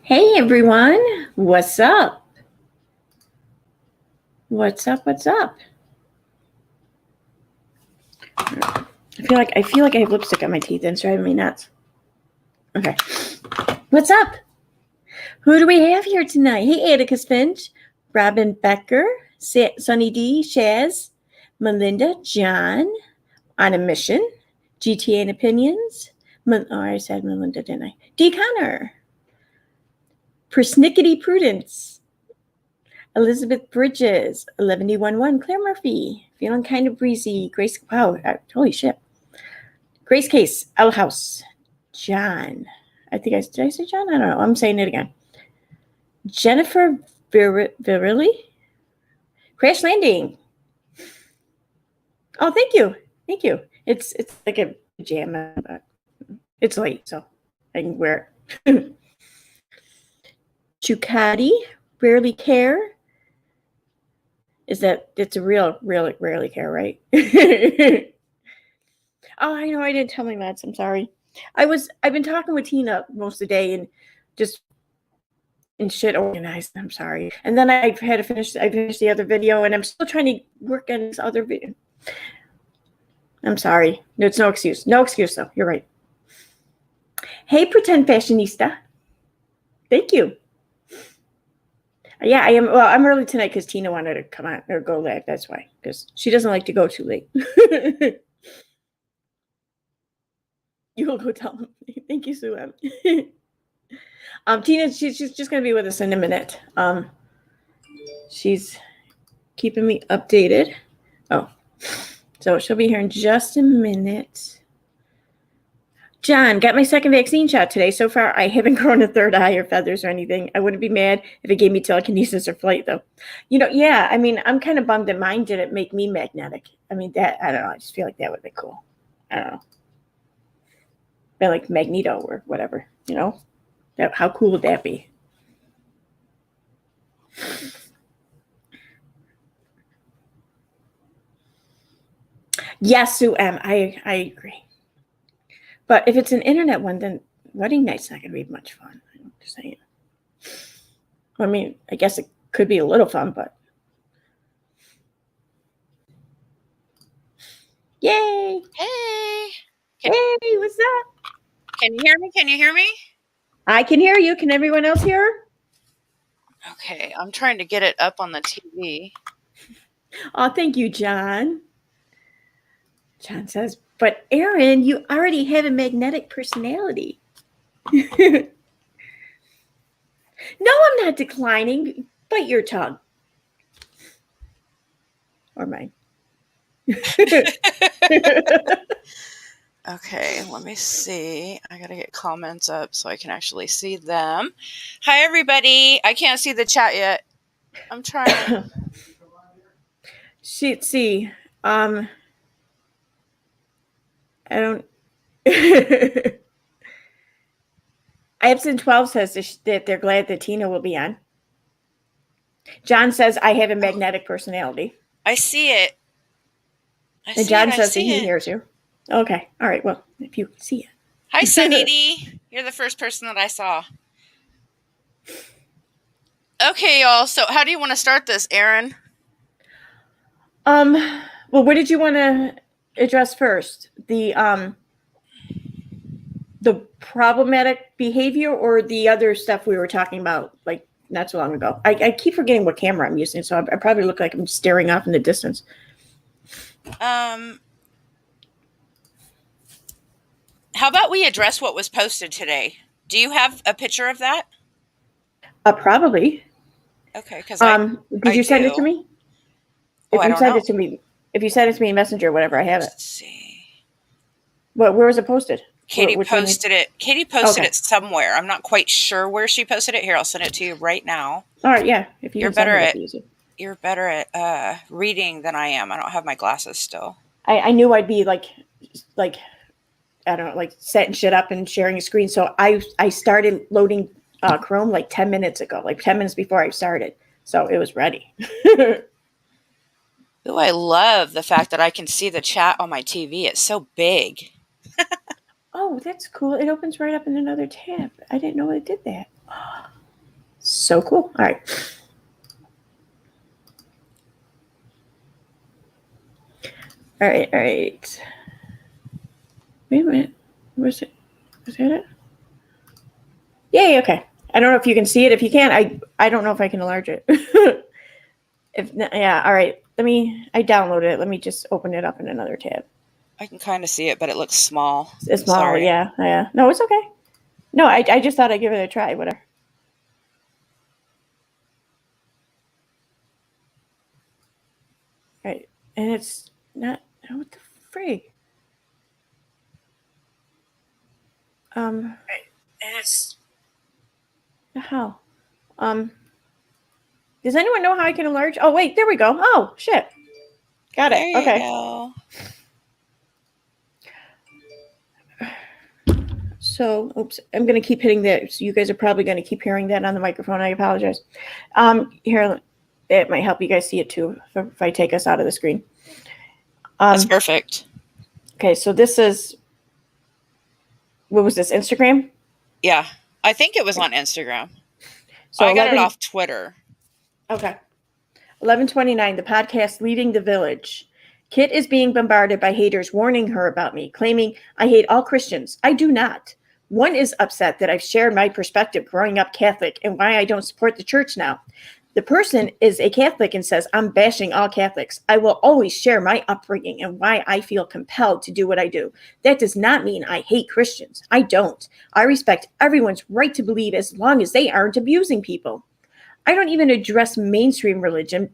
Hey everyone, what's up? What's up? I feel like I have lipstick on my teeth and it's driving me nuts. Okay. What's up? Who do we have here tonight? Hey Atticus Finch, Robin Becker, Sunny D, Shaz, Melinda, John, On a Mission, GTA and Opinions. I said Melinda, didn't I? D. Connor, Persnickety Prudence, Elizabeth Bridges, 11D11, Claire Murphy, Feeling Kind of Breezy, Grace, wow, holy shit. Grace Case, Owl House, John, did I say John? I don't know, I'm saying it again. Jennifer Virilli, Crash Landing. Oh, thank you. It's like a pajama, but it's late, so I can wear it. Chucati, Rarely Care. It's a real, really, rarely care, right? Oh, I know, I didn't tell my meds. I'm sorry. I've been talking with Tina most of the day and just and shit organized. I'm sorry. And then I finished the other video and I'm still trying to work on this other video. I'm sorry. It's no excuse. No excuse though. You're right. Hey, Pretend Fashionista. Thank you. Yeah, I am. Well, I'm early tonight because Tina wanted to come on or go live. That's why, because she doesn't like to go too late. You will go tell them. Thank you, Sue M. Tina, she's just going to be with us in a minute. She's keeping me updated. Oh, so she'll be here in just a minute. John, got my second vaccine shot today. So far, I haven't grown a third eye or feathers or anything. I wouldn't be mad if it gave me telekinesis or flight, though. Yeah, I mean, I'm kind of bummed that mine didn't make me magnetic. I mean, I don't know. I just feel like that would be cool. I don't know. But like Magneto or whatever, how cool would that be? Yes, Sue M. I agree. But if it's an internet one, then wedding night's not going to be much fun. I'm just saying. I mean, I guess it could be a little fun, but. Yay! Hey! Hey, what's up? Can you hear me? I can hear you. Can everyone else hear? Okay, I'm trying to get it up on the TV. Oh, thank you, John. John says, but Aaron, you already have a magnetic personality. No, I'm not declining. Bite your tongue. Or mine. Okay, let me see. I gotta get comments up so I can actually see them. Hi, everybody. I can't see the chat yet. I'm trying. See. I don't. Epson 12 says that they're glad that Tina will be on. John says I have a magnetic personality. I see it. And John says that he hears you. Okay. All right. Well, if you see it. Hi, Sunny D. You're the first person that I saw. Okay, y'all. So how do you want to start this, Aaron? Well, what did you want to address first? The problematic behavior or the other stuff we were talking about like not so long ago? I keep forgetting what camera I'm using, so I probably look like I'm staring off in the distance. How about we address what was posted today? Do you have a picture of that? Probably. Okay, because did you send it to me? If you send it to me in Messenger or whatever, I have it. Let's see. Where was it posted? Katie posted it. Katie posted it somewhere. I'm not quite sure where she posted it. Here, I'll send it to you right now. All right, yeah. If you're better at reading than I am. I don't have my glasses still. I knew I'd be like I don't know, like setting shit up and sharing a screen. So I started loading Chrome like 10 minutes ago, like 10 minutes before I started. So it was ready. Ooh, I love the fact that I can see the chat on my TV. It's so big. Oh, that's cool. It opens right up in another tab. I didn't know it did that. So cool. All right. All right. Wait a minute. Was that it? Yay, okay. I don't know if you can see it. If you can, I don't know if I can enlarge it. Yeah, all right. I downloaded it. Let me just open it up in another tab. I can kind of see it, but it looks small. It's small, Sorry. Yeah. No, it's okay. No, I just thought I'd give it a try. Whatever. Right. And it's not, what the frig? Right. And it's, the hell? Does anyone know how I can enlarge? Oh, wait, there we go. Oh, shit. Got it. There Okay. you go. So, oops, I'm going to keep hitting that. So you guys are probably going to keep hearing that on the microphone. I apologize. Here, it might help you guys see it too if I take us out of the screen. That's perfect. Okay, so this is, what was this, Instagram? Yeah, I think it was on Instagram. So I got it off Twitter. Okay. 11:29, the podcast Leading the Village. Kit is being bombarded by haters warning her about me, claiming I hate all Christians. I do not. One is upset that I've shared my perspective growing up Catholic and why I don't support the church now. The person is a Catholic and says I'm bashing all Catholics. I will always share my upbringing and why I feel compelled to do what I do. That does not mean I hate Christians. I don't. I respect everyone's right to believe as long as they aren't abusing people. I don't even address mainstream religion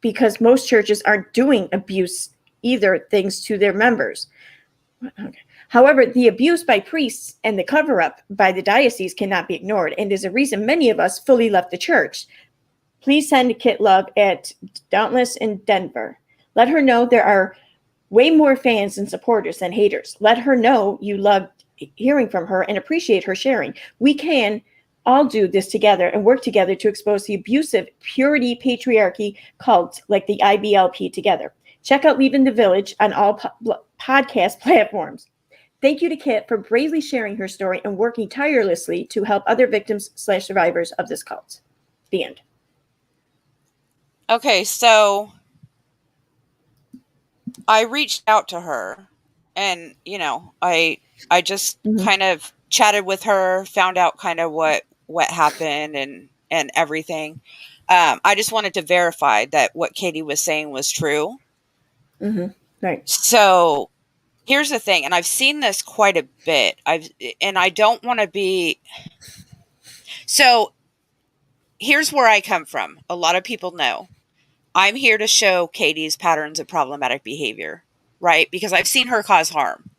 because most churches aren't doing abuse either things to their members. Okay. However, the abuse by priests and the cover-up by the diocese cannot be ignored and is a reason many of us fully left the church. Please send Kit love at Dauntless in Denver. Let her know there are way more fans and supporters than haters. Let her know you loved hearing from her and appreciate her sharing. We can all do this together and work together to expose the abusive purity patriarchy cult like the IBLP together. Check out Leaving the Village on all podcast platforms. Thank you to Kit for bravely sharing her story and working tirelessly to help other victims/survivors of this cult. The end. Okay, so I reached out to her and, I just kind of chatted with her, found out kind of what happened and everything. I just wanted to verify that what Katie was saying was true. Right. So here's the thing, and I've seen this quite a bit. I don't want to be. So here's where I come from. A lot of people know I'm here to show Katie's patterns of problematic behavior, right? Because I've seen her cause harm.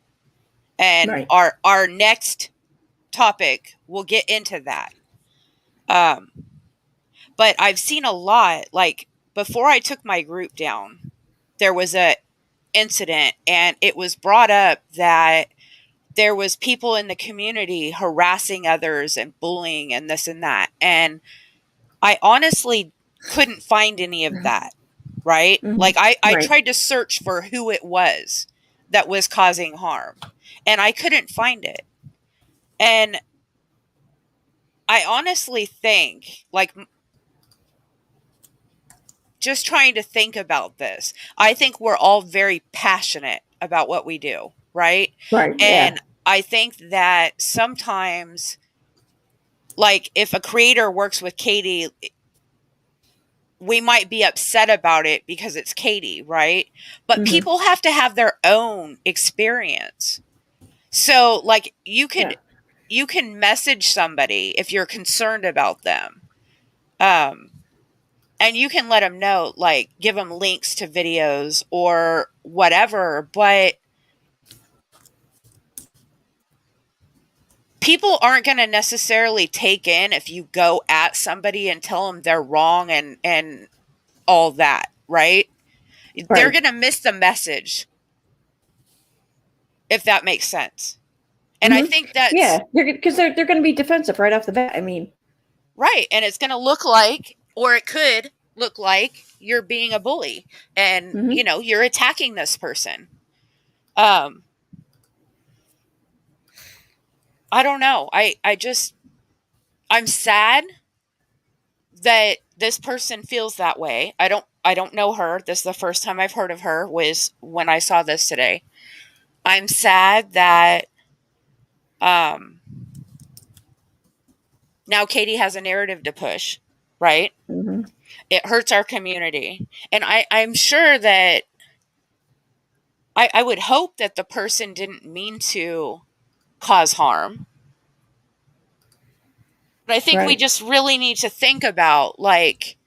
And our next topic, we'll get into that. But I've seen a lot, like before I took my group down, there was a incident and it was brought up that there was people in the community harassing others and bullying and this and that. And I honestly couldn't find any of that, right? Like I tried to search for who it was that was causing harm and I couldn't find it. And I honestly think, like, just trying to think about this, I think we're all very passionate about what we do, right? Right. And Yeah. I think that sometimes, like, if a creator works with Katie, we might be upset about it because it's Katie, right? But people have to have their own experience. So, like, you can message somebody if you're concerned about them. And you can let them know, like, give them links to videos or whatever, but people aren't going to necessarily take in if you go at somebody and tell them they're wrong and all that, right? They're going to miss the message, if that makes sense. And I think that's... Yeah, because they're going to be defensive right off the bat. I mean... Right, and it's going to look like, or it could look like, you're being a bully and, you're attacking this person. I don't know. I'm sad that this person feels that way. I don't know her. This is the first time I've heard of her, was when I saw this today. I'm sad that um now Katie has a narrative to push, right? Mm-hmm. It hurts our community. And I'm sure that I would hope that the person didn't mean to cause harm. But I think we Right. just really need to think about, like,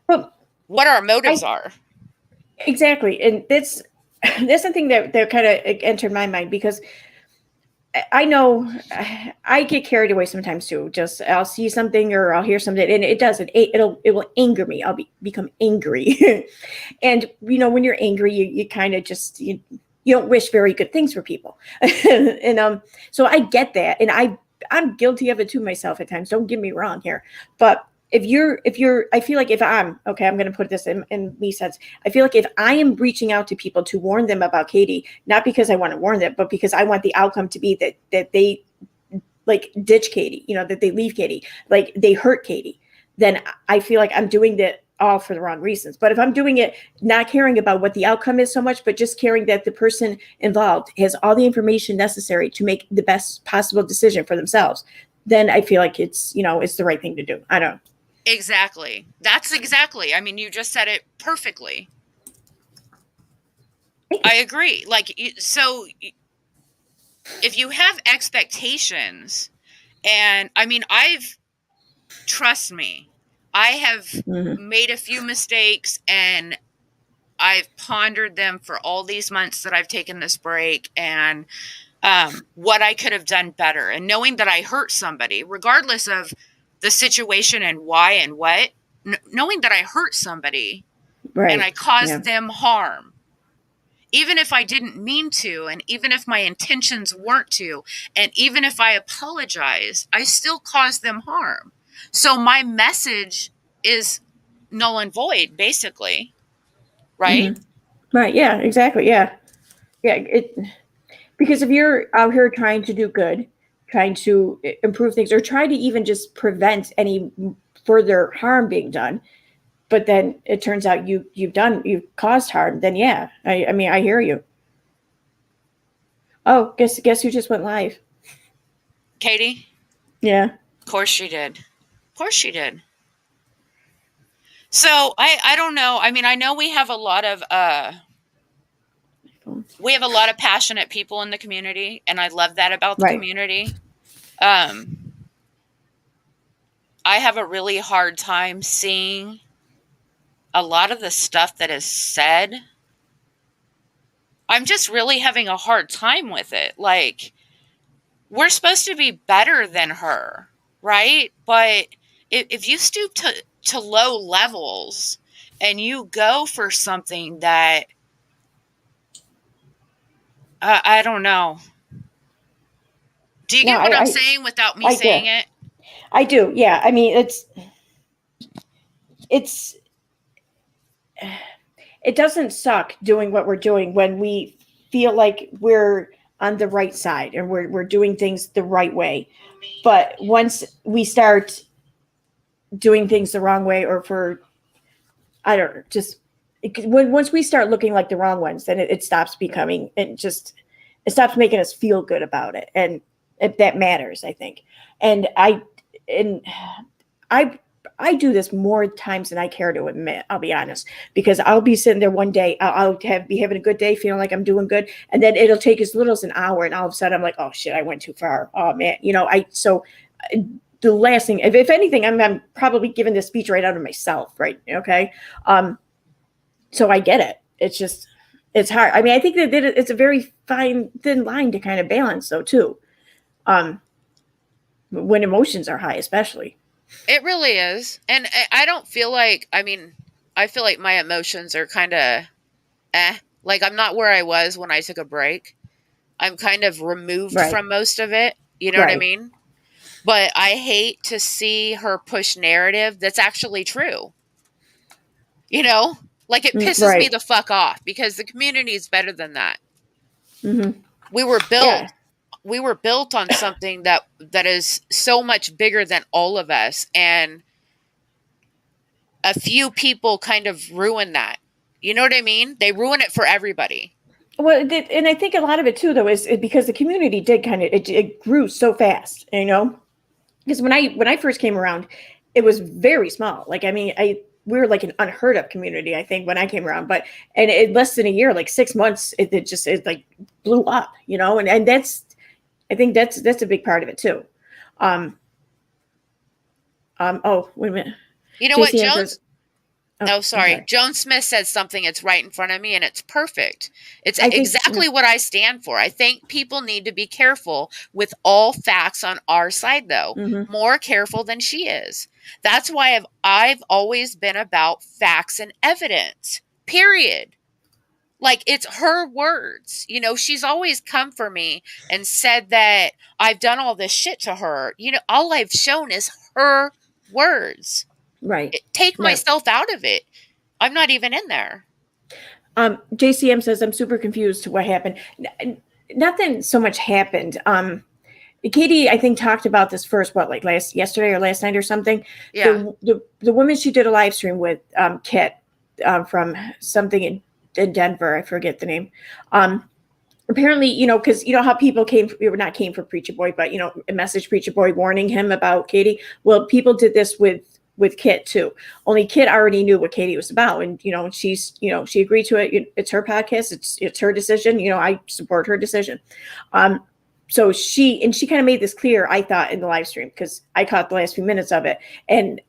Well, what our motives I are. exactly, and that's something that kind of entered my mind because I know I get carried away sometimes too. Just I'll see something or I'll hear something, and it will anger me. Become angry, and when you're angry, you kind of just you don't wish very good things for people, and so I get that, and I'm guilty of it too myself at times. Don't get me wrong here, but if you're I feel like if I'm okay, I'm going to put this in me sense. I feel like if I am reaching out to people to warn them about Katie, not because I want to warn them, but because I want the outcome to be that they like ditch Katie, that they leave Katie, like they hurt Katie, then I feel like I'm doing that all for the wrong reasons. But if I'm doing it not caring about what the outcome is so much, but just caring that the person involved has all the information necessary to make the best possible decision for themselves, then I feel like it's the right thing to do. I don't. Exactly. That's exactly. I mean, you just said it perfectly. I agree. Like, so if you have expectations, and I mean, trust me, I have Mm-hmm. made a few mistakes, and I've pondered them for all these months that I've taken this break, and what I could have done better. And knowing that I hurt somebody, regardless of the situation and why and what, knowing that I hurt somebody and I Right. Yeah. caused them harm, even if I didn't mean to, and even if my intentions weren't to, and even if I apologize, I still caused them harm. So my message is null and void, basically, right? Mm-hmm. Right. Yeah. Exactly. Yeah. Yeah. Because if you're out here trying to do good, trying to improve things, or try to even just prevent any further harm being done, but then it turns out you've caused harm, then yeah, I mean I hear you. Oh, guess who just went live? Katie? Yeah. Of course she did. Of course she did. So I don't know. I mean, I know we have a lot of passionate people in the community, and I love that about the Right. community. Um, I have a really hard time seeing a lot of the stuff that is said. I'm just really having a hard time with it. Like, we're supposed to be better than her, right? But if you stoop to low levels and you go for something that I don't know. Do you No, get what I'm saying without me I do. saying it? I do. Yeah. I mean it's it doesn't suck doing what we're doing when we feel like we're on the right side and we're doing things the right way. But once we start doing things the wrong way, or for I don't know, just once we start looking like the wrong ones, then it stops becoming it stops making us feel good about it, and that matters, I think. And and I I do this more times than I care to admit. I'll be honest, because I'll be sitting there one day, be having a good day, feeling like I'm doing good, and then it'll take as little as an hour, and all of a sudden I'm like, oh shit, I went too far. Oh man, I so the last thing, if anything, I'm probably giving this speech right out of myself, right? Okay. So I get it. It's just, it's hard. I mean, I think that it's a very fine, thin line to kind of balance, though, too. Um, when emotions are high, especially. It really is. And I don't feel like, I mean, I feel like my emotions are kind of Like, I'm not where I was when I took a break. I'm kind of removed Right. from most of it. You know what I Right. mean? But I hate to see her push narrative that's actually true. You know? Like, it pisses me Right. the fuck off because the community is better than that. Mm-hmm. We were Yeah. built we were built on something that is so much bigger than all of us, and a few people kind of ruin that. You know what I mean? They ruin it for everybody. Well, and I think a lot of it too, though, is because the community did kind of it grew so fast, you know. Because when I first came around, it was very small. Like I mean, we were like an unheard of community. I think when I came around, but and in less than a year, like 6 months, it like blew up, you know. And that's I think that's a big part of it too. Um. Oh, wait a minute. You know what, JCM says, Jones? "Oh, Oh, I'm sorry. sorry." Joan Smith said something. It's right in front of me, and it's perfect. It's I think yeah. exactly what I stand for. I think people need to be careful with all facts on our side, though. Hmm. More careful than she is. That's why I've always been about facts and evidence. Period. Like it's her words. You know, she's always come for me and said that I've done all this shit to her. You know, all I've shown is her words. Right. Take No. myself out of it. I'm not even in there. JCM says I'm super confused to what happened. Nothing so much happened. Katie, I think, talked about this first, what, like yesterday or last night or something. Yeah. The woman she did a live stream with, Kit, from something in Denver, I forget the name. Apparently, you know, because you know how people not came for Preacher Boy, but you know, a message Preacher Boy warning him about Katie. Well, people did this with Kit too. Only Kit already knew what Katie was about, and you know, she agreed to it. It's her podcast. It's her decision. You know, I support her decision. So she kind of made this clear, I thought, in the live stream, because I caught the last few minutes of it, and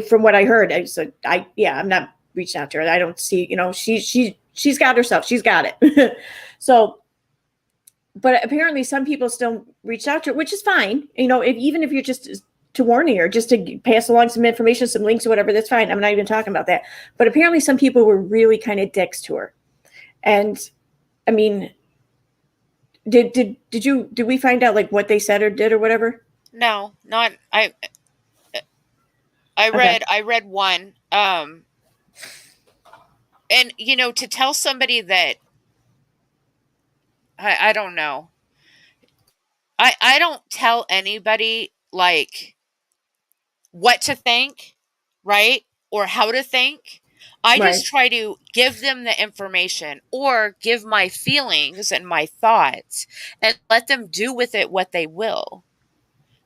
from what I heard, I said, I'm not reaching out to her. I don't see, you know, she's got herself. She's got it. So, but apparently some people still reach out to her, which is fine. You know, even if you're just to warning her, just to pass along some information, some links or whatever, that's fine. I'm not even talking about that. But apparently some people were really kind of dicks to her. And I mean, did we find out like what they said or did or whatever? No, not Okay. I read one. And you know, to tell somebody that I don't know. I don't tell anybody like what to think, right? Or how to think. I Right. just try to give them the information or give my feelings and my thoughts and let them do with it what they will.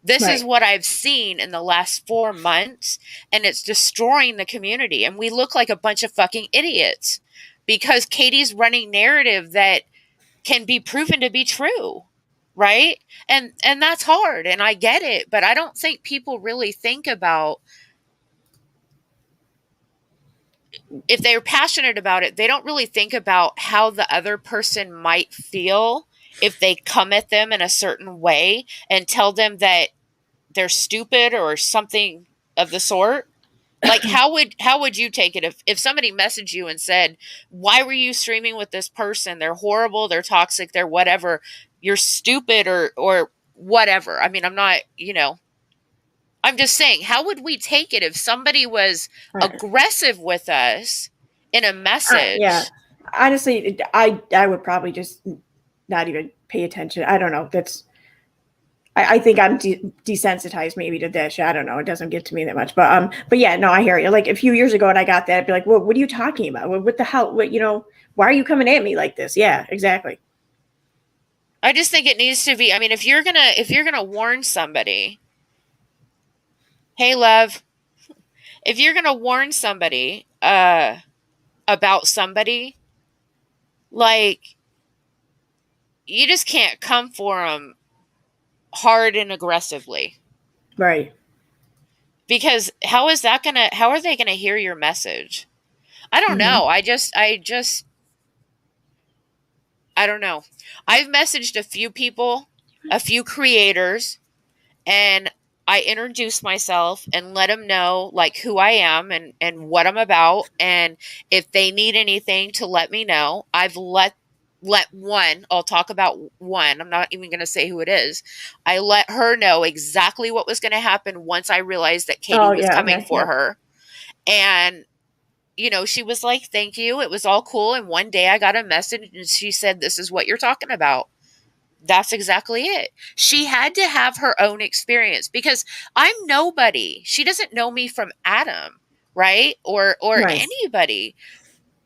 This is Right. what I've seen in the last 4 months, and it's destroying the community. And we look like a bunch of fucking idiots because Katie's running narrative that can be proven to be true, right? And that's hard, and I get it, but I don't think people really think about, if they're passionate about it, they don't really think about how the other person might feel if they come at them in a certain way and tell them that they're stupid or something of the sort. Like how would you take it if somebody messaged you and said, "Why were you streaming with this person? They're horrible, they're toxic, they're whatever. You're stupid or whatever." I mean, I'm not, you know, I'm just saying, how would we take it if somebody was Right. aggressive with us in a Yeah. message? Honestly, I would probably just not even pay attention. I don't know. I think I'm desensitized maybe to this. I don't know. It doesn't get to me that much, but yeah, no, I hear you. Like a few years ago, and I got that, I'd be like, "Well, what are you talking about? What the hell? What, you know? Why are you coming at me like this?" Yeah, exactly. I just think it needs to be, I mean, if you're going to warn somebody, "Hey love, if you're going to warn somebody about somebody, like you just can't come for them hard and aggressively, Right. because how are they going to hear your message?" I don't Hmm. know. I don't know. I've messaged a few people, a few creators, and I introduce myself and let them know like who I am and what I'm about, and if they need anything to let me know. I've let one, I'll talk about one. I'm not even going to say who it is. I let her know exactly what was going to happen once I realized that Katie Oh was yeah. coming Okay. for Yep. her. And you know, she was like, "Thank you. It was all cool." And one day I got a message and she said, "This is what you're talking about." That's exactly it. She had to have her own experience because I'm nobody. She doesn't know me from Adam. right? Or Right. anybody.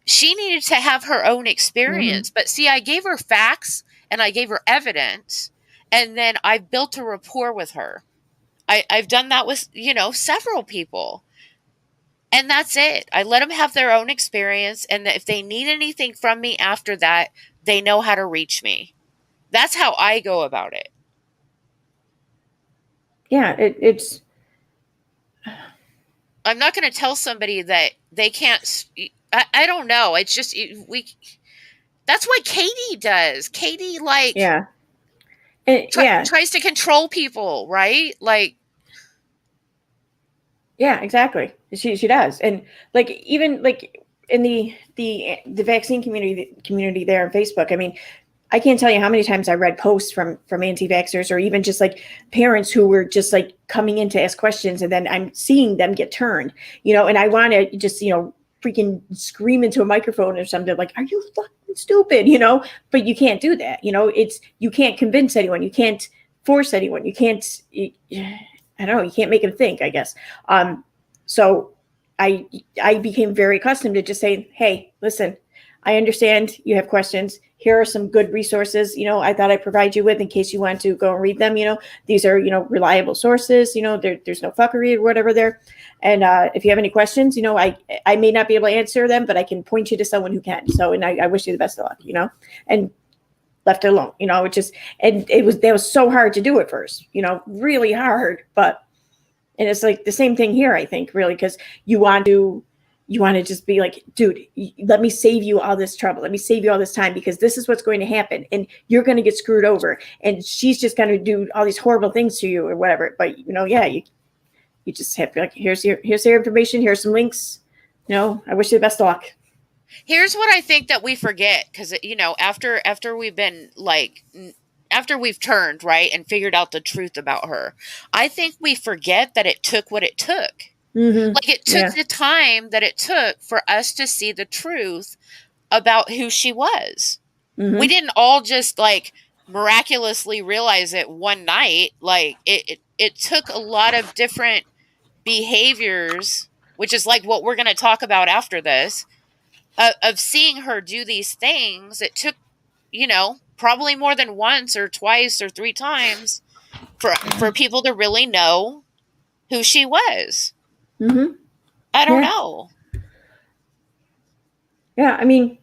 She needed to have her own Mm-hmm. experience. But see, I gave her facts and I gave her evidence, and then I built a rapport with her. I've done that with, several people. And that's it. I let them have their own experience. And if they need anything from me after that, they know how to reach me. That's how I go about it. Yeah, it's I'm not going to tell somebody that they can't. I don't know. It's just, that's what Katie does. Katie, like, yeah. Yeah. tries to control people, right? Like, Yeah, exactly. She does. And like even like in the vaccine community there on Facebook, I mean, I can't tell you how many times I read posts from anti-vaxxers or even just like parents who were just like coming in to ask questions, and then I'm seeing them get turned, and I want to just, freaking scream into a microphone or something like, "Are you fucking stupid?" But you can't do that. You can't convince anyone. You can't force anyone. You can't. I don't know. You can't make them think, I guess. So I became very accustomed to just saying, "Hey, listen, I understand you have questions. Here are some good resources, I thought I'd provide you with in case you want to go and read them. These are, reliable sources, there's no fuckery or whatever there. And if you have any questions, I may not be able to answer them, but I can point you to someone who can. So, and I wish you the best of luck, and left it alone, which is, and that was so hard to do at first, really hard, and it's like the same thing here, I think, really, because you want to just be like, dude, let me save you all this trouble. Let me save you all this time, because this is what's going to happen. And you're going to get screwed over. And she's just going to do all these horrible things to you or whatever. But, yeah, you just have to be like, here's your information. Here's some links. I wish you the best of luck. here's what I think that we forget, because, after we've been like, after we've turned, right, and figured out the truth about her, I think we forget that it took what it took. Mm-hmm. Like, it took Yeah. the time that it took for us to see the truth about who she was. We Mm-hmm. didn't all just like miraculously realize it one night. Like, it took a lot of different behaviors, which is like what we're going to talk about after this, of seeing her do these things. It took, probably more than once or twice or three times for people to really know who she was. Mm-hmm. I don't Yeah. know. Yeah. I mean,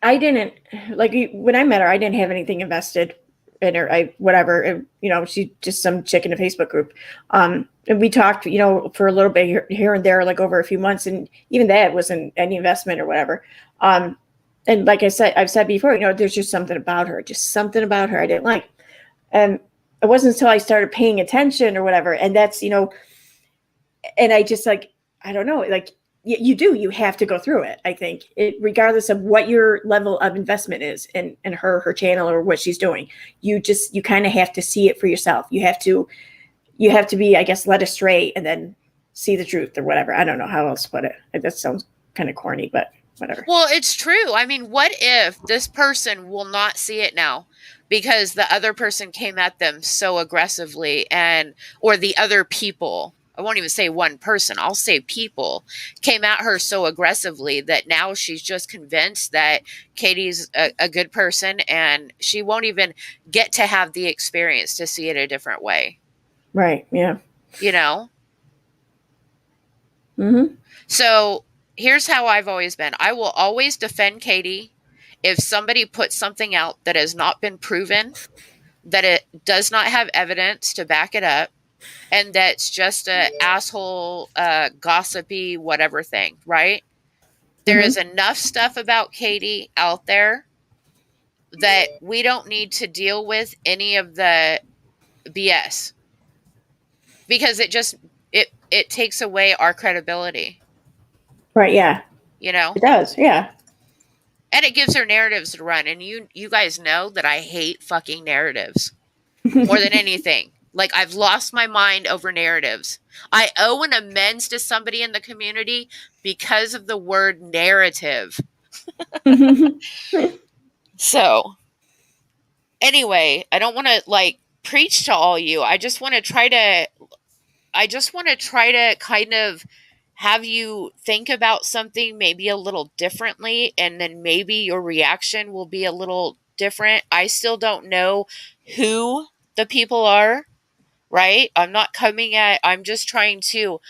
I didn't, like, when I met her, I didn't have anything invested in her. Whatever, she's just some chick in a Facebook group. And we talked, for a little bit here and there, like over a few months. And even that wasn't any investment or whatever. And like I've said before, there's just something about her I didn't like. And it wasn't until I started paying attention or whatever. And that's, and I just like, I don't know, like, you have to go through it. I think regardless of what your level of investment is in her channel or what she's doing, you kind of have to see it for yourself. You have to be, I guess, led astray and then see the truth or whatever. I don't know how else to put it. That sounds kind of corny, but whatever. Well, it's true. I mean, what if this person will not see it now because the other person came at them so aggressively, or the other people, I won't even say one person, I'll say people, came at her so aggressively that now she's just convinced that Katie's a good person, and she won't even get to have the experience to see it a different way. Right. Yeah. You know? Mm-hmm. So here's how I've always been. I will always defend Katie if somebody puts something out that has not been proven, that it does not have evidence to back it up, and that's just a asshole, gossipy, whatever thing, right? There is Mm-hmm. enough stuff about Katie out there that we don't need to deal with any of the BS, because it takes away our credibility, Right. Yeah. you know? It does. Yeah. And it gives her narratives to run. And you guys know that I hate fucking narratives more than anything. Like, I've lost my mind over narratives. I owe an amends to somebody in the community because of the word narrative. So, anyway, I don't want to like preach to all you. I just want to try to kind of have you think about something maybe a little differently, and then maybe your reaction will be a little different. I still don't know who the people are, right? I'm just trying to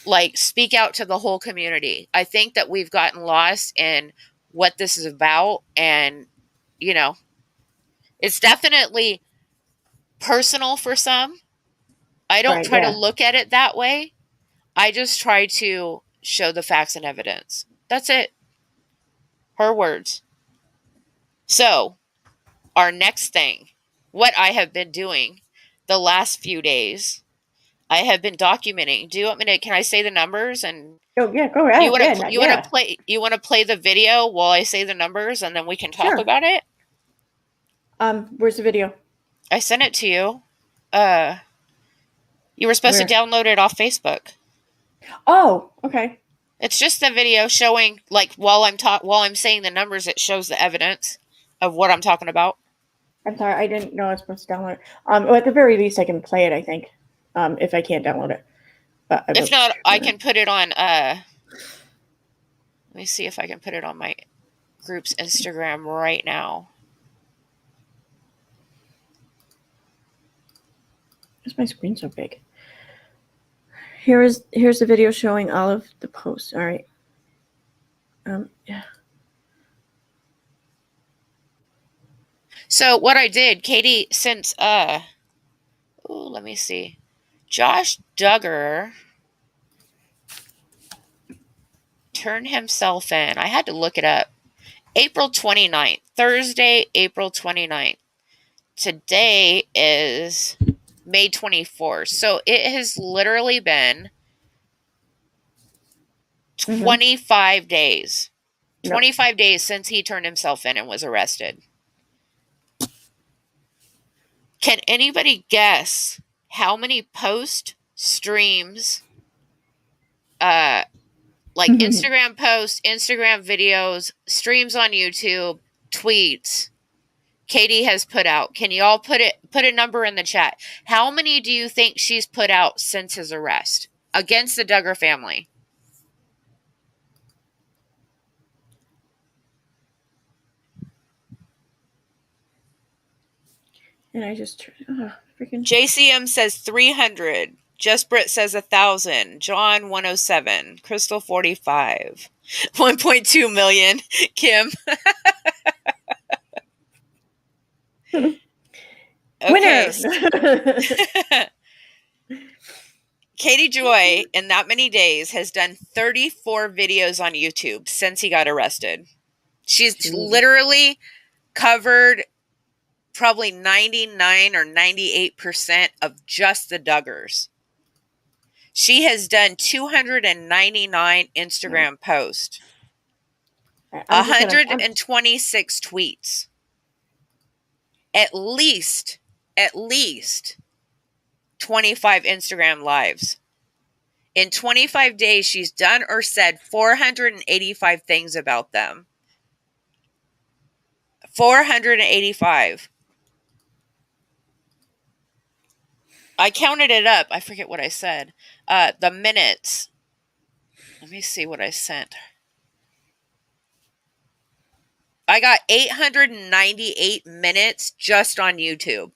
like speak out to the whole community. I think that we've gotten lost in what this is about, and you know, it's definitely personal for some. I don't Right. try to Yeah. look at it that way. I just try to show the facts and evidence. That's it. Her words. So, our next thing, what I have been doing the last few days, I have been documenting. Do you want me to? Can I say the numbers? And Oh yeah. Go ahead. Yeah. Yeah. you want to play the video while I say the numbers, and then we can talk Sure. about it. Where's the video? I sent it to you. Uh, you were supposed to Where? download it off Facebook. Oh. Okay. It's just the video showing, like, while I'm saying the numbers, it shows the evidence of what I'm talking about. I'm sorry. I didn't know I was supposed to download it. Well, at the very least, I can play it. I think. If I can't download it, but If not, I can put it on. Let me see if I can put it on my group's Instagram right now. Why's my screen so big? Here's the video showing all of the posts. All right. Yeah. So what I did, Katie, since let me see. Josh Duggar turned himself in. I had to look it up. April 29th. Thursday, April 29th. Today is May 24th. So it has literally been 25 days. 25 days since he turned himself in and was arrested. Can anybody guess how many posts, streams, like Instagram posts, Instagram videos, streams on YouTube, tweets Katie has put out? Can you all put a number in the chat? How many do you think she's put out since his arrest against the Duggar family? And I just freaking. JCM says 300. Just Brit says 1,000. John 107. Crystal 45. 1.2 million. Kim. Winner. Katie Joy, in that many days, has done 34 videos on YouTube since he got arrested. She's literally covered probably 99 or 98% of just the Duggars. She has done 299 Instagram posts, 126 tweets, at least 25 Instagram lives. In 25 days, she's done or said 485 things about them. 485. I counted it up. I forget what I said. The minutes. Let me see what I sent. I got 898 minutes just on YouTube.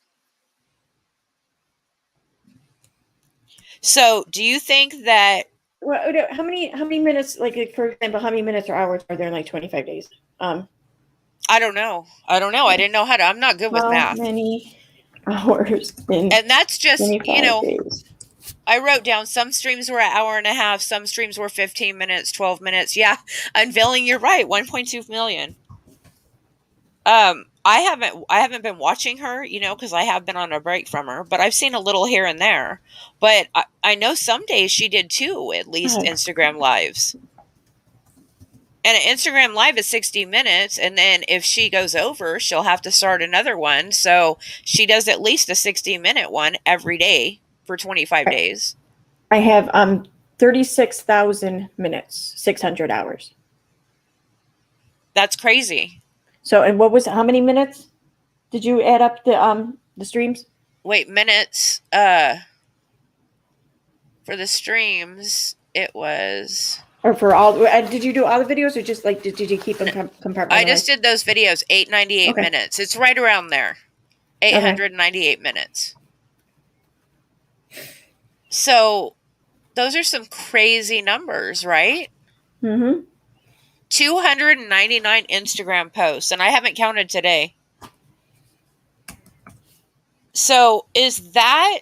So, do you think that? Well, how many minutes? Like for example, how many minutes or hours are there in like 25 days? I don't know. I didn't know how to. I'm not good with math. How many hours? And that's just, days. I wrote down some streams were an hour and a half, some streams were 15 minutes, 12 minutes. Yeah, unveiling, you're right, 1.2 million. I haven't been watching her, because I have been on a break from her, but I've seen a little here and there. But I know some days she did 2, at least, Instagram lives. And an Instagram live is 60 minutes, and then if she goes over, she'll have to start another one. So she does at least a 60-minute one every day for 25 days. I have 36,000 minutes, 600 hours. That's crazy. So, and how many minutes did you add up the streams? Wait, minutes for the streams. it was. Or for all, did you do all the videos or just like, did you keep them compartmentalized? I just did those videos, 898 Okay. minutes. It's right around there. 898 minutes. So those are some crazy numbers, right? Mm-hmm. 299 Instagram posts, and I haven't counted today. So is that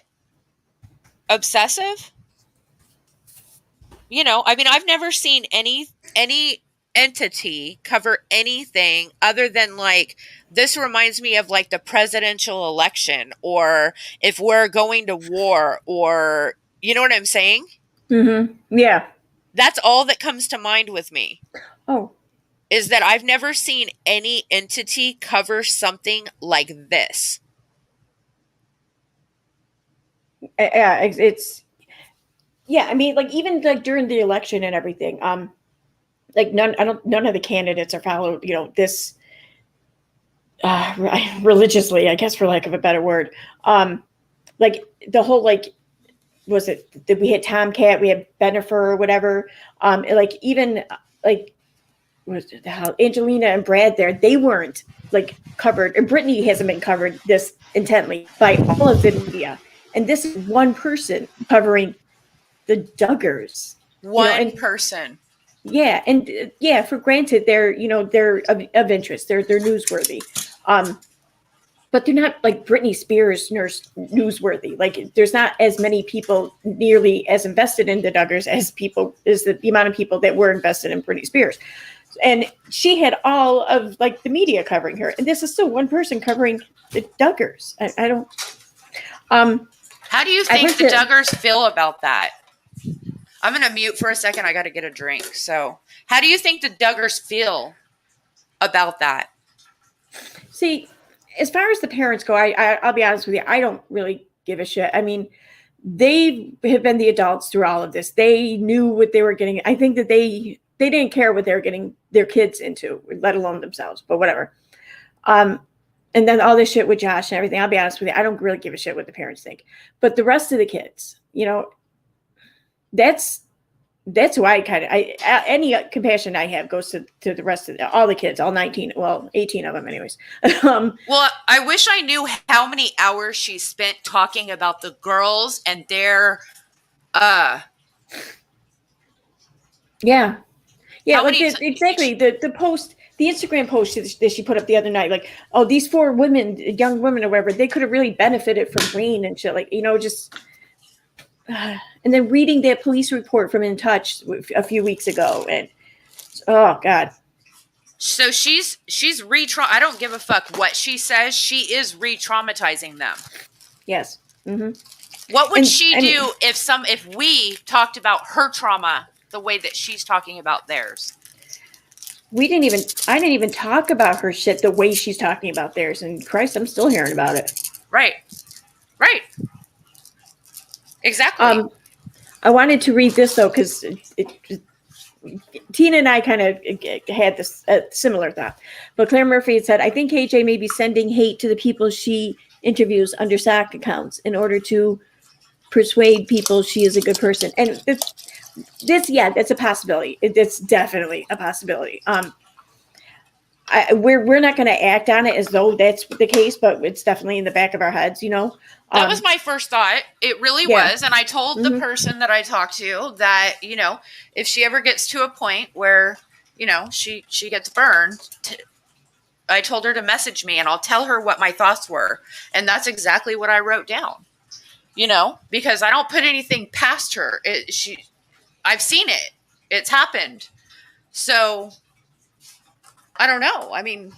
obsessive? You know, I mean, I've never seen any entity cover anything other than like, this reminds me of like the presidential election, or if we're going to war, or you know what I'm saying? Mm-hmm. Yeah. That's all that comes to mind with me. Oh. Is that I've never seen any entity cover something like this. Yeah, it's yeah, I mean, like even like during the election and everything, like none of the candidates are followed, you know, this religiously, I guess, for lack of a better word. Like the whole, like, was it that we had Tomcat, we had Benifer or whatever, like even like was it how Angelina and Brad there, they weren't like covered, or Brittany hasn't been covered this intently by all of the media, and this is one person covering the Duggars. One person. Yeah, and yeah, for granted, they're, you know, they're of interest, they're newsworthy, but they're not like Britney Spears newsworthy. Like there's not as many people nearly as invested in the Duggars as the amount of people that were invested in Britney Spears, and she had all of like the media covering her, and this is still one person covering the Duggars. I don't. How do you think the Duggars feel about that? I'm going to mute for a second. I got to get a drink. So how do you think the Duggars feel about that? See, as far as the parents go, I'll be honest with you, I don't really give a shit. I mean, they have been the adults through all of this. They knew what they were getting. I think that they didn't care what they were getting their kids into, let alone themselves, but whatever. And then all this shit with Josh and everything, I'll be honest with you, I don't really give a shit what the parents think. But the rest of the kids, you know, that's who any compassion I have goes to the rest of all the kids, all 19, well, 18 of them anyways. Well, I wish I knew how many hours she spent talking about the girls and their, yeah, like exactly the post, the Instagram post that she put up the other night, like, oh, these 4 women, young women or whatever, they could have really benefited from rain and shit, like, you know, just. And then reading that police report from In Touch a few weeks ago, and oh god. So she's I don't give a fuck what she says. She is re-traumatizing them. Yes. Mm-hmm. What would she do if we talked about her trauma the way that she's talking about theirs? I didn't even talk about her shit the way she's talking about theirs, and Christ, I'm still hearing about it. Right. Exactly. I wanted to read this though, because Tina and I kind of had this similar thought. But Claire Murphy had said, I think KJ may be sending hate to the people she interviews under sock accounts in order to persuade people she is a good person. And that's a possibility. It's definitely a possibility. We're not going to act on it as though that's the case, but it's definitely in the back of our heads, you know. That was my first thought. It really was. And I told the person that I talked to that, you know, if she ever gets to a point where, you know, she gets burned, I told her to message me and I'll tell her what my thoughts were. And that's exactly what I wrote down, you know, because I don't put anything past her. I've seen it. It's happened. So I don't know. I mean,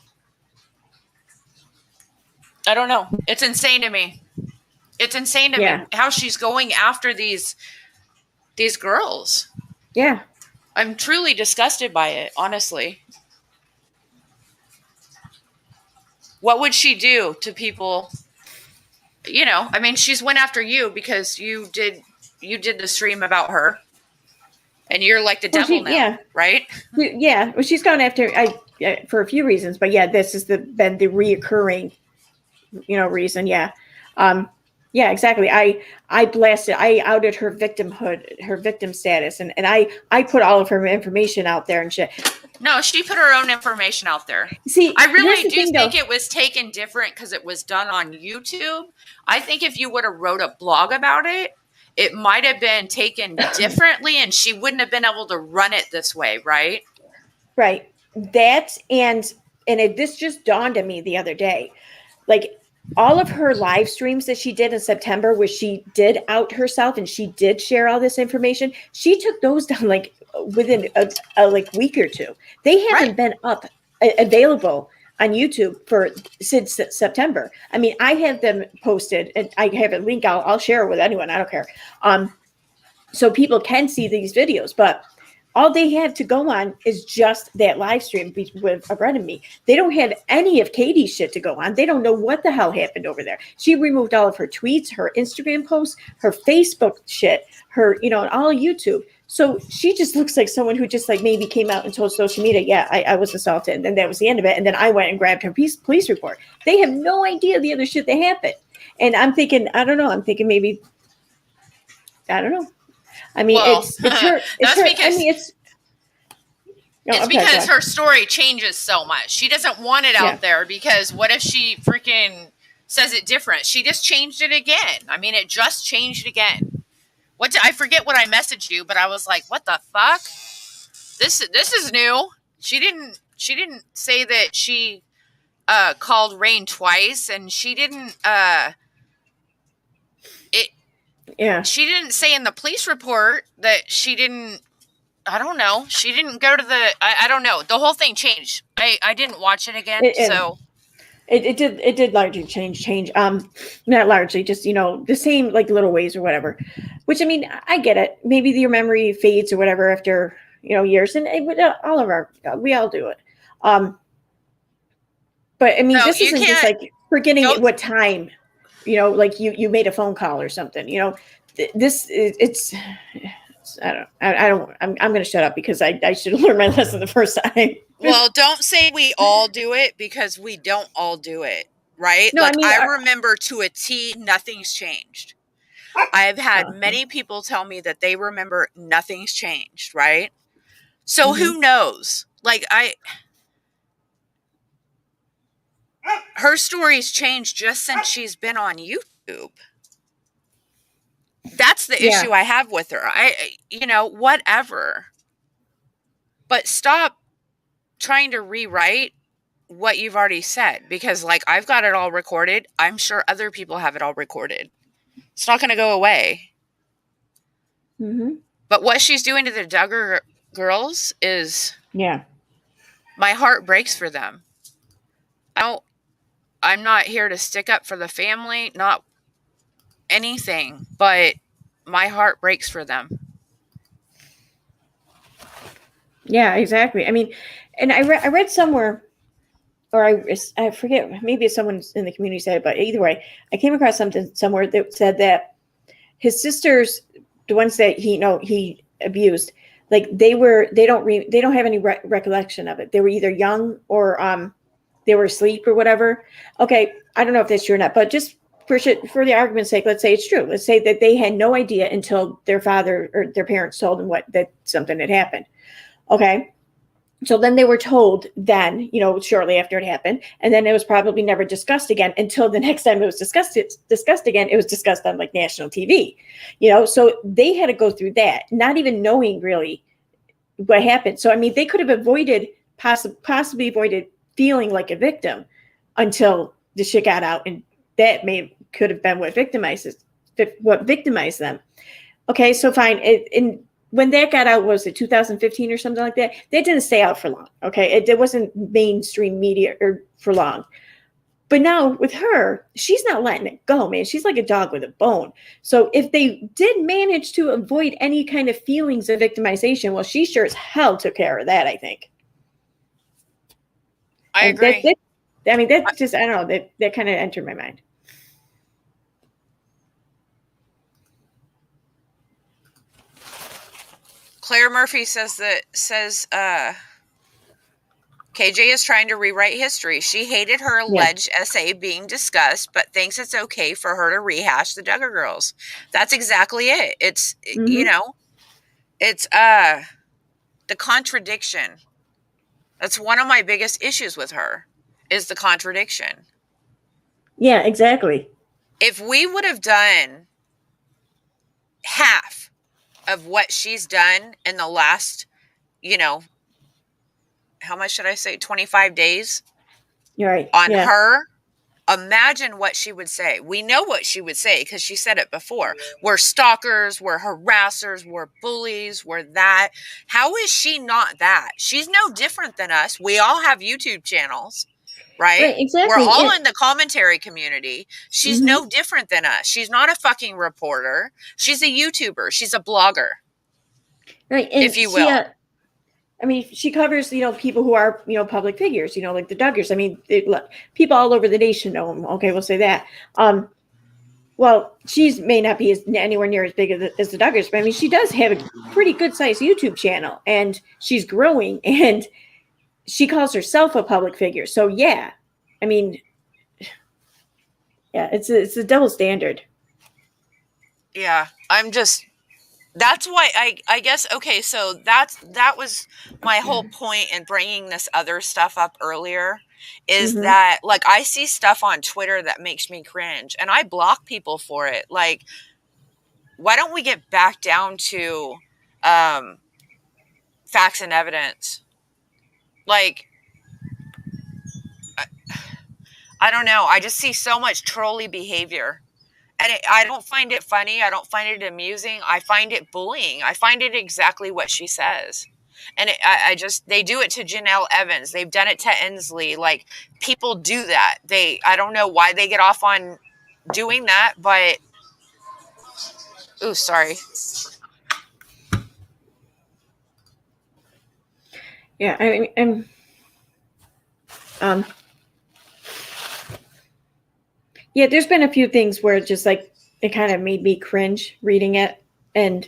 I don't know. It's insane to me. It's insane to me how she's going after these girls. Yeah. I'm truly disgusted by it, honestly. What would she do to people? You know, I mean, she's went after you because you did the stream about her. And you're like the devil now, right? Yeah. Well, she's gone after for a few reasons, but yeah, this has been the reoccurring, you know, reason. Yeah. Yeah, exactly. I blasted. I outed her victimhood, her victim status, and I put all of her information out there and shit. No, she put her own information out there. See, I here's really the do thing, think though. it was taken different because it was done on YouTube. I think if you would have wrote a blog about it, it might have been taken differently and she wouldn't have been able to run it this way, right? Right. That this just dawned on me the other day. Like all of her live streams that she did in September, where she did out herself and she did share all this information, she took those down like within a like week or two. They Right. haven't been up available on YouTube for since September. I mean, I have them posted, and I have a link. I'll share it with anyone. I don't care. So people can see these videos, but all they have to go on is just that live stream with Brett and me. They don't have any of Katie's shit to go on. They don't know what the hell happened over there. She removed all of her tweets, her Instagram posts, her Facebook shit, her, and all YouTube. So she just looks like someone who just like maybe came out and told social media, yeah, I was assaulted. And then that was the end of it. And then I went and grabbed her police report. They have no idea the other shit that happened. And I'm thinking, I don't know. I'm thinking maybe, I don't know. I mean, Well, it's her. It's that's her. because I mean, it's. No, it's okay, go because ahead. her story changes so much. She doesn't want it out there because what if she freaking says it different? She just changed it again. I mean, it just changed again. I forget what I messaged you, but I was like, "What the fuck? This is new." She didn't say that she called Rain twice, and she didn't she didn't say in the police report that she didn't. I don't know. She didn't go to the. I don't know. The whole thing changed. I didn't watch it again, so. It did largely change. Not largely, just the same like little ways or whatever. Which I mean, I get it. Maybe your memory fades or whatever after years, and all of we all do it. But I mean, No, this you isn't just can't. like forgetting at what time, like you made a phone call or something. This it's. I'm going to shut up because I should have learned my lesson the first time. Well, don't say we all do it because we don't all do it, right? No, like I mean, I remember to a T, nothing's changed. I have had many people tell me that they remember nothing's changed, right? So who knows? Like her story's changed just since she's been on YouTube. That's the issue I have with her. Whatever. But stop trying to rewrite what you've already said because like I've got it all recorded. I'm sure other people have it all recorded. It's not going to go away. But what she's doing to the Duggar girls is my heart breaks for them. I'm not here to stick up for the family, not anything, but my heart breaks for them. Yeah, exactly. I mean, and I read somewhere, or I forget, maybe someone in the community said it, but either way, I came across something somewhere that said that his sisters, the ones that he abused, like they don't have any recollection of it. They were either young or they were asleep or whatever. Okay, I don't know if that's true or not, but just for the argument's sake, let's say it's true. Let's say that they had no idea until their father or their parents told them that something had happened. Okay. So then they were told then, shortly after it happened. And then it was probably never discussed again until the next time it was discussed again. It was discussed on like national TV, so they had to go through that, not even knowing really what happened. So, I mean, they could have avoided, possibly avoided feeling like a victim until the shit got out. And that could have been what victimized them. Okay. So fine. When that got out, was it 2015 or something like that? That didn't stay out for long. Okay. It wasn't mainstream media or for long. But now with her, she's not letting it go, man. She's like a dog with a bone. So if they did manage to avoid any kind of feelings of victimization, well, she sure as hell took care of that, I think. I agree. That just, I don't know, that kind of entered my mind. Claire Murphy says KJ is trying to rewrite history. She hated her Yeah. alleged essay being discussed, but thinks it's okay for her to rehash the Duggar Girls. That's exactly it. It's, you Mm-hmm. know, it's the contradiction. That's one of my biggest issues with her, is the contradiction. Yeah, exactly. If we would have done half of what she's done in the last, you know, how much should I say, 25 days You're right. on Yeah. her, imagine what she would say. We know what she would say because she said it before. We're stalkers, we're harassers, we're bullies, we're that. How is she not that? She's no different than us. We all have YouTube channels, right? Right, We're exactly. all in the commentary community. She's Mm-hmm. no different than us. She's not a fucking reporter. She's a YouTuber. She's a blogger, Right. if And you she will. I mean, she covers, people who are, public figures, like the Duggars. I mean, look, people all over the nation know them. Okay, we'll say that. Well, she may not be anywhere near as big as the Duggars, but I mean, she does have a pretty good sized YouTube channel, and she's growing, and she calls herself a public figure. So yeah, I mean, yeah, it's a double standard. Yeah, that's why I guess, okay, so that was my whole point in bringing this other stuff up earlier, is Mm-hmm. that, like, I see stuff on Twitter that makes me cringe and I block people for it. Like, why don't we get back down to facts and evidence? Like, I don't know, I just see so much trolly behavior. And I don't find it funny. I don't find it amusing. I find it bullying. I find it exactly what she says. And I just, they do it to Janelle Evans. They've done it to Inslee. Like, people do that. I don't know why they get off on doing that, but, ooh, sorry. Yeah, I mean, um, yeah, there's been a few things where it just like it kind of made me cringe reading it, and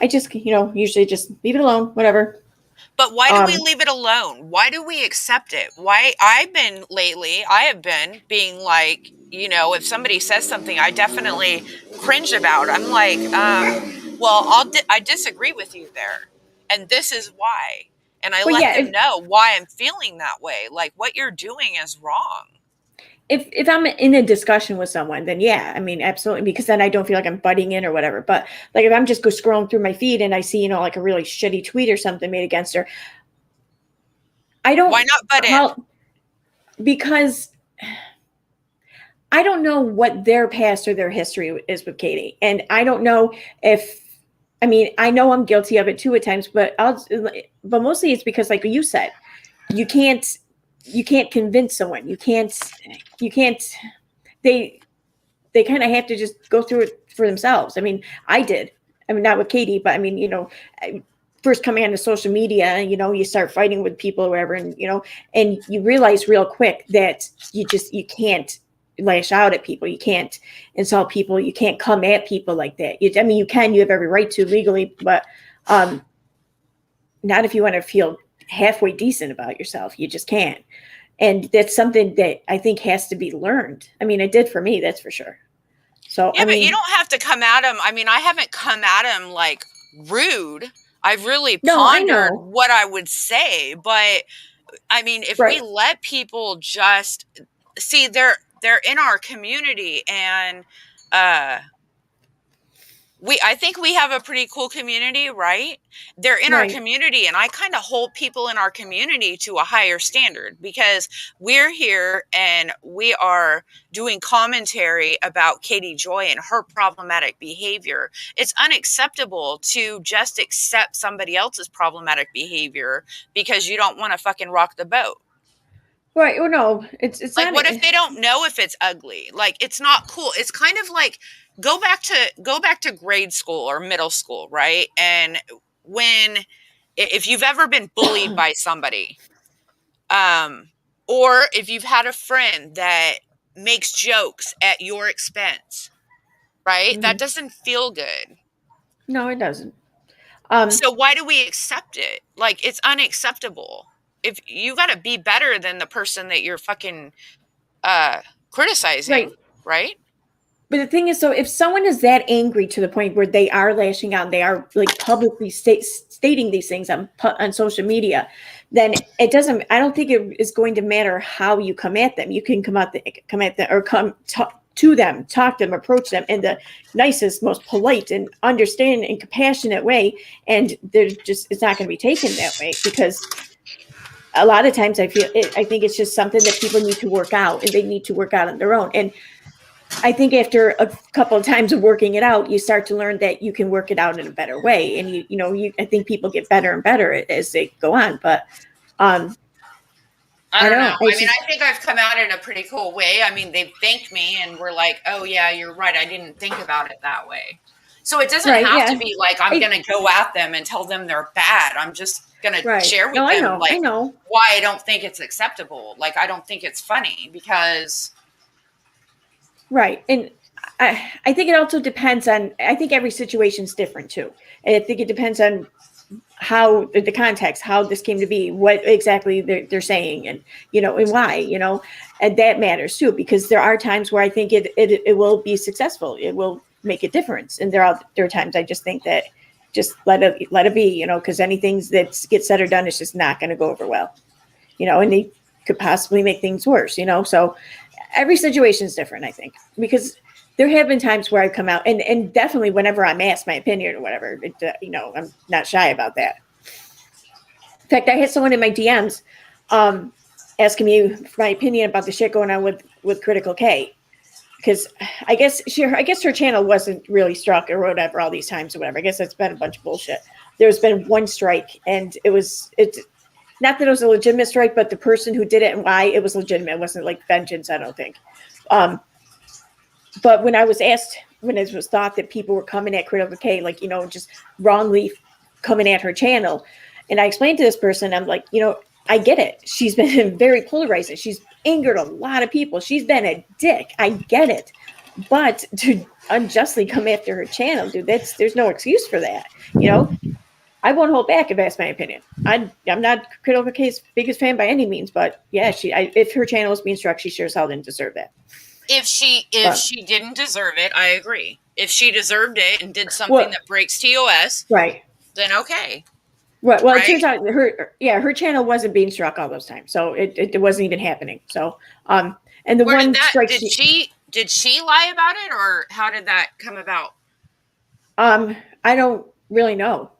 I just, usually just leave it alone, whatever. But why do we leave it alone? Why do we accept it? Why I have been being like, if somebody says something I definitely cringe about, I'm like, well, I disagree with you there. And this is why. And I Well, let yeah, them know why I'm feeling that way. Like, what you're doing is wrong. if I'm in a discussion with someone, then yeah, I mean, absolutely, because then I don't feel like I'm butting in or whatever. But like if I'm just go scrolling through my feed and I see, like a really shitty tweet or something made against her, I don't. Why not butt in? Because I don't know what their past or their history is with Katie, and I don't know if. I mean, I know I'm guilty of it too at times, but but mostly it's because, like you said, you can't convince someone. You can't. They kind of have to just go through it for themselves. I mean, I did. I mean, not with Katie, but I mean, first coming onto social media, you start fighting with people or whatever, and and you realize real quick that you can't lash out at people, you can't insult people, you can't come at people like that. I mean, you have every right to legally, but not if you want to feel halfway decent about yourself. You just can't, and that's something that I think has to be learned. I mean, it did for me, that's for sure. So Yeah, but you don't have to come at him. I mean, I haven't come at him like rude. I've really no, I pondered know. what I would say, but I mean, if we Right. let people just see, they're in our community, and I think we have a pretty cool community, right? They're in our Right. community, and I kind of hold people in our community to a higher standard because we're here and we are doing commentary about Katie Joy and her problematic behavior. It's unacceptable to just accept somebody else's problematic behavior because you don't want to fucking rock the boat. Right. Well, no, it's Like, not. what if they don't know if it's ugly? Like, it's not cool. It's kind of like go back to grade school or middle school, right? And when if you've ever been bullied by somebody, or if you've had a friend that makes jokes at your expense, right? That Mhm. doesn't feel good. No, it doesn't. So why do we accept it? Like, it's unacceptable. if you got to be better than the person that you're fucking criticizing, right? But the thing is, so if someone is that angry to the point where they are lashing out, they are like publicly stating these things on social media, then it doesn't. I don't think it is going to matter how you come at them. You can come at them, or come to them, talk to them, approach them in the nicest, most polite, and understanding and compassionate way, and it's not going to be taken that way, because a lot of times I think it's just something that people need to work out, and they need to work out on their own. And I think after a couple of times of working it out, you start to learn that you can work it out in a better way. And I think people get better and better as they go on. But I don't know. I mean, I think I've come out in a pretty cool way. I mean, they've thanked me and we're like, oh yeah, you're right. I didn't think about it that way. So it doesn't have to be like I'm going to go at them and tell them they're bad. I'm just going to share with them why I don't think it's acceptable. Like, I don't think it's funny because. Right. And I think it also depends on, I think every situation is different too. And I think it depends on how the context, how this came to be, what exactly they're saying, and, and why, and that matters too, because there are times where I think it will be successful. It will make a difference. And there are times I just think that just let it be, because anything that gets said or done is just not going to go over well, and they could possibly make things worse, so every situation is different, I think, because there have been times where I've come out and definitely whenever I'm asked my opinion or whatever, I'm not shy about that. In fact, I had someone in my DMs asking me for my opinion about the shit going on with Critical K, because I guess her channel wasn't really struck or whatever all these times or whatever. I guess that's been a bunch of bullshit. There's been one strike, and it's not that it was a legitimate strike, but the person who did it and why it was legitimate. It wasn't like vengeance, I don't think. But when it was thought that people were coming at Critical K, like, just wrongly coming at her channel. And I explained to this person, I'm like, I get it. She's been very polarizing. She's angered a lot of people. She's been a dick. I get it. But to unjustly come after her channel, dude, there's no excuse for that. I won't hold back if that's my opinion. I'm not Critical K's biggest fan by any means, but yeah, if her channel was being struck, she sure as hell didn't deserve that. If she didn't deserve it, I agree. If she deserved it and did something that breaks TOS, right, then okay. Right. Well, it turns out her channel wasn't being struck all those times, so it wasn't even happening. So, and the one strike did she lie about it, or how did that come about? I don't really know,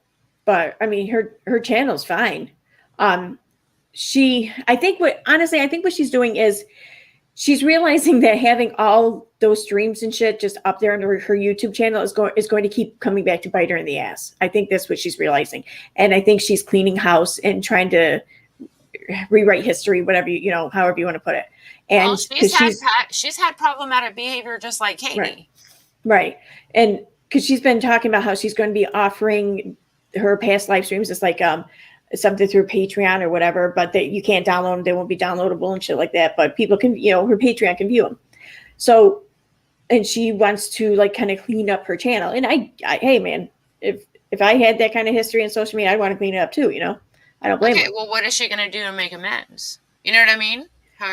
but I mean, her channel's fine. I think what she's doing is she's realizing that having all those streams and shit just up there on her YouTube channel is going to keep coming back to bite her in the ass. I think that's what she's realizing. And I think she's cleaning house and trying to rewrite history, whatever, however you want to put it. And she's had problematic behavior just like Katie. Right. And because she's been talking about how she's going to be offering her past live streams. It's like, something through Patreon or whatever, but that you can't download them. They won't be downloadable and shit like that. But people can, her Patreon can view them. So, and she wants to like kind of clean up her channel. And I hey man, if I had that kind of history in social media, I'd want to clean it up too. I don't blame her. Well, what is she going to do to make amends? You know what I mean?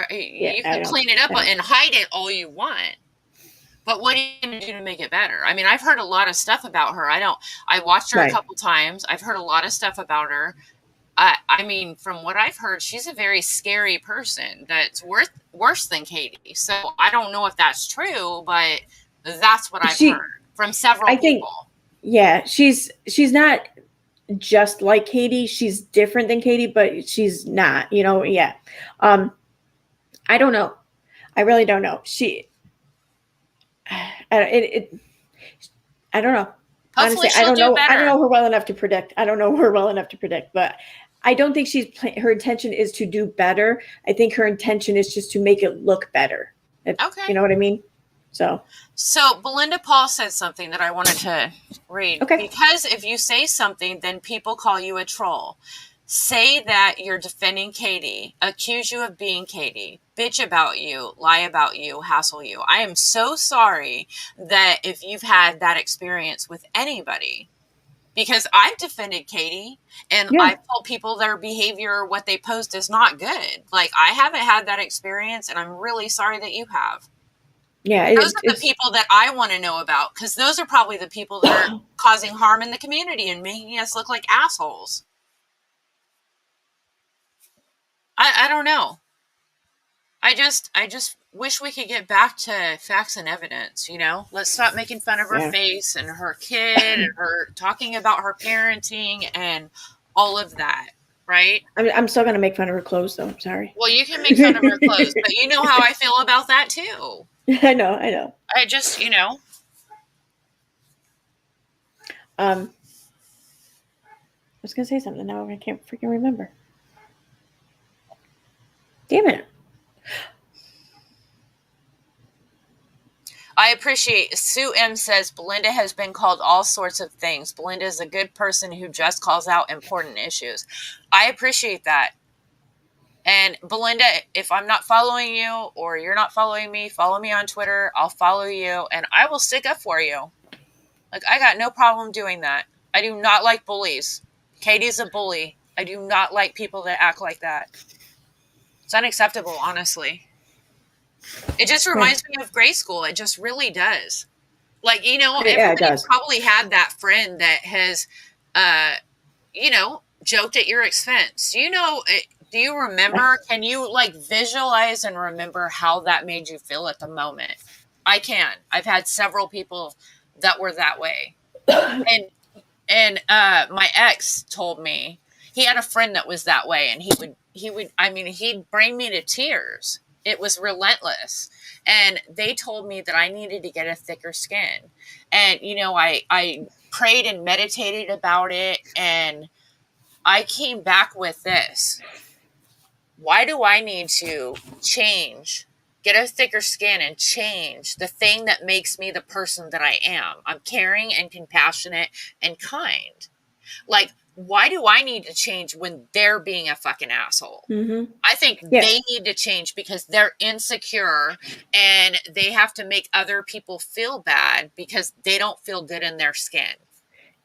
You can clean it up and hide it all you want. But what are you going to do to make it better? I mean, I've heard a lot of stuff about her. I watched her a couple times. I've heard a lot of stuff about her. I mean, from what I've heard, she's a very scary person that's worse than Katie. So I don't know if that's true, but that's what I've heard from several people. Yeah, she's not just like Katie. She's different than Katie, but she's not, yeah. I don't know. I really don't know. I don't know. Hopefully honestly, I don't know. Better. I don't know her well enough to predict. But I don't think her intention is to do better. I think her intention is just to make it look better. Okay, you know what I mean. So Belinda Paul said something that I wanted to read. Okay, because if you say something, then people call you a troll. Say that you're defending Katie, accuse you of being Katie, bitch about you, lie about you, hassle you. I am so sorry that if you've had that experience with anybody. because I've defended Katie and Yeah. I've told people their behavior, what they post is not good. Like, I haven't had that experience, and I'm really sorry that you have. Yeah. Those are the people that I want to know about, because those are probably the people that are causing harm in the community and making us look like assholes. I don't know. I just wish we could get back to facts and evidence, you know? Let's stop making fun of her Yeah. face and her kid and her talking about her parenting and all of that, right? I'm still gonna make fun of her clothes, though. I'm sorry. Well, you can make fun of her clothes, but you know how I feel about that too. I know. I just, you know. I was gonna say something now. I can't freaking remember. Damn it. I appreciate, Sue M says, Belinda has been called all sorts of things. Belinda is a good person who just calls out important issues. I appreciate that. And Belinda, if I'm not following you or you're not following me, follow me on Twitter. I'll follow you and I will stick up for you. Like, I got no problem doing that. I do not like bullies. Katie's a bully. I do not like people that act like that. It's unacceptable, honestly. It just reminds me of grade school. It just really does. Like, you know, everybody probably had that friend that has, you know, joked at your expense. You know, do you remember? Can you like visualize and remember how that made you feel at the moment? I can. I've had several people that were that way. And my ex told me he had a friend that was that way, and he'd bring me to tears. It was relentless. And they told me that I needed to get a thicker skin. And, you know, I prayed and meditated about it, and I came back with this. Why do I need to change, get a thicker skin and change the thing that makes me the person that I am? I'm caring and compassionate and kind. Like, why do I need to change when they're being a fucking asshole? Mm-hmm. I think they need to change because they're insecure and they have to make other people feel bad because they don't feel good in their skin.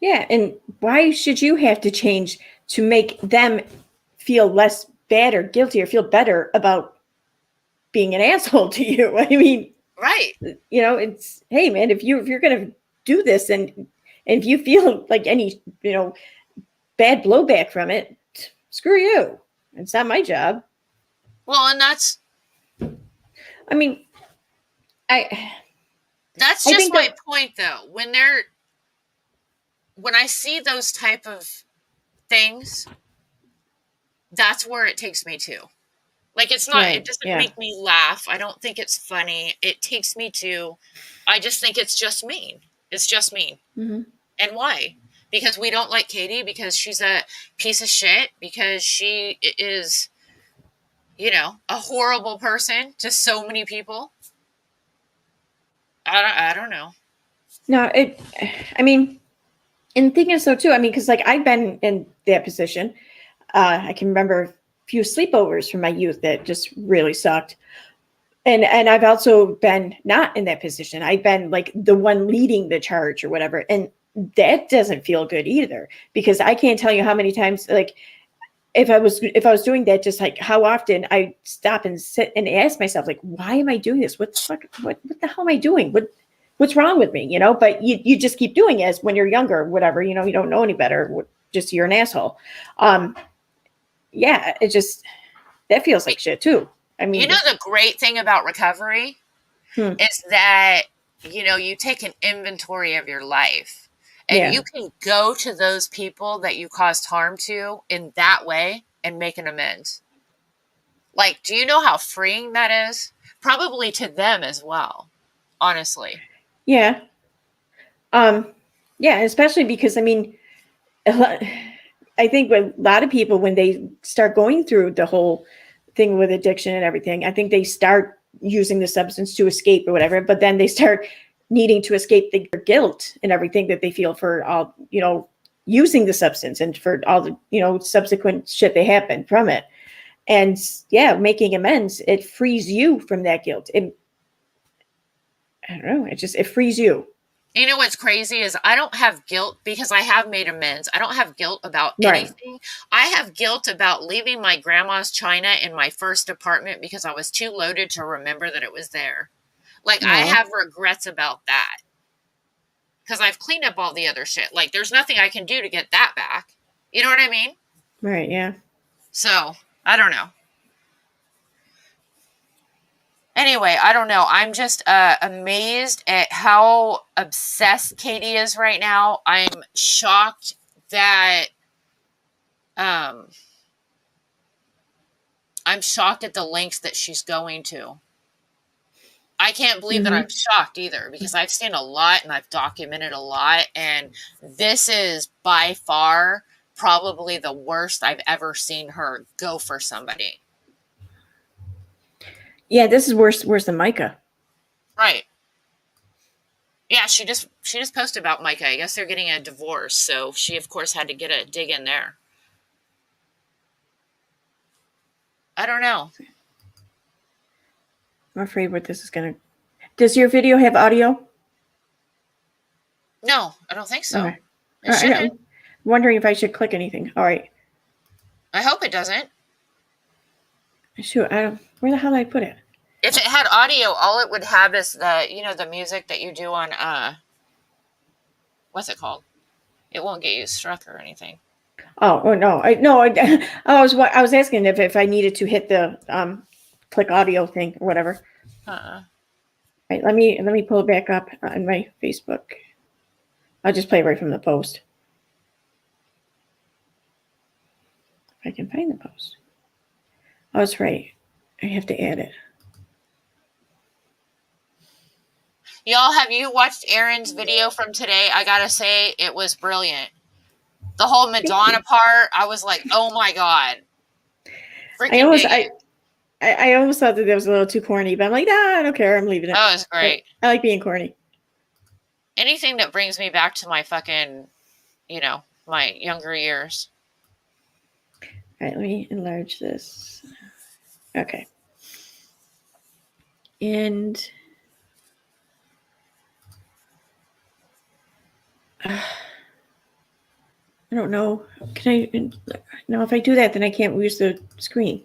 Yeah, and why should you have to change to make them feel less bad or guilty or feel better about being an asshole to you? I mean, right. You know, it's, hey man, if you're gonna do this and if you feel like any, you know, bad blowback from it, screw you. It's not my job. Well, and that's, I mean, that's just my point though. When I see those type of things, that's where it takes me to. Like, it's not, it doesn't make me laugh. I don't think it's funny. It takes me to, I just think it's just mean. It's just mean. Mm-hmm. And why? Because we don't like Katie, because she's a piece of shit, because she is, you know, a horrible person to so many people. I don't know. No, I mean, and the thing is so too, I mean, because like I've been in that position. I can remember a few sleepovers from my youth that just really sucked. And I've also been not in that position. I've been like the one leading the charge or whatever. And that doesn't feel good either, because I can't tell you how many times, like if I was doing that, just like how often I stop and sit and ask myself, like, why am I doing this? What the fuck, what the hell am I doing? What's wrong with me? You know, but you just keep doing it when you're younger, whatever, you know, you don't know any better. Just you're an asshole. Yeah, it just, that feels like shit too. I mean, you know, the great thing about recovery is that, you know, you take an inventory of your life and you can go to those people that you caused harm to in that way and make an amends. Like, do you know how freeing that is? Probably to them as well, honestly. Yeah. Yeah, especially because, I mean, I think a lot of people, when they start going through the whole thing with addiction and everything, I think they start using the substance to escape or whatever, but then they start needing to escape the guilt and everything that they feel for all, you know, using the substance and for all the, you know, subsequent shit that happened from it. And yeah, making amends, it frees you from that guilt. I don't know, it frees you. You know what's crazy is I don't have guilt because I have made amends. I don't have guilt about Right. anything. I have guilt about leaving my grandma's china in my first apartment because I was too loaded to remember that it was there. Like, I Aw. have regrets about that because I've cleaned up all the other shit. Like, there's nothing I can do to get that back. You know what I mean? Right. Yeah. So, I don't know. Anyway, I don't know. I'm just amazed at how obsessed Katie is right now. I'm shocked that um, I'm shocked at the lengths that she's going to. I can't believe that I'm shocked either because I've seen a lot and I've documented a lot, and this is by far probably the worst I've ever seen her go for somebody. Yeah. This is worse than Micah. Right. Yeah, she just posted about Micah. I guess they're getting a divorce, so she of course had to get a dig in there. I don't know. I'm afraid what this is gonna. Does your video have audio? No, I don't think so. Okay. It shouldn't. I'm wondering if I should click anything. All right. I hope it doesn't. Shoot, I don't. Where the hell did I put it? If it had audio, all it would have is the music that you do on what's it called? It won't get you struck or anything. Oh no! I was asking if I needed to hit the click audio thing or whatever. Right, let me pull it back up on my Facebook. I'll just play right from the post. If I can find the post. Oh, that's right. I have to add it. Y'all, have you watched Erin's video from today? I gotta say, it was brilliant. The whole Madonna part, I was like, oh my god. I almost thought that was a little too corny, but I'm like, nah, I don't care. I'm leaving it. That was great. I like being corny. Anything that brings me back to my fucking, my younger years. All right, let me enlarge this. Okay. And I don't know. Can I? No, if I do that, then I can't use the screen.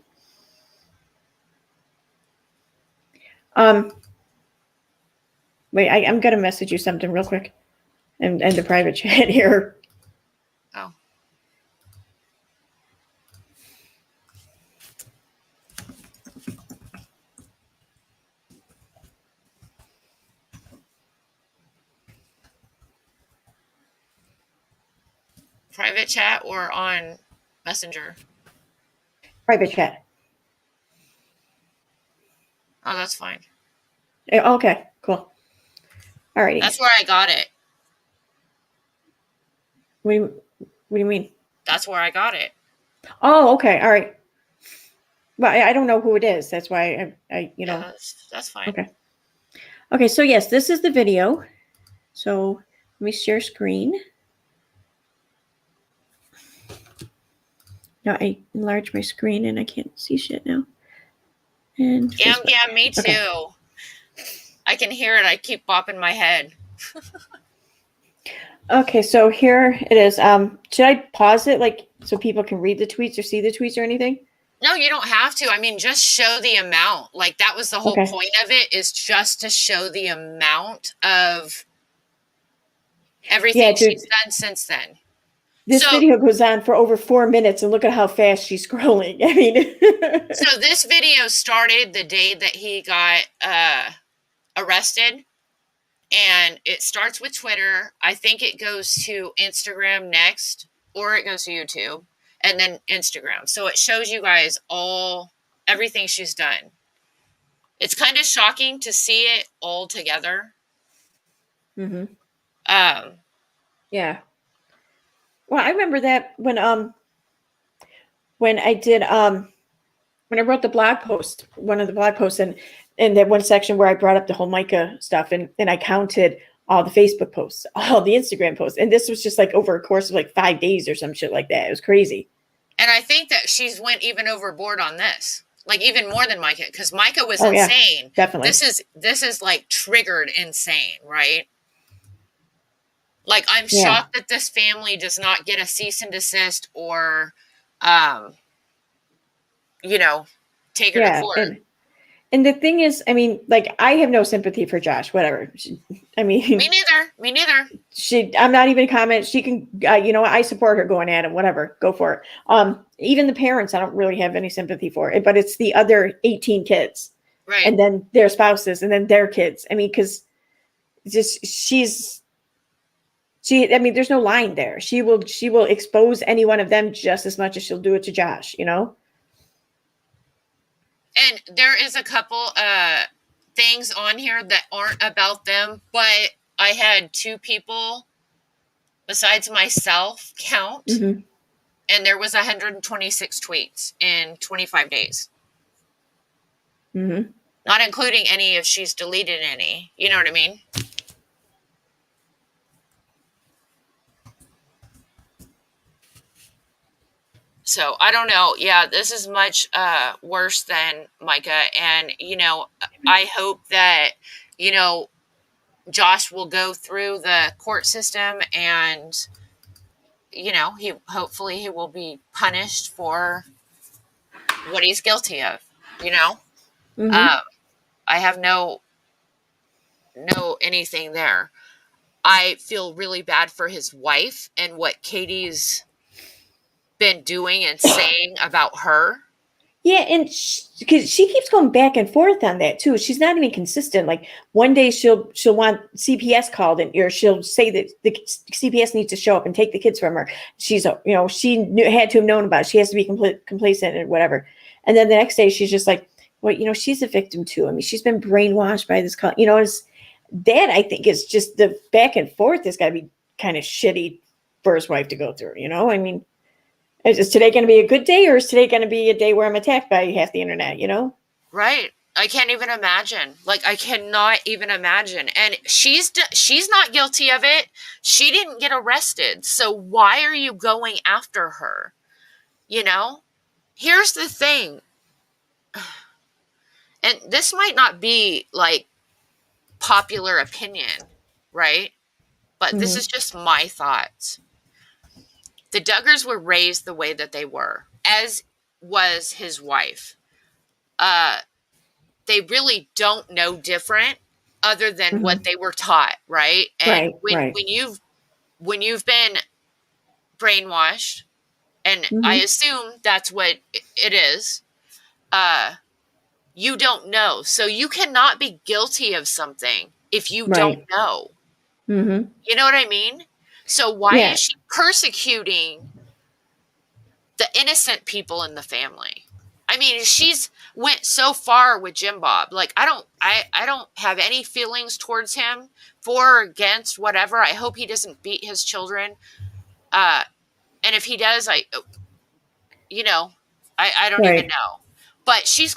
Wait, I'm gonna message you something real quick, and the private chat here. Oh. Private chat or on Messenger? Private chat. Oh, that's fine. Okay, cool. All righty. That's where I got it. What do you mean? That's where I got it. Oh, okay. All right. Well, I don't know who it is. That's why I Yeah, that's fine. Okay. Okay, so yes, this is the video. So let me share screen. Now I enlarge my screen and I can't see shit now. And yeah, me too. Okay. I can hear it. I keep bopping my head. Okay, so here it is. Should I pause it like so people can read the tweets or see the tweets or anything? No, you don't have to. I mean, just show the amount. Like, that was the whole point of it, is just to show the amount of everything she's done since then. This video goes on for over 4 minutes, and look at how fast she's scrolling. I mean, so this video started the day that he got arrested, and it starts with Twitter. I think it goes to Instagram next, or it goes to YouTube, and then Instagram. So it shows you guys everything she's done. It's kind of shocking to see it all together. Mm-hmm. Yeah. Well, I remember that when I did when I wrote the blog post, one of the blog posts, and in that one section where I brought up the whole Micah stuff, and I counted all the Facebook posts, all the Instagram posts, and this was just like over a course of like 5 days or some shit like that. It was crazy. And I think that she's went even overboard on this, like even more than Micah, because Micah was insane. Yeah, definitely. This is like triggered insane, right? Like, I'm Yeah. shocked that this family does not get a cease and desist or, um, you know, take her to Yeah. court. And the thing is, I mean, like, I have no sympathy for Josh, whatever. I mean, Me neither. Me neither. I'm not even comment. She can, you know, I support her going at him, whatever, go for it. Even the parents, I don't really have any sympathy for it, but it's the other 18 kids Right. and then their spouses and then their kids. I mean, cause just, I mean, there's no line there. She will expose any one of them just as much as she'll do it to Josh, you know? And there is a couple things on here that aren't about them, but I had 2 people besides myself count, Mm-hmm. and there was 126 tweets in 25 days. Mm-hmm. Not including any if she's deleted any. You know what I mean? So I don't know. Yeah, this is much worse than Micah. And, you know, I hope that, you know, Josh will go through the court system and, you know, hopefully he will be punished for what he's guilty of, you know? Mm-hmm. I have no anything there. I feel really bad for his wife and what Katie's been doing and saying about her. Yeah, and because she keeps going back and forth on that too. She's not even consistent. Like one day she'll want CPS called, and or she'll say that the CPS needs to show up and take the kids from her. She's you know had to have known about it. She has to be complacent and whatever. And then the next day she's just like, well, you know, she's a victim too. I mean, she's been brainwashed by this. You know, that I think is just the back and forth has got to be kind of shitty for his wife to go through. You know, I mean. Is today going to be a good day, or is today going to be a day where I'm attacked by half the internet, you know? Right. I can't even imagine. Like, I cannot even imagine. And she's not guilty of it. She didn't get arrested. So why are you going after her? You know? Here's the thing. And this might not be like popular opinion, right? But this is just my thoughts. The Duggars were raised the way that they were, as was his wife. They really don't know different other than what they were taught, right? And when you've been brainwashed, and I assume that's what it is, you don't know. So you cannot be guilty of something if you don't know. Mm-hmm. You know what I mean? So why is she persecuting the innocent people in the family? I mean, she's went so far with Jim Bob. Like, I don't have any feelings towards him, for or against, whatever. I hope he doesn't beat his children. And if he does, you know, I don't even know. But she's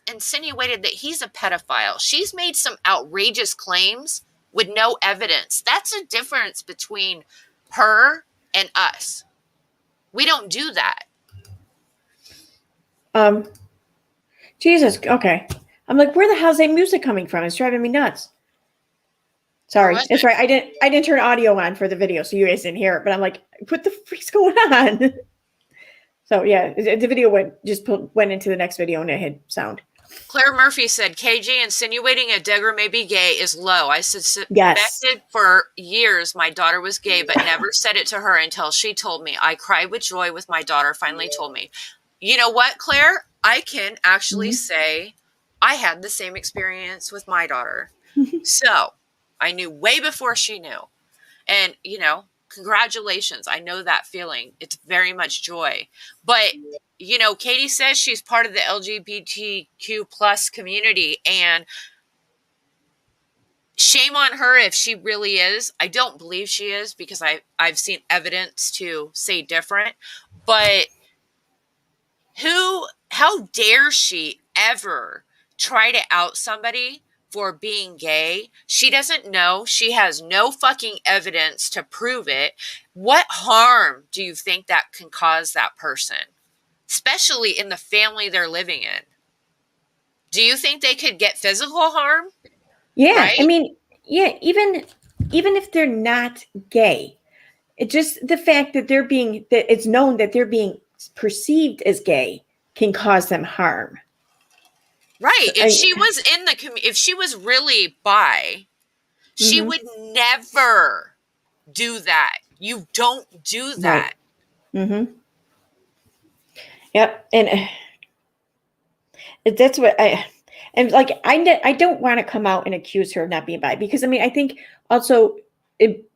insinuated that he's a pedophile. She's made some outrageous claims with no evidence. That's a difference between her and us. We don't do that. Jesus. Okay. I'm like, where the hell's that music coming from? It's driving me nuts. Sorry. It's right. I didn't turn audio on for the video, so you guys didn't hear it. But I'm like, what the freak's going on? So yeah, the video went into the next video and it had sound. Claire Murphy said, KG insinuating a Duggar may be gay is low. I suspected for years my daughter was gay, but never said it to her until she told me. I cried with joy with my daughter finally told me. You know what, Claire? I can actually say I had the same experience with my daughter. So I knew way before she knew. And, you know, congratulations. I know that feeling. It's very much joy. But, you know, Katie says she's part of the LGBTQ plus community, and shame on her if she really is. I don't believe she is, because I've seen evidence to say different. But how dare she ever try to out somebody for being gay? She doesn't know. She has no fucking evidence to prove it. What harm do you think that can cause that person? Especially in the family they're living in. Do you think they could get physical harm? Yeah. Right? I mean, yeah, even even if they're not gay, it just the fact that that it's known that they're being perceived as gay can cause them harm. Right. So, If she was in the if she was really bi, she would never do that. You don't do that. Right. Mm-hmm. Yep. And that's what and like, I don't want to come out and accuse her of not being bi, because I mean, I think also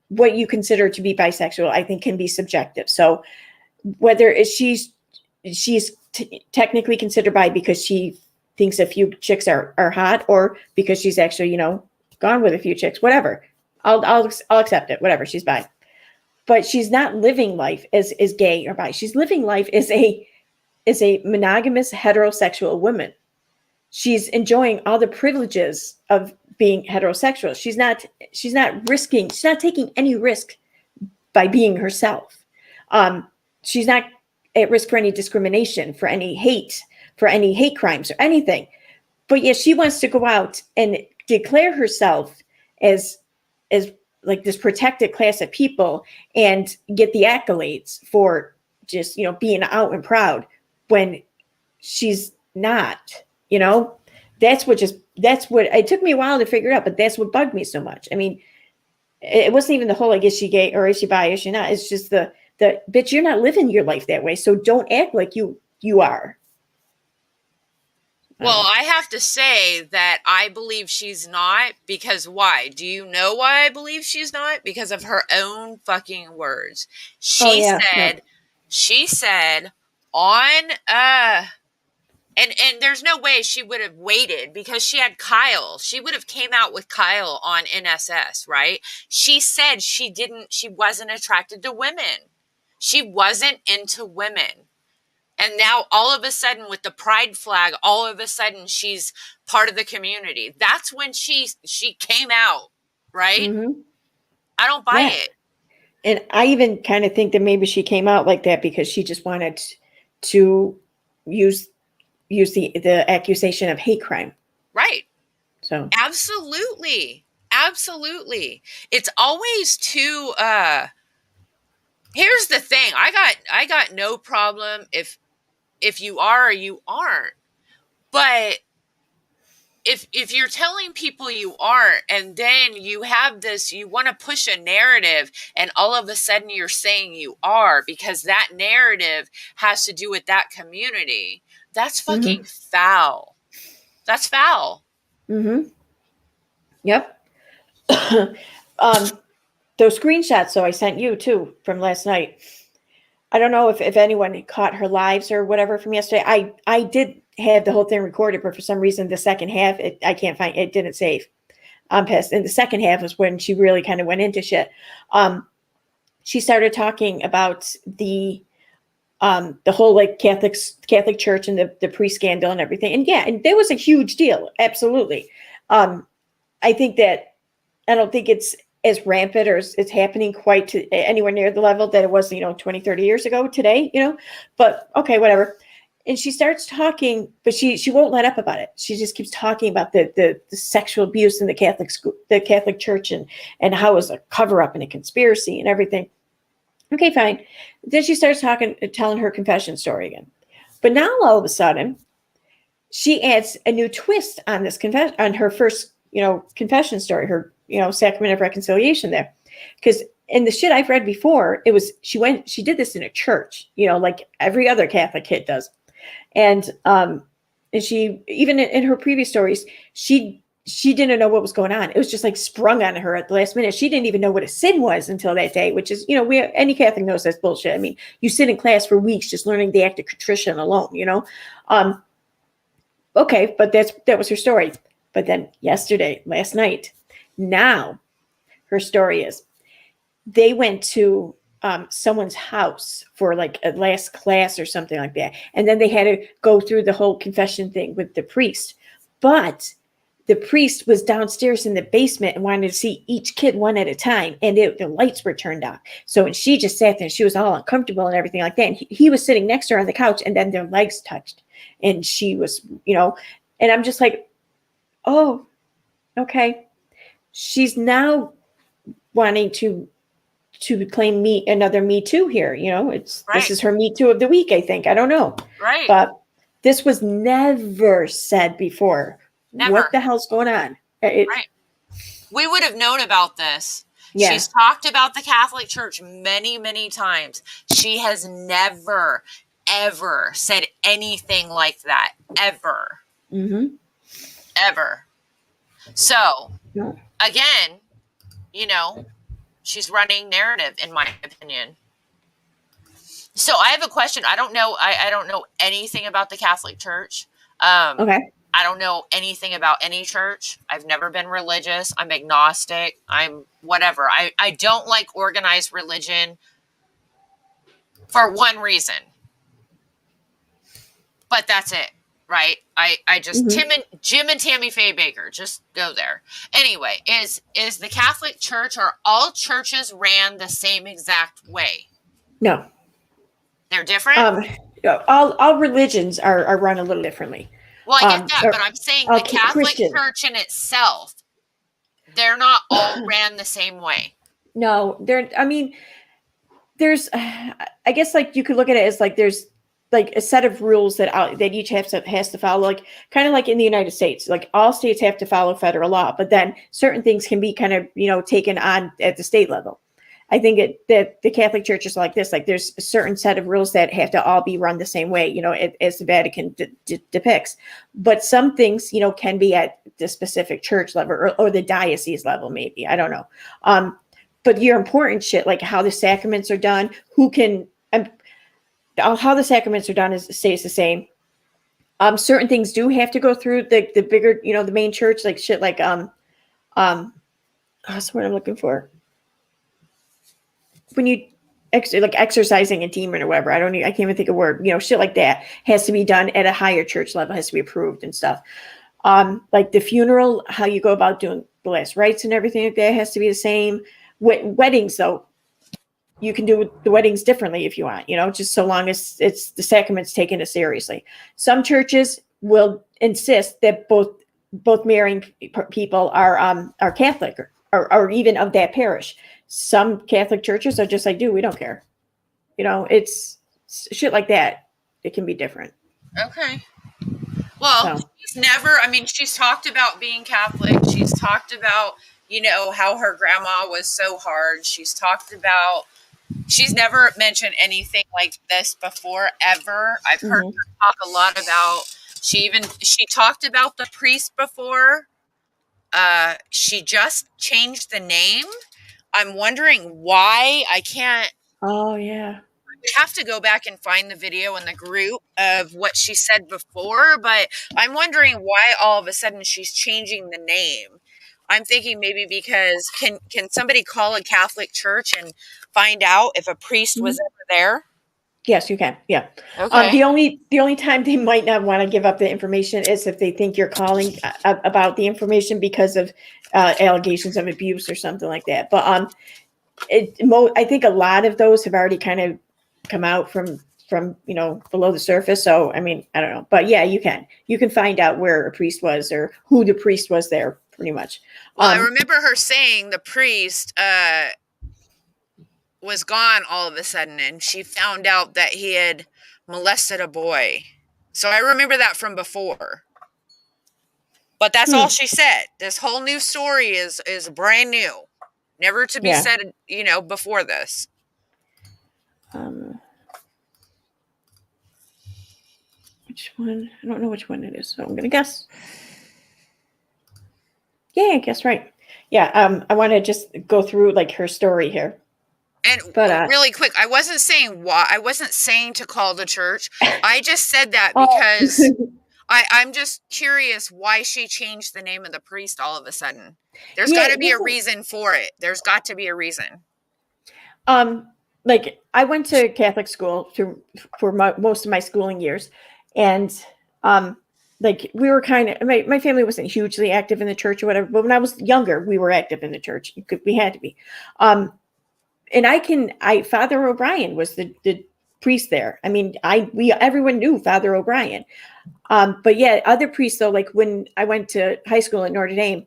what you consider to be bisexual, I think, can be subjective. So whether she's technically considered bi because she thinks a few chicks are hot, or because she's actually, gone with a few chicks, whatever, I'll accept it, whatever, she's bi. But she's not living life as gay or bi. She's living life as a monogamous heterosexual woman. She's enjoying all the privileges of being heterosexual. She's not taking any risk by being herself. She's not at risk for any discrimination, for any hate crimes or anything. But yet she wants to go out and declare herself as like this protected class of people and get the accolades for just, being out and proud, when she's not. That's what it took me a while to figure out, but that's what bugged me so much. I mean, it wasn't even the whole, like, is she gay or is she bi, is she not? It's just the bitch, you're not living your life that way, so don't act like you are. Well, I have to say that I believe she's not, because why? Do you know why I believe she's not? Because of her own fucking words. She said on and there's no way she would have waited, because she had Kyle. She would have came out with Kyle on NSS, right? She said she wasn't attracted to women. She wasn't into women. And now all of a sudden, with the pride flag, all of a sudden she's part of the community. That's when she came out, right? Mm-hmm. I don't buy it. And I even kind of think that maybe she came out like that because she just wanted to use the accusation of hate crime. Right. So absolutely. It's always too here's the thing. I got no problem if you are or you aren't. But if you're telling people you aren't, and then you have this, you want to push a narrative, and all of a sudden you're saying you are because that narrative has to do with that community, that's fucking foul. That's foul. Mm-hmm. Yep. Those screenshots, so I sent you too from last night. I don't know if anyone caught her lives or whatever from yesterday. I did have the whole thing recorded, but for some reason the second half, I can't find it. Didn't save. I'm pissed. And the second half was when she really kind of went into shit. She started talking about the whole, like, Catholic Church and the pre-scandal and everything. And yeah, and there was a huge deal. Absolutely. I think that I don't think it's as rampant or it's happening quite to anywhere near the level that it was, 20, 30 years ago today, but okay, whatever. And she starts talking, but she won't let up about it. She just keeps talking about the sexual abuse in the Catholic Church, and how it was a cover up and a conspiracy and everything. Okay, fine. Then she starts telling her confession story again. But now all of a sudden, she adds a new twist on this confession, on her first, confession story, her, sacrament of reconciliation there. Because in the shit I've read before, it was, she did this in a church, like every other Catholic kid does. And she, even in her previous stories, she didn't know what was going on. It was just like sprung on her at the last minute. She didn't even know what a sin was until that day, which is, any Catholic knows that's bullshit. I mean, you sit in class for weeks just learning the act of contrition alone, okay, but that was her story. But then last night, now her story is they went to someone's house for like a last class or something like that. And then they had to go through the whole confession thing with the priest. But the priest was downstairs in the basement and wanted to see each kid one at a time. And the lights were turned off. So when she just sat there, she was all uncomfortable and everything like that. And he was sitting next to her on the couch, and then their legs touched. And she was, and I'm just like, oh, okay. She's now wanting to claim another Me Too here. You know, this Right. is her Me Too of the week, I think. I don't know. Right. But this was never said before. Never. What the hell's going on? Right. We would have known about this. Yeah. She's talked about the Catholic Church many, many times. She has never, ever said anything like that. Ever. Mm-hmm. Ever. So, No. again, you know, she's running narrative, in my opinion. So I have a question. I don't know. I don't know anything about the Catholic Church. Okay. I don't know anything about any church. I've never been religious. I'm agnostic. I'm whatever. I don't like organized religion for one reason. But that's it, right? I just Jim and Tammy Faye Baker, just go there. Anyway, is the Catholic Church, or all churches ran the same exact way? No. They're different? All religions are run a little differently. Well, I get that, but I'm saying the Catholic Christian. Church in itself, they're not all ran the same way. No, there's, I guess, like, you could look at it as like there's like a set of rules that each has to follow, like kind of like in the United States, like all states have to follow federal law, but then certain things can be kind of, taken on at the state level. I think that the Catholic Church is like this, like there's a certain set of rules that have to all be run the same way, as the Vatican depicts. But some things, can be at the specific church level or the diocese level, maybe. I don't know. But your important shit, like how the sacraments are done, how the sacraments are done stays the same. Certain things do have to go through the bigger, the main church, like shit like, that's what I'm looking for. When you like exercising a demon or whatever, I can't even think of a word, shit like that has to be done at a higher church level, has to be approved and stuff. Like the funeral, how you go about doing the last rites and everything like that has to be the same. Weddings, though, you can do the weddings differently if you want, just so long as it's the sacraments taken as seriously. Some churches will insist that both marrying people are Catholic or even of that parish. Some Catholic churches are just like, dude, we don't care. It's shit like that. It can be different. Okay. Well, she's talked about being Catholic. She's talked about, how her grandma was so hard. She's never mentioned anything like this before, ever. I've heard her talk a lot about, she talked about the priest before. She just changed the name. I'm wondering why. I can't. Oh, yeah. We have to go back and find the video in the group of what she said before, but I'm wondering why all of a sudden she's changing the name. I'm thinking maybe because can somebody call a Catholic church and find out if a priest was ever there? Yes, you can. Yeah. Okay. The only time they might not want to give up the information is if they think you're calling about the information because of allegations of abuse or something like that. But I think a lot of those have already kind of come out from below the surface. So I mean, I don't know, but yeah, you can find out where a priest was or who the priest was there, pretty much. Well, I remember her saying the priest was gone all of a sudden, and she found out that he had molested a boy. So I remember that from before. But that's all she said. This whole new story is brand new. Never to be said, before this. Which one? I don't know which one it is, so I'm going to guess. Yeah, I guess right. Yeah, I want to just go through like her story here. And really quick, I wasn't saying why. I wasn't saying to call the church. I just said that because I'm just curious why she changed the name of the priest all of a sudden. There's got to be a reason for it. There's got to be a reason. Like I went to Catholic school for most of my schooling years, and like we were kind of my family wasn't hugely active in the church or whatever, but when I was younger, we were active in the church. We had to be. And Father O'Brien was the priest there. I mean, everyone knew Father O'Brien. But yeah, other priests though, like when I went to high school at Notre Dame,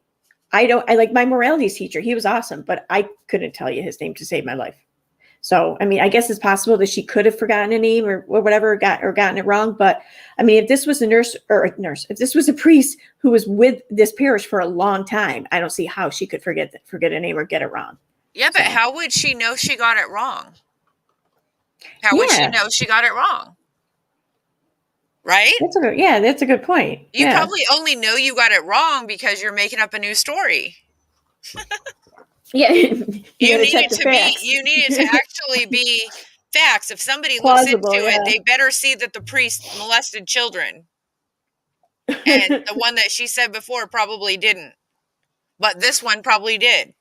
I like my moralities teacher. He was awesome, but I couldn't tell you his name to save my life. So, I mean, I guess it's possible that she could have forgotten a name or whatever, gotten it wrong. But I mean, if this was a nurse, if this was a priest who was with this parish for a long time, I don't see how she could forget a name or get it wrong. Yeah, but how would she know she got it wrong? How would she know she got it wrong? Right? That's a good point. You probably only know you got it wrong because you're making up a new story. Yeah, you need it to actually be facts. If somebody plausible, looks into it, they better see that the priest molested children. And the one that she said before probably didn't. But this one probably did.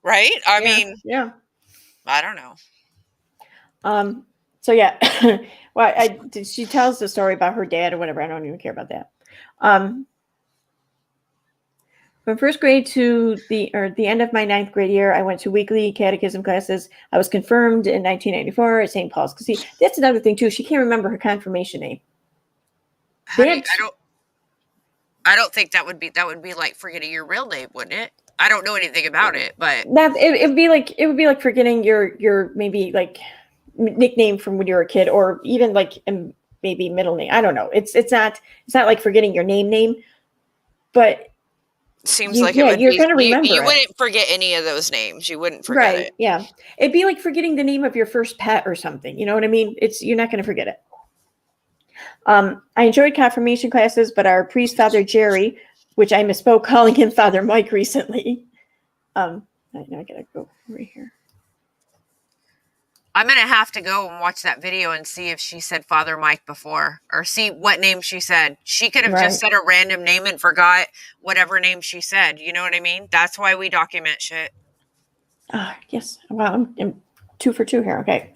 Right? I mean, I don't know. So yeah. Well, she tells the story about her dad or whatever. I don't even care about that. From first grade to the end of my 9th grade year, I went to weekly catechism classes. I was confirmed in 1994 at St. Paul's. Because see, that's another thing too. She can't remember her confirmation name. I don't think that would be like forgetting your real name, wouldn't it? I don't know anything about it, but it would be like forgetting your maybe like nickname from when you were a kid, or even like maybe middle name. I don't know. It's not like forgetting your name, but seems like it would you're going to remember. You wouldn't forget any of those names. You wouldn't forget it. Yeah, it'd be like forgetting the name of your first pet or something. You know what I mean? You're not going to forget it. I enjoyed confirmation classes, but our priest, Father Jerry, which I misspoke calling him Father Mike recently. Now I gotta go over here. I'm going to have to go and watch that video and see if she said Father Mike before, or see what name she said. She could have just said a random name and forgot whatever name she said. You know what I mean? That's why we document shit. Yes. Well, I'm 2 for 2 here. Okay.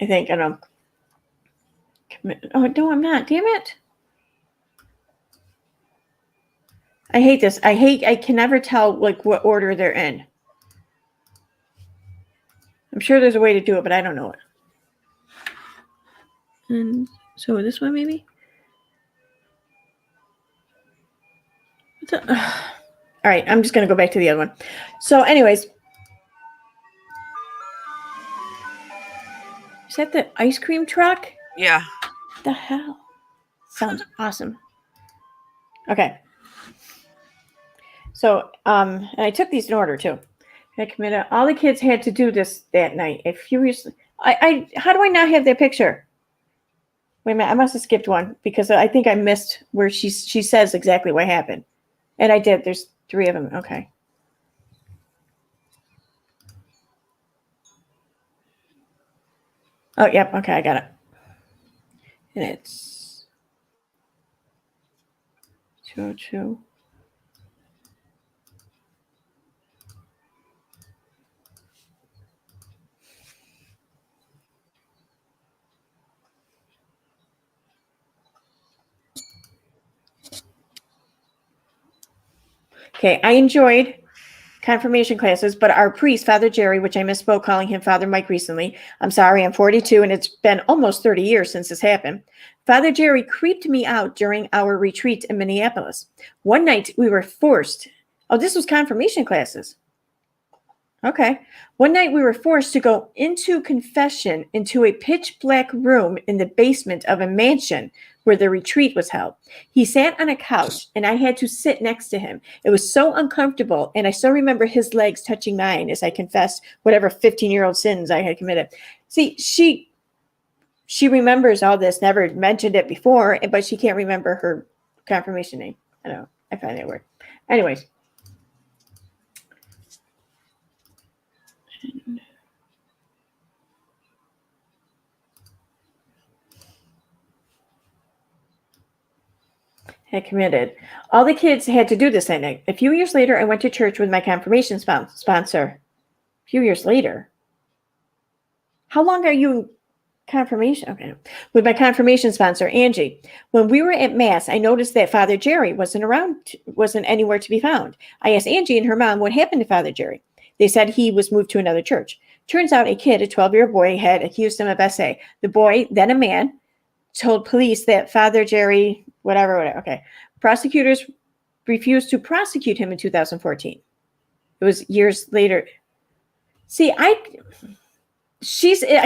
I think I know. Oh, no, I'm not. Damn it. I hate this. I can never tell like what order they're in. I'm sure there's a way to do it, but I don't know it. And so this one, maybe? All right, I'm just going to go back to the other one. So anyways. Is that the ice cream truck? Yeah. What the hell? Sounds awesome. Okay. So, and I took these in order too. I committed. All the kids had to do this that night. How do I not have that picture? Wait a minute, I must have skipped one because I think I missed where she says exactly what happened. And I did. There's 3 of them. Okay. Oh, yep. Okay, I got it. And it's 202. Okay, I enjoyed confirmation classes, but our priest, Father Jerry, which I misspoke calling him Father Mike recently. I'm sorry, I'm 42 and it's been almost 30 years since this happened. Father Jerry creeped me out during our retreat in Minneapolis. One night we were forced. Oh, this was confirmation classes. Okay. One night we were forced to go into confession into a pitch black room in the basement of a mansion where the retreat was held. He sat on a couch and I had to sit next to him. It was so uncomfortable, and I still remember his legs touching mine as I confessed whatever 15-year-old sins I had committed. See, she remembers all this, never mentioned it before, but she can't remember her confirmation name. I don't know. I find that weird. Anyways. Had committed. All the kids had to do this that night. A few years later, I went to church with my confirmation sponsor. A few years later? How long are you in confirmation? Okay. With my confirmation sponsor, Angie. When we were at Mass, I noticed that Father Jerry wasn't anywhere to be found. I asked Angie and her mom what happened to Father Jerry. They said he was moved to another church. Turns out a 12-year-old boy, had accused him of SA. The boy, then a man, told police that Father Jerry, whatever. Okay. Prosecutors refused to prosecute him in 2014. It was years later. See, I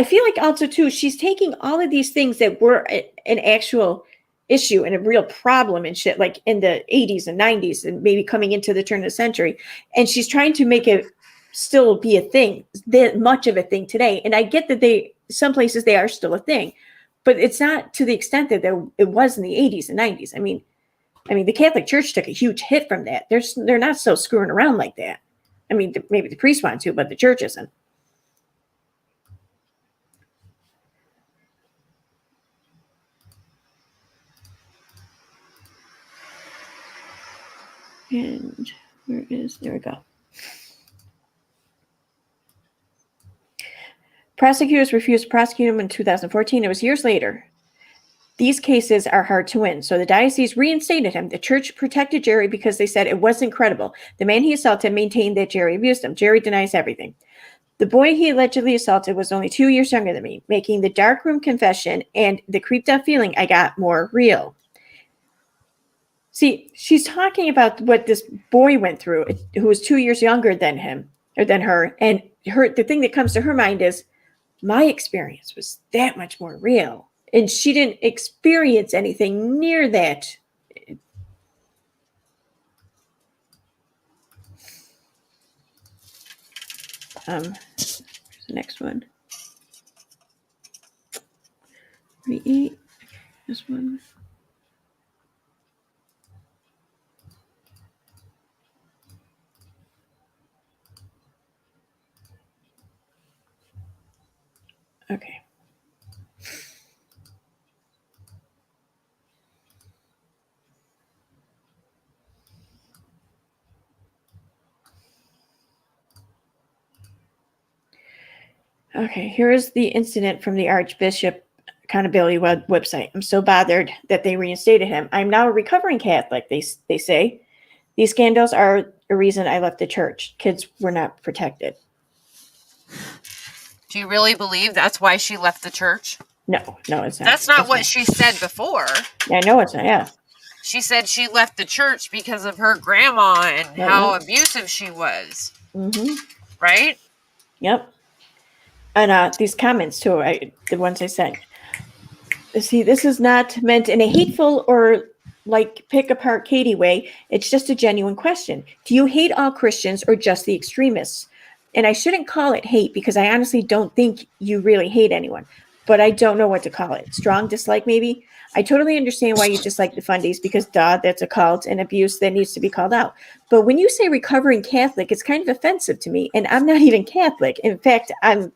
feel like also too, she's taking all of these things that were an actual issue and a real problem and shit, like in the 80s and 90s and maybe coming into the turn of the century, and she's trying to make it still be a thing, that much of a thing today. And I get that some places they are still a thing, but it's not to the extent that it was in the 80s and 90s. I mean, the Catholic Church took a huge hit from that. They're not still screwing around like that. I mean, maybe the priests want to, but the church isn't. And there we go. Prosecutors refused to prosecute him in 2014. It was years later. These cases are hard to win. So the diocese reinstated him. The church protected Jerry because they said it wasn't credible. The man he assaulted maintained that Jerry abused him. Jerry denies everything. The boy he allegedly assaulted was only 2 years younger than me, making the darkroom confession and the creeped out feeling I got more real. See, she's talking about what this boy went through, who was 2 years younger than him or than her. And the thing that comes to her mind is, my experience was that much more real. And she didn't experience anything near that. Here's the next one. Read this one. Okay. Okay, here is the incident from the Archbishop Accountability website. I'm so bothered that they reinstated him. I'm now a recovering Catholic, they say. These scandals are a reason I left the church. Kids were not protected. Do you really believe that's why she left the church? No, it's not. That's not what she said before. Yeah, I know it's not, yeah. She said she left the church because of her grandma and how abusive she was. Mm-hmm. Right? Yep. And these comments, too, the ones I sent. See, this is not meant in a hateful or like pick apart Katie way. It's just a genuine question. Do you hate all Christians or just the extremists? And I shouldn't call it hate because I honestly don't think you really hate anyone. But I don't know what to call it. Strong dislike, maybe? I totally understand why you dislike the fundies because, duh, that's a cult and abuse that needs to be called out. But when you say recovering Catholic, it's kind of offensive to me. And I'm not even Catholic. In fact, I'm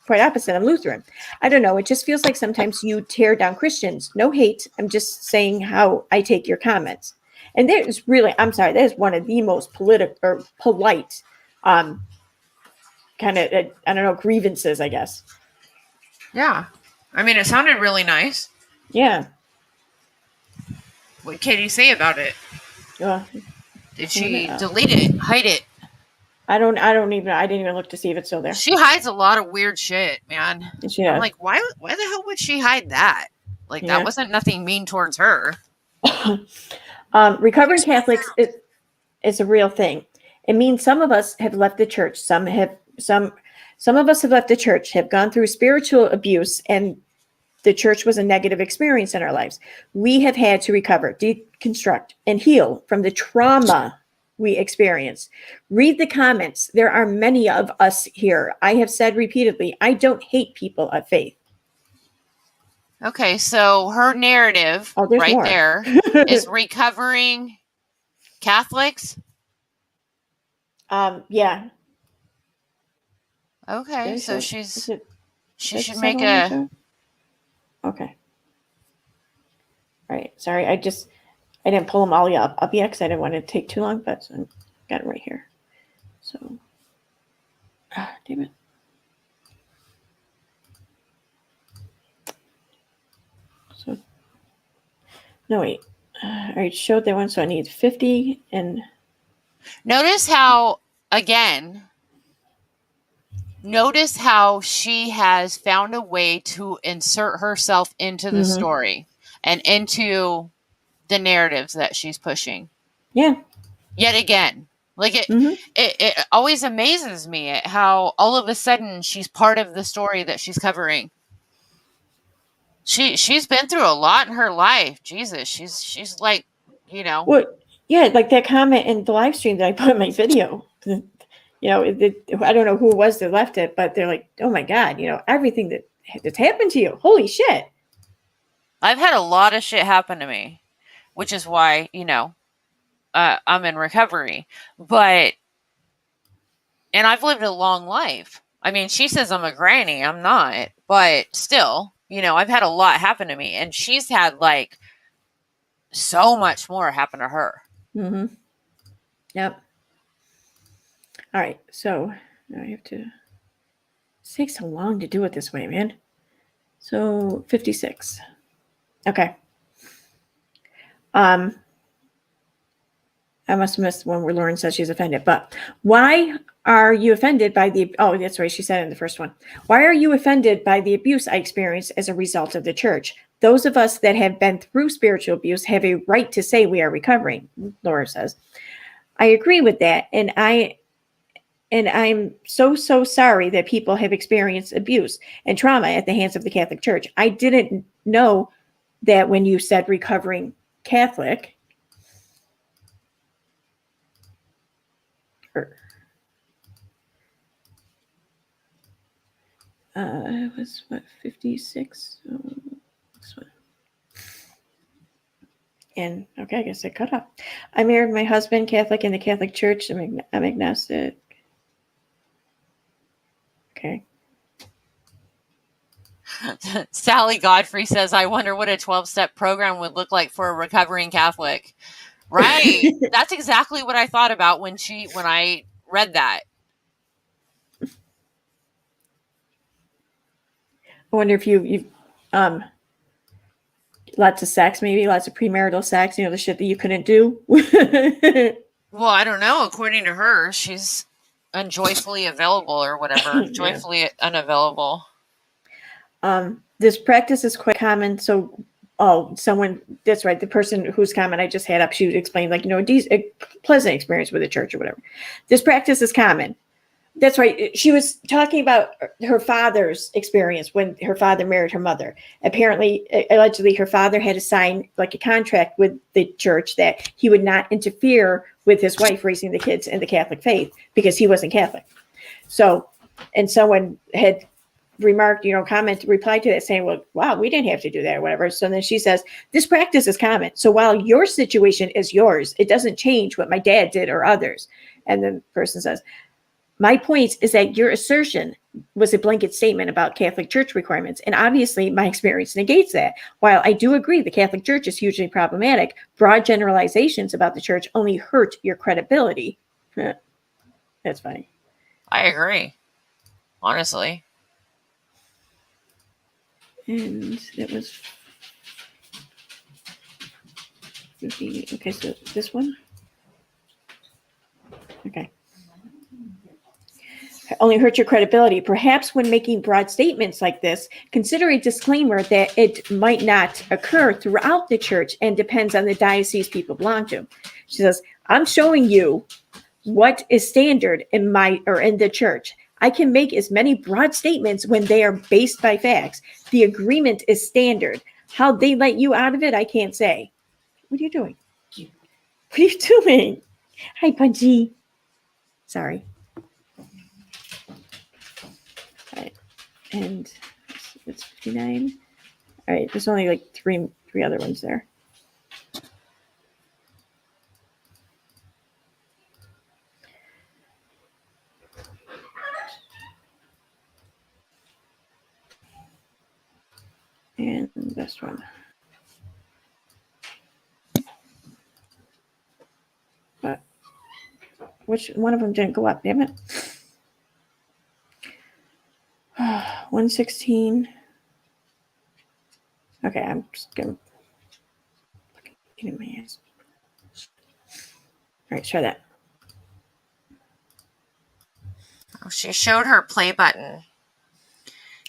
quite opposite. I'm Lutheran. I don't know. It just feels like sometimes you tear down Christians. No hate. I'm just saying how I take your comments. And that is really, I'm sorry, that is one of the most polite, kind of, I don't know, grievances, I guess. Yeah. I mean, it sounded really nice. Yeah. What can you say about it? Did she delete it? Hide it? I didn't even look to see if it's still there. She hides a lot of weird shit, man. She does. I'm like, why the hell would she hide that? Like, that wasn't nothing mean towards her. Recovering Catholics is a real thing. It means some of us have left the church. Some of us have left the church, have gone through spiritual abuse, and the church was a negative experience in our lives. We have had to recover, deconstruct, and heal from the trauma we experienced. Read the comments. There are many of us here. I have said repeatedly, I don't hate people of faith. Okay, so her narrative right there is recovering Catholics? Yeah. Okay, so she should make a... Okay. All right. Sorry, I didn't pull them all up yet because I didn't want it to take too long, but I got it right here. So, damn it. So, no, wait. I already showed that one, so I need 50 and... Notice how she has found a way to insert herself into the story and into the narratives that she's pushing. Yeah. Yet again, like Mhm. it always amazes me at how all of a sudden she's part of the story that she's covering. She's been through a lot in her life. Jesus, she's like, you know, Well, yeah, like that comment in the live stream that I put in my video. You know, I don't know who it was that left it, but they're like, "Oh my God, you know, everything that's happened to you. Holy shit!" I've had a lot of shit happen to me, which is why, you know, I'm in recovery. But and I've lived a long life. I mean, she says I'm a granny. I'm not, but still, you know, I've had a lot happen to me, and she's had like so much more happen to her. Mm-hmm. Yep. All right, so now I have to. It takes so long to do it this way, man. So 56. Okay. I must have missed one where Lauren says she's offended. But why are you offended by the? Oh, that's right. She said in the first one. Why are you offended by the abuse I experienced as a result of the church? Those of us that have been through spiritual abuse have a right to say we are recovering. Laura says. I agree with that, and I'm so sorry that people have experienced abuse and trauma at the hands of the Catholic Church. I didn't know that when you said recovering Catholic. It was what 56. This one. And okay, I guess I cut off. I married my husband Catholic in the Catholic Church. I'm agnostic. Okay. Sally Godfrey says, I wonder what a 12-step program would look like for a recovering Catholic. Right. That's exactly what I thought about when I read that. I wonder if you've lots of sex, maybe lots of premarital sex, the shit that you couldn't do. Well, I don't know. According to her, she's unjoyfully available or whatever. Yeah. Joyfully unavailable. This practice is quite common. So, someone, that's right, the person whose comment I just had up, she would explain, like, a pleasant experience with the church or whatever. This practice is common. That's right. She was talking about her father's experience when her father married her mother. Apparently, allegedly, her father had to sign like a contract with the church that he would not interfere with his wife raising the kids in the Catholic faith because he wasn't Catholic. So, and someone had replied to that saying, well, wow, we didn't have to do that or whatever. So then she says, this practice is common. So while your situation is yours, it doesn't change what my dad did or others. And then the person says, my point is that your assertion was a blanket statement about Catholic Church requirements, and obviously my experience negates that. While I do agree the Catholic Church is hugely problematic, broad generalizations about the church only hurt your credibility. That's funny. I agree. Honestly. And it was 50. Okay, so this one. Okay. Only hurt your credibility. Perhaps when making broad statements like this, consider a disclaimer that it might not occur throughout the church and depends on the diocese people belong to. She says, I'm showing you what is standard in the church. I can make as many broad statements when they are based by facts. The agreement is standard. How they let you out of it, I can't say. What are you doing? What are you doing? Hi, Punchy. Sorry. All right. And it's 59. All right. There's only like three other ones there. And this one. But which one of them didn't go up? Damn it. 116. Okay, I'm just gonna in my ass. All right, try that. Oh, she showed her play button.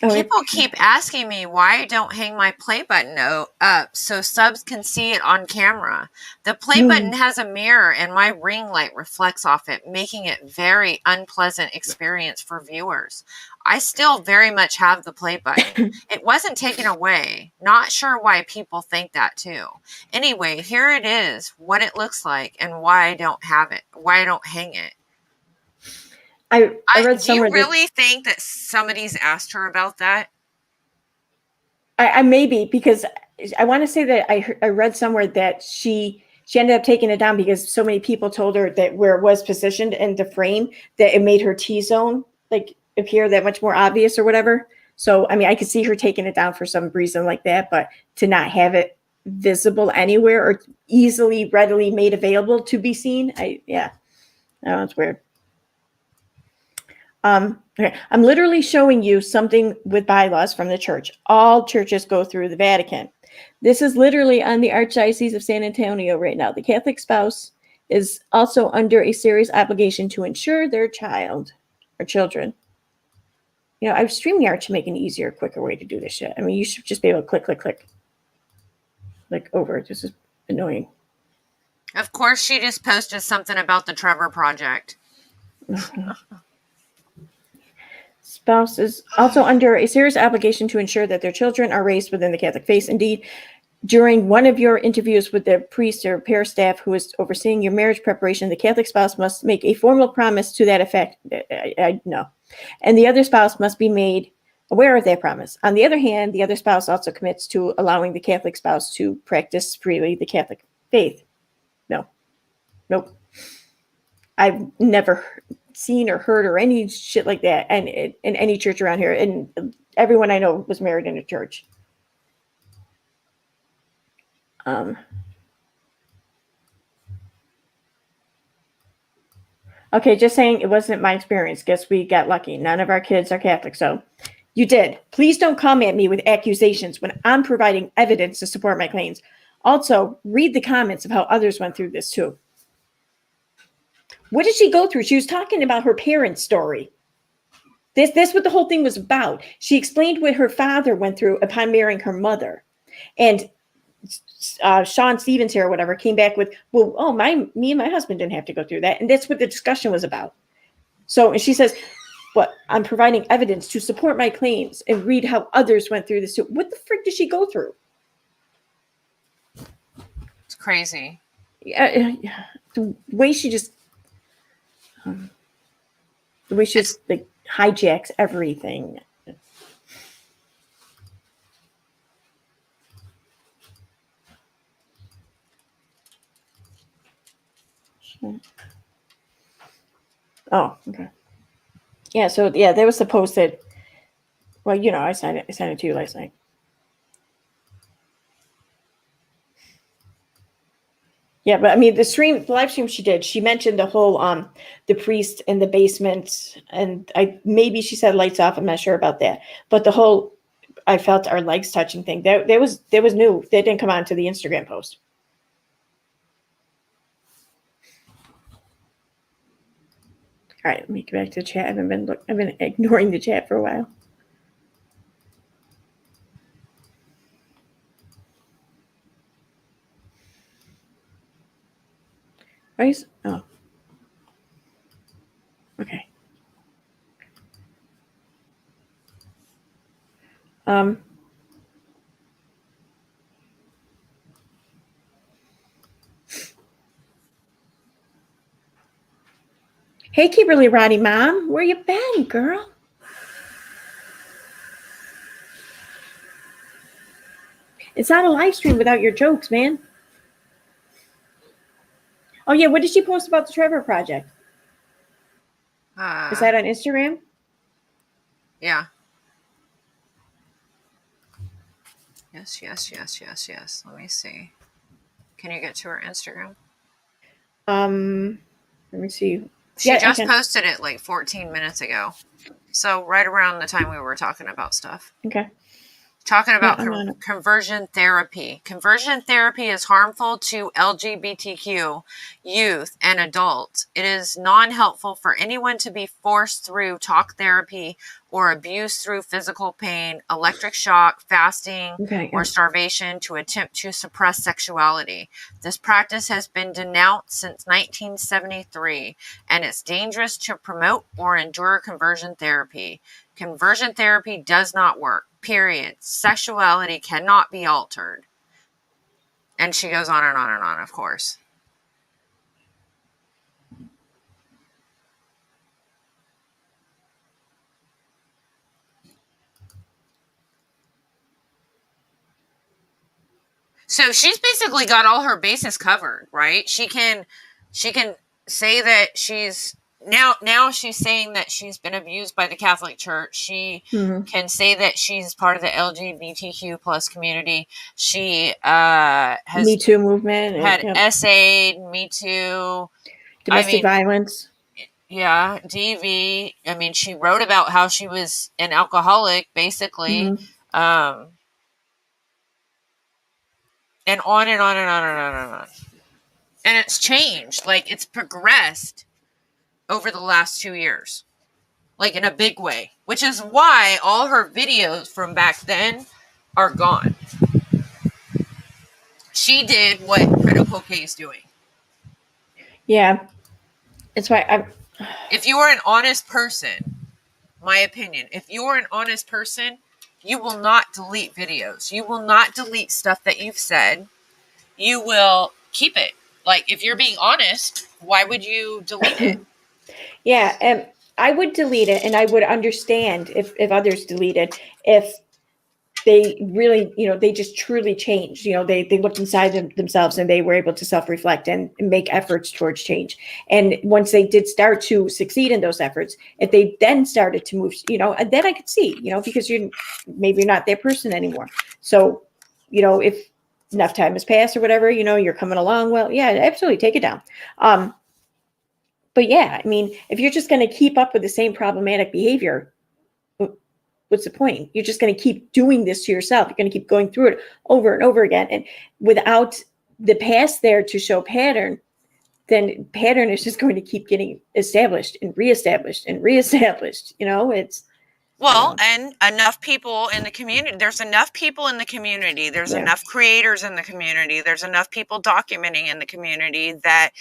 Oh, People keep asking me why I don't hang my play button up so subs can see it on camera. The play button has a mirror and my ring light reflects off it, making it very unpleasant experience for viewers. I still very much have the play button. It wasn't taken away. Not sure why people think that too. Anyway, here it is, what it looks like and why I don't have it, why I don't hang it. I read Do you somewhere really think that somebody's asked her about that? I maybe, because I want to say that I read somewhere that she ended up taking it down because so many people told her that where it was positioned in the frame that it made her T-zone like appear that much more obvious or whatever. So I mean, I could see her taking it down for some reason like that, but to not have it visible anywhere or easily readily made available to be seen, yeah, no, it's weird. Okay. I'm literally showing you something with bylaws from the church. All churches go through the Vatican. This is literally on the Archdiocese of San Antonio right now. The Catholic spouse is also under a serious obligation to ensure their child or children. You know, I've StreamYard to make an easier, quicker way to do this shit. I mean, you should just be able to click like over. This is annoying. Of course, she just posted something about the Trevor Project. Spouse is also under a serious obligation to ensure that their children are raised within the Catholic faith. Indeed, during one of your interviews with the priest or parish staff who is overseeing your marriage preparation, the Catholic spouse must make a formal promise to that effect. No. And the other spouse must be made aware of that promise. On the other hand, the other spouse also commits to allowing the Catholic spouse to practice freely the Catholic faith. No. Nope. I've never seen or heard or any shit like that and in any church around here. And everyone I know was married in a church. Okay, just saying it wasn't my experience. Guess we got lucky. None of our kids are Catholic, so you did. Please don't come at me with accusations when I'm providing evidence to support my claims. Also, read the comments of how others went through this too. What did she go through? She was talking about her parents' story. That's what the whole thing was about. She explained what her father went through upon marrying her mother. And Sean Stevens here or whatever came back with, well, oh, me and my husband didn't have to go through that. And that's what the discussion was about. So, and she says, what, I'm providing evidence to support my claims and read how others went through this too. What the frick did she go through? It's crazy. Yeah, the way she just like hijacks everything. Oh, okay. Yeah, so yeah, there was the post that, well, you know, I sent it to you last night. Yeah, but I mean, the live stream she did, she mentioned the whole the priest in the basement, and maybe she said lights off. I'm not sure about that, but the whole I felt our legs touching thing that was new. That didn't come on to the Instagram post. All right, let me get back to the chat. I've been ignoring the chat for a while. Right? Oh. Okay. Hey, Kimberly Roddy Mom, where you been, girl? It's not a live stream without your jokes, man. Oh, yeah, what did she post about the Trevor Project? Is that on Instagram? Yeah. Yes. Let me see. Can you get to her Instagram? Let me see. She just posted it like 14 minutes ago. So right around the time we were talking about stuff. Okay. Talking about conversion therapy. Conversion therapy is harmful to LGBTQ youth and adults. It is non-helpful for anyone to be forced through talk therapy or abuse through physical pain, electric shock, fasting, Okay. or starvation to attempt to suppress sexuality. This practice has been denounced since 1973, and it's dangerous to promote or endure conversion therapy. Conversion therapy does not work, period. Sexuality cannot be altered. And she goes on and on and on, of course. So she's basically got all her bases covered, right? She can say that she's now she's saying that she's been abused by the Catholic Church. She can say that she's part of the LGBTQ plus community. She has Me Too movement. had Yep. essayed Me Too, Domestic violence. Yeah, DV. I mean, she wrote about how she was an alcoholic, basically. And on and on and on and on and on. And it's changed. Like, it's progressed over the last 2 years. Like, in a big way. Which is why all her videos from back then are gone. She did what Critical K is doing. Yeah. It's why If you are an honest person, my opinion, if you are an honest person, you will not delete videos. You will not delete stuff that you've said. You will keep it. Like, if you're being honest, why would you delete it? Yeah, and I would delete it, and I would understand if others deleted, if they really, they just truly changed. They looked inside themselves and they were able to self-reflect and make efforts towards change. And once they did start to succeed in those efforts, if they then started to move, and then I could see, because maybe you're not that person anymore. So, if enough time has passed or whatever, you're coming along, well, yeah, absolutely, take it down. But yeah, I mean, if you're just going to keep up with the same problematic behavior, what's the point? You're just going to keep doing this to yourself. You're going to keep going through it over and over again. And without the past there to show pattern, then pattern is just going to keep getting established and reestablished and reestablished. It's well, and enough people in the community. There's enough people in the community. There's enough creators in the community. There's enough people documenting in the community that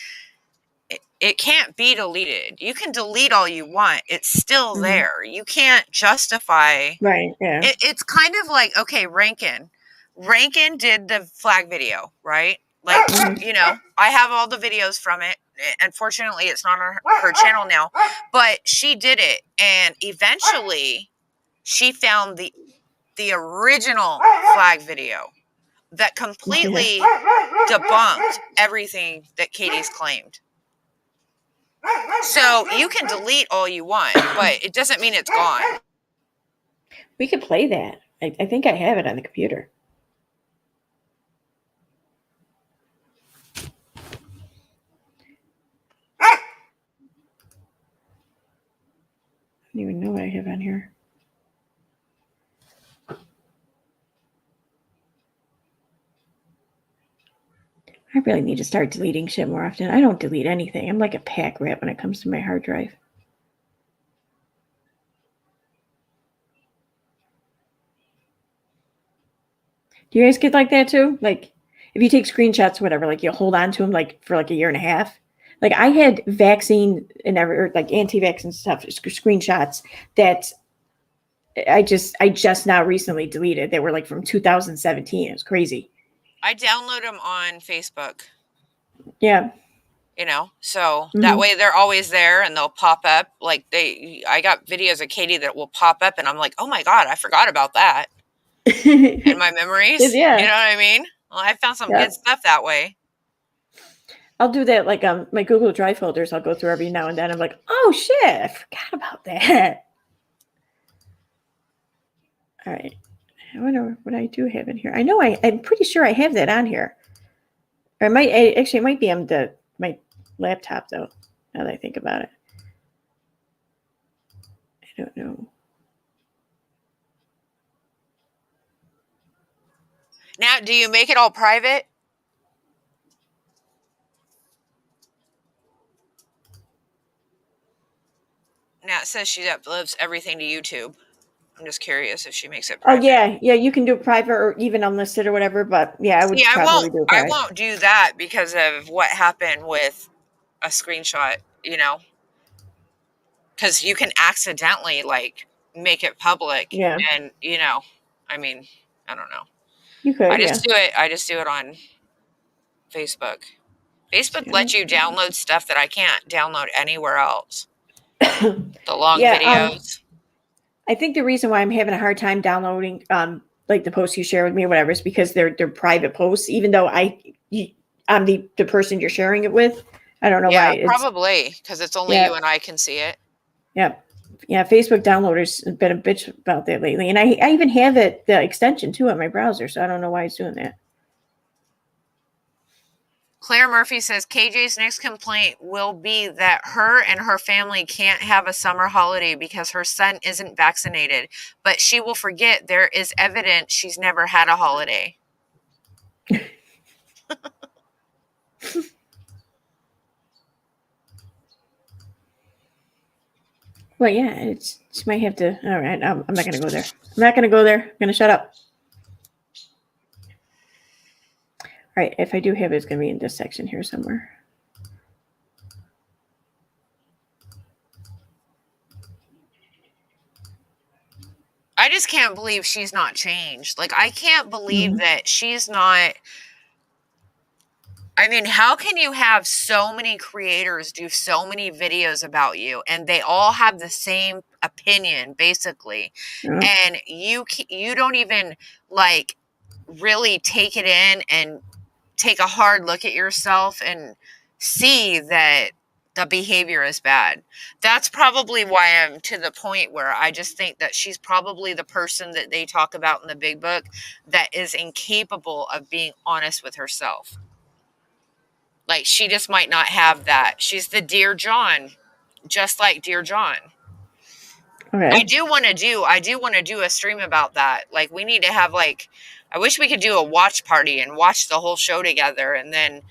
it can't be deleted. You can delete all you want. It's still there. You can't justify. Right. Yeah. It's kind of like, okay, Rankin did the flag video, right? Like, I have all the videos from it. Unfortunately, it's not on her channel now, but she did it. And eventually she found the original flag video that completely debunked everything that Katie's claimed. So you can delete all you want, but it doesn't mean it's gone. We could play that. I think I have it on the computer. I don't even know what I have on here. I really need to start deleting shit more often. I don't delete anything. I'm like a pack rat when it comes to my hard drive. Do you guys get like that too? Like, if you take screenshots or whatever, like you hold on to them like for like a year and a half. Like I had vaccine and like anti-vaccine stuff, screenshots that I just now recently deleted. They were like from 2017. It was crazy. I download them on Facebook. Yeah. So that way they're always there and they'll pop up. Like I got videos of Katie that will pop up and I'm like, oh my God, I forgot about that in my memories. Yeah. You know what I mean? Well, I found some good stuff that way. I'll do that. Like my Google Drive folders, I'll go through every now and then. I'm like, oh shit, I forgot about that. All right. I wonder what I do have in here. I know I'm pretty sure I have that on here. Or it might be on my laptop though, now that I think about it. I don't know. Now, do you make it all private? Nat says she uploads everything to YouTube. I'm just curious if she makes it Oh private. yeah, you can do private or even unlisted or whatever. But yeah, I would See, probably do I private. won't do that because of what happened with a screenshot, you know, because you can accidentally like make it public, Yeah, and you know, I mean, I don't know. you could. Yeah. I just do it on Facebook. Facebook Yeah. lets you download stuff that I can't download anywhere else. The long Yeah. videos. I think the reason why I'm having a hard time downloading like the posts you share with me or whatever is because they're private posts, even though I'm the person you're sharing it with. I don't know why Yeah, it's probably because it's only yeah, you and I can see it. yeah. Yeah, Facebook downloaders have been a bitch about that lately. And I even have it the extension too on my browser, so I don't know why it's doing that. Claire Murphy says KJ's next complaint will be that her and her family can't have a summer holiday because her son isn't vaccinated. But she will forget there is evidence she's never had a holiday. Well, yeah, she might have to. All right, I'm not gonna go there. I'm not gonna go there. I'm gonna shut up. All right, if I do have it, it's gonna be in this section here somewhere. I just can't believe she's not changed. Like, I can't believe that she's not. I mean, how can you have so many creators do so many videos about you and they all have the same opinion basically, Yeah. and you don't even like really take it in and take a hard look at yourself and see that the behavior is bad. That's probably why I'm to the point where I just think that she's probably the person that they talk about in the big book that is incapable of being honest with herself. Like, she just might not have that. She's the Dear John, just like Dear John. Okay. I do want to do a stream about that. Like, we need to have like, I wish we could do a watch party and watch the whole show together and then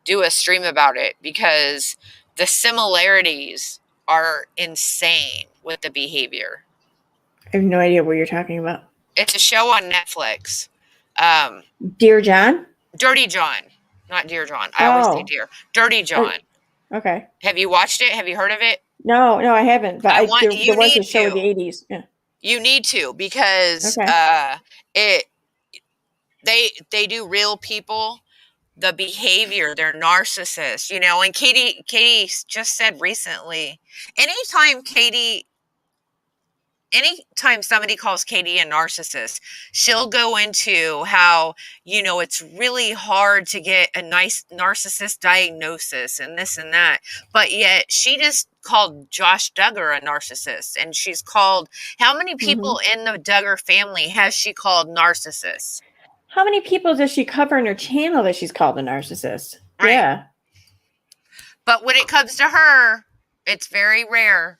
do a stream about it, because the similarities are insane with the behavior. I have no idea what you're talking about. It's a show on Netflix. Dear John? Dirty John. Not Dear John. I always say Dear. Dirty John. Okay. Have you watched it? Have you heard of it? No, I haven't. But there was a show in the 80s. Yeah. You need to, because they do real people, the behavior, they're narcissists, you know. And Katie just said recently, anytime somebody calls Katie a narcissist, she'll go into how, you know, it's really hard to get a nice narcissist diagnosis and this and that. But yet she just called Josh Duggar a narcissist. And she's called, how many people in the Duggar family has she called narcissists? How many people does she cover in her channel that she's called a narcissist? Right. Yeah. But when it comes to her, it's very rare.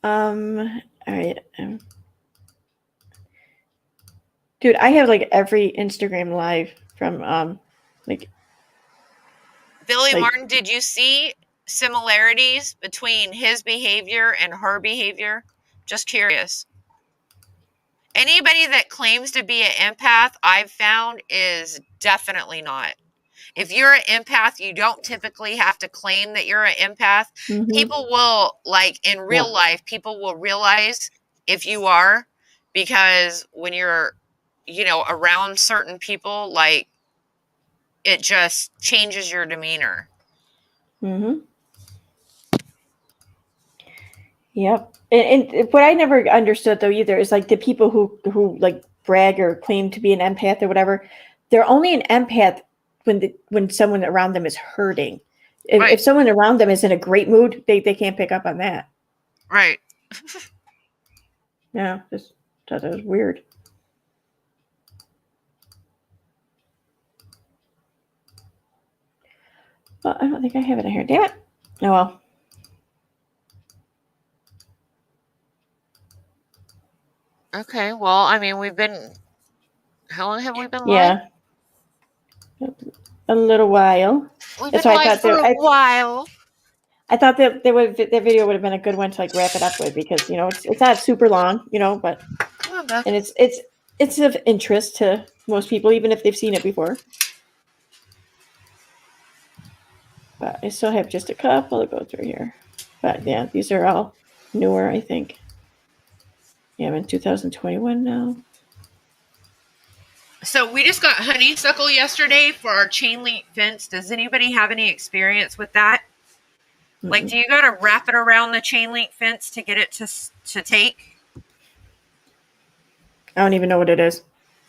All right. Dude, I have like every Instagram live from like Billy Martin, did you see similarities between his behavior and her behavior? Just curious. Anybody that claims to be an empath, I've found, is definitely not. If you're an empath, you don't typically have to claim that you're an empath. People will, like in real life, people will realize if you are, because when you're, you know, around certain people, like, it just changes your demeanor. Yep. And what I never understood though either is like the people who like brag or claim to be an empath or whatever, they're only an empath when someone around them is hurting. If someone around them is in a great mood, they can't pick up on that. Right. Yeah, just thought that was weird. Well, I don't think I have it in here. Damn it. Oh well. Okay, well, I mean, we've been How long have we been live? Yeah. A little while. We've That's been why I live thought for a while. I thought that that video would have been a good one to like wrap it up with because it's not super long, but Come on, Buck. and it's of interest to most people, even if they've seen it before. But I still have just a couple to go through here. But yeah, these are all newer, I think. Yeah, I'm in 2021 now. So we just got honeysuckle yesterday for our chain link fence. Does anybody have any experience with that? Like, do you got to wrap it around the chain link fence to get it to take? I don't even know what it is.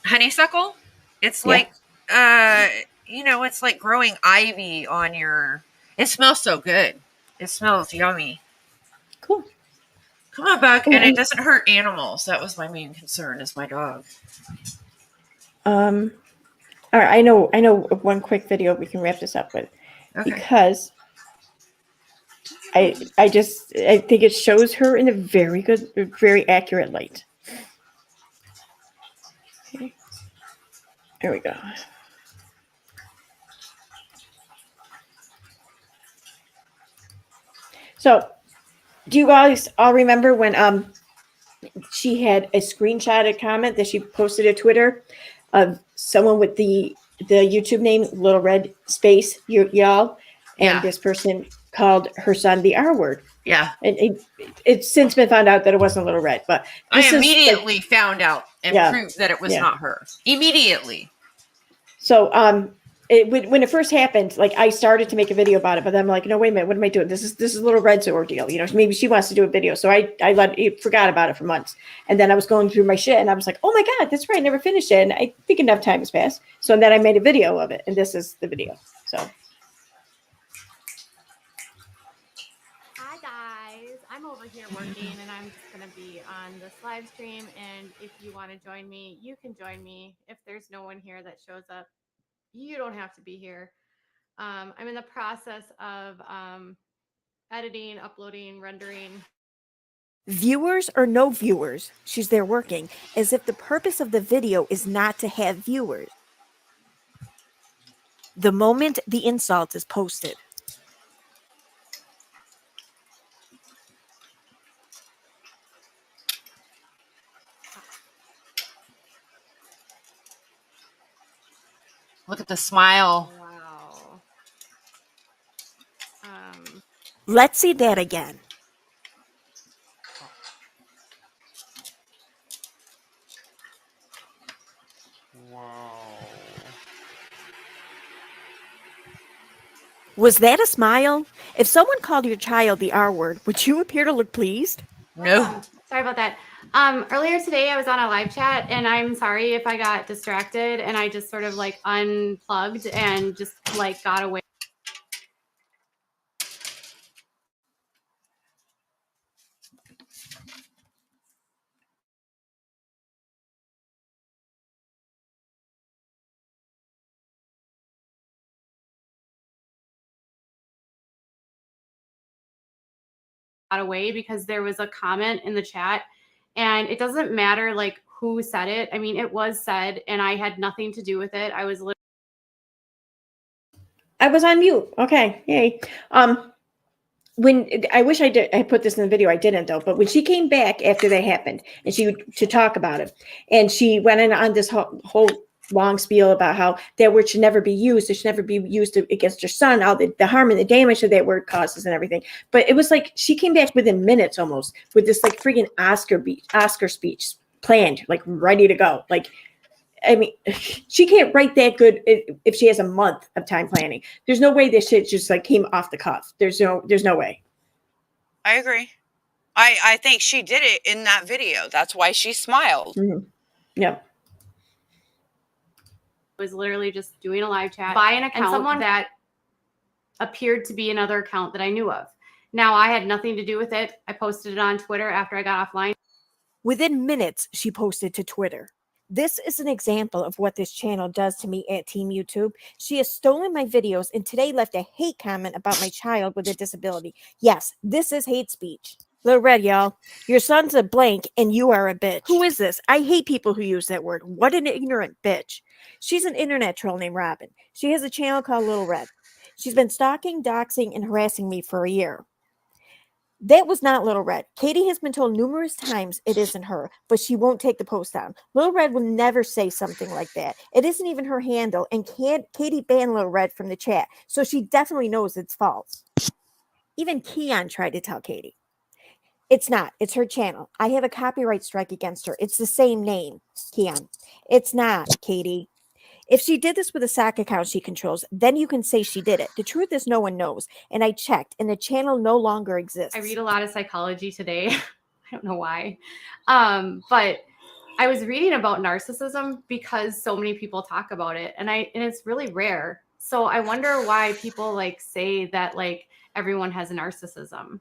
Honeysuckle? It's like, it's like growing ivy on your. It smells so good. It smells yummy. Cool. Come on, Buck, and it doesn't hurt animals. That was my main concern. Is my dog. All right, I know one quick video we can wrap this up with, because I think it shows her in a very good, very accurate light. Okay. There we go. So, do you guys all remember when she had a screenshotted comment that she posted to Twitter of someone with the YouTube name Little Red Space y'all, and this person called her son the R word. Yeah. And it's since been found out that it wasn't Little Red, but I immediately found out and proved that it was not her. Immediately. So when it first happened, like I started to make a video about it, but then I'm like, no, wait a minute, what am I doing? This is Little Red's ordeal. Maybe she wants to do a video. So I forgot about it for months. And then I was going through my shit and I was like, oh my God, that's right. I never finished it. And I think enough time has passed. So then I made a video of it. And this is the video. So. Hi guys, I'm over here working and I'm just going to be on this live stream. And if you want to join me, you can join me. If there's no one here that shows up, you don't have to be here. I'm in the process of editing, uploading, rendering. Viewers or no viewers, she's there working, as if the purpose of the video is not to have viewers. The moment the insult is posted. Look at the smile. Wow. Let's see that again. Wow. Was that a smile? If someone called your child the R word, would you appear to look pleased? No. Sorry about that. Earlier today, I was on a live chat, and I'm sorry if I got distracted, and I just sort of like unplugged and just like got away. Away because there was a comment in the chat, and it doesn't matter like who said it. I mean, it was said, and I had nothing to do with it. I was on mute. Okay. Yay. When I wish I put this in the video, I didn't though. But when she came back after that happened, and to talk about it, and she went in on this whole long spiel about how that word should never be used. It should never be used against her son. All the harm and the damage that word causes and everything. But it was like she came back within minutes almost with this like freaking Oscar speech planned, like ready to go. Like, I mean, she can't write that good if she has a month of time planning. There's no way this shit just like came off the cuff. There's no way. I agree. I think she did it in that video. That's why she smiled. Mm-hmm. Yeah. was literally just doing a live chat by an account that appeared to be another account that I knew of. Now, I had nothing to do with it. I posted it on Twitter after I got offline. Within minutes, she posted to Twitter. This is an example of what this channel does to me at Team YouTube. She has stolen my videos and today left a hate comment about my child with a disability. Yes, this is hate speech. Little Red, y'all. Your son's a blank and you are a bitch. Who is this? I hate people who use that word. What an ignorant bitch. She's an internet troll named Robin. She has a channel called Little Red. She's been stalking, doxing, and harassing me for a year. That was not Little Red. Katie has been told numerous times it isn't her, but she won't take the post down. Little Red will never say something like that. It isn't even her handle, and Katie banned Little Red from the chat, so she definitely knows it's false. Even Keon tried to tell Katie. It's not. It's her channel. I have a copyright strike against her. It's the same name, Keon. It's not, Katie. If she did this with a sock account she controls, then you can say she did it. The truth is no one knows. And I checked, and the channel no longer exists. I read a lot of psychology today. I don't know why. But I was reading about narcissism because so many people talk about it. And it's really rare. So I wonder why people like say that like everyone has a narcissism.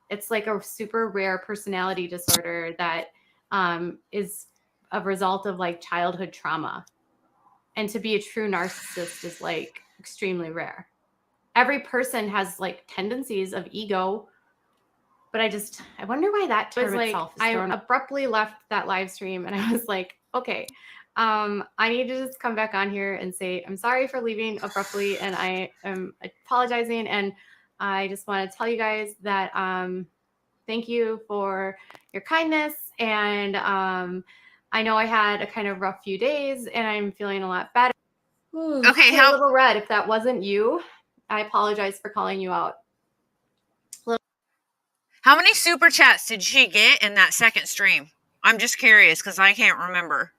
It's like a super rare personality disorder that is a result of like childhood trauma. And to be a true narcissist is like extremely rare. Every person has like tendencies of ego, but I wonder why that term like, itself is thrown. I abruptly left that live stream and I was like, okay, I need to just come back on here and say, I'm sorry for leaving abruptly. And I am apologizing. And I just want to tell you guys that thank you for your kindness. And I know I had a kind of rough few days and I'm feeling a lot better. Okay, Hey, Little Red, if that wasn't you, I apologize for calling you out. How many super chats did she get in that second stream? I'm just curious because I can't remember.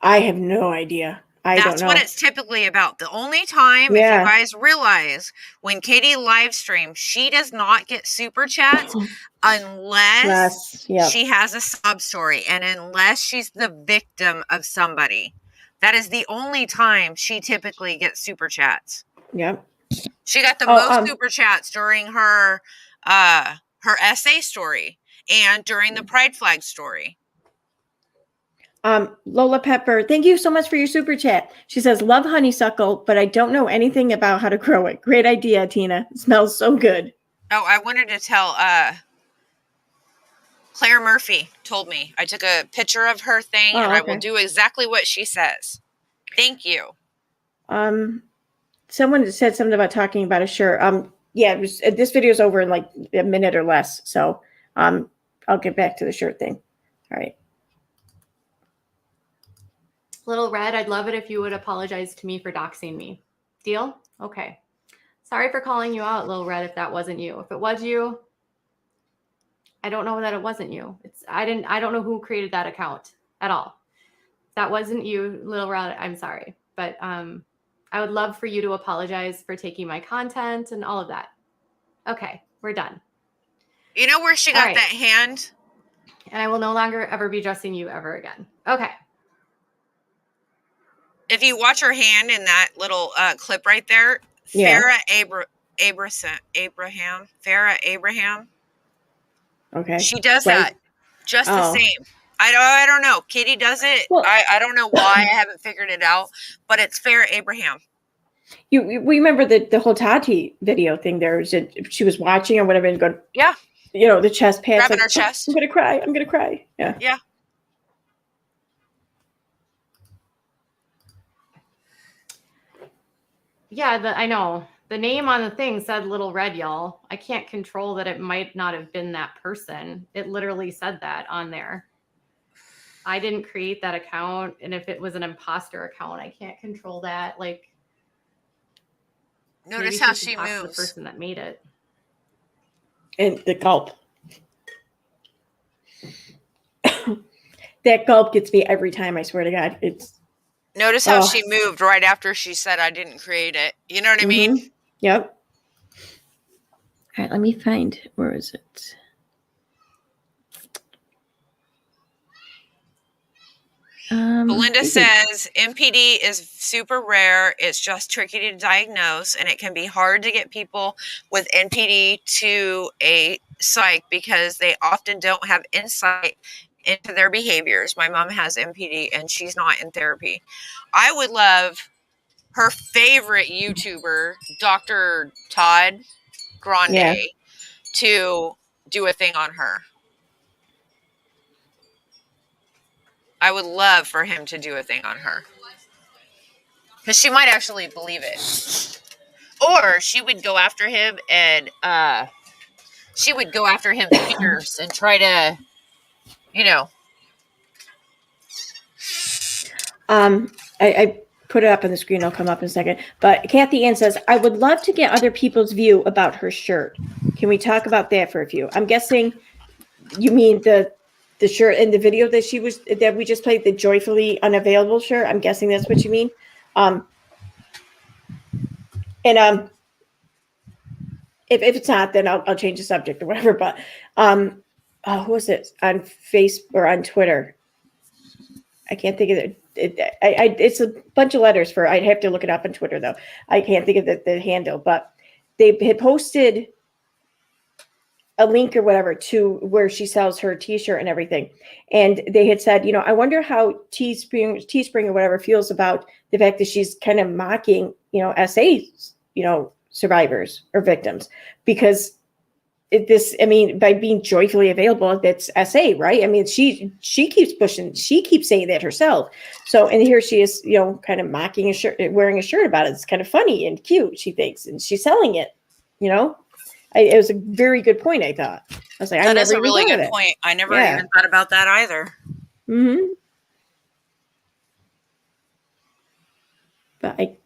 I have no idea. I don't know. That's what it's typically about. The only time, if you guys realize, when Katie live streams, she does not get super chats unless she has a sob story and unless she's the victim of somebody. That is the only time she typically gets super chats. Yep. She got the most super chats during her essay story and during the pride flag story. Lola Pepper, thank you so much for your super chat. She says, love honeysuckle, but I don't know anything about how to grow it. Great idea, Tina. It smells so good. Oh, I wanted to tell Claire Murphy told me. I took a picture of her thing and I will do exactly what she says. Thank you. Someone said something about talking about a shirt. Yeah, this video is over in like a minute or less. So I'll get back to the shirt thing. All right. Little Red, I'd love it if you would apologize to me for doxing me. Deal? Okay. Sorry for calling you out, Little Red, if that wasn't you. If it was you, I don't know that it wasn't you. I don't know who created that account at all. If that wasn't you, Little Red, I'm sorry. But I would love for you to apologize for taking my content and all of that. Okay, we're done. You know where she got that hand? And I will no longer ever be addressing you ever again. Okay. If you watch her hand in that little clip right there, Farrah Abraham. Okay. She does that just the same. I don't know. Katie does it. Well, I don't know why. I haven't figured it out. But it's Farrah Abraham. We remember the whole Tati video thing there. She was watching or whatever and going, yeah. You know, the chest pats. Grabbing her chest. I'm going to cry. I'm going to cry. Yeah. Yeah. Yeah, I know. The name on the thing said Little Red, y'all. I can't control that it might not have been that person. It literally said that on there. I didn't create that account. And if it was an imposter account, I can't control that. Like, notice how she moves. The person that made it. And the gulp. That gulp gets me every time, I swear to God. Notice how she moved right after she said, I didn't create it. You know what I mean? Yep. All right, let me find. Where is it? Belinda says, MPD is super rare. It's just tricky to diagnose, and it can be hard to get people with NPD to a psych because they often don't have insight into their behaviors. My mom has MPD and she's not in therapy. I would love her favorite YouTuber, Dr. Todd Grande, to do a thing on her. I would love for him to do a thing on her. Because she might actually believe it. Or she would go after him and fierce and try to, you know. I put it up on the screen. It'll come up in a second. But Kathy Ann says, I would love to get other people's view about her shirt. Can we talk about that for a few? I'm guessing you mean the shirt in the video that we just played, the joyfully unavailable shirt. I'm guessing that's what you mean. If it's not, then I'll change the subject or whatever. But who was it on Facebook or on Twitter? I can't think of it. It's a bunch of letters for. I'd have to look it up on Twitter though. I can't think of the handle, but they had posted a link or whatever to where she sells her T-shirt and everything, and they had said, I wonder how Teespring or whatever feels about the fact that she's kind of mocking, SAs, survivors or victims, because by being joyfully available, that's SA, right? I mean, she keeps pushing, she keeps saying that herself. So, and here she is, kind of mocking a shirt, wearing a shirt about it. It's kind of funny and cute, she thinks, and she's selling it, it was a very good point, I thought. I was like, that is a really good point. I never even thought about that either. Mm-hmm. But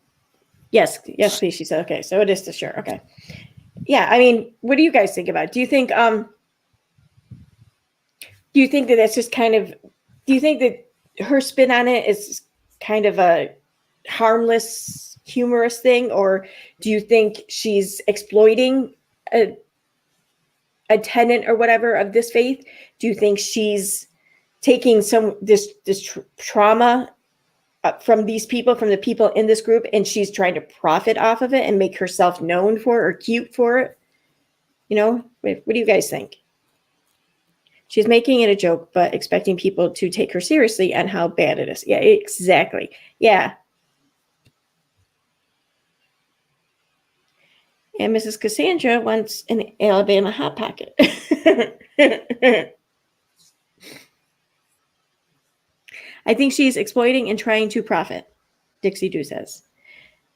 yes, please, she said, okay, so it is the shirt. Okay. Yeah, I mean, what do you guys think about it? Do you think that that's just kind of, do you think that her spin on it is kind of a harmless, humorous thing, or do you think she's exploiting a tenet or whatever of this faith? Do you think she's taking this trauma from these people, from the people in this group, and she's trying to profit off of it and make herself known for it or cute for it? What do you guys think? She's making it a joke, but expecting people to take her seriously and how bad it is. Yeah, exactly. Yeah. And Mrs. Cassandra wants an Alabama Hot Pocket. I think she's exploiting and trying to profit, Dixie Doo says.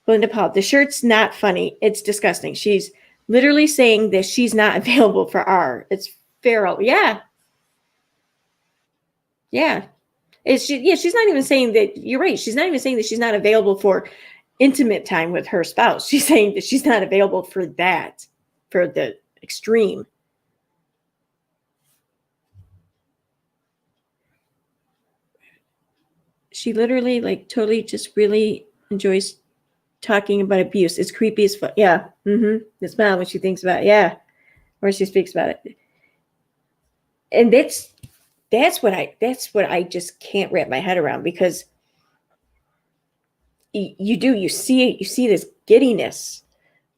Belinda Paul, the shirt's not funny. It's disgusting. She's literally saying that she's not available for R. It's feral. Yeah. Yeah. She's not even saying that. You're right. She's not even saying that she's not available for intimate time with her spouse. She's saying that she's not available for that, for the extreme. She literally, totally just really enjoys talking about abuse. It's creepy as fuck. Yeah. Mm-hmm. The smile when she thinks about it. Yeah. Or she speaks about it. And that's what I just can't wrap my head around, because you see this giddiness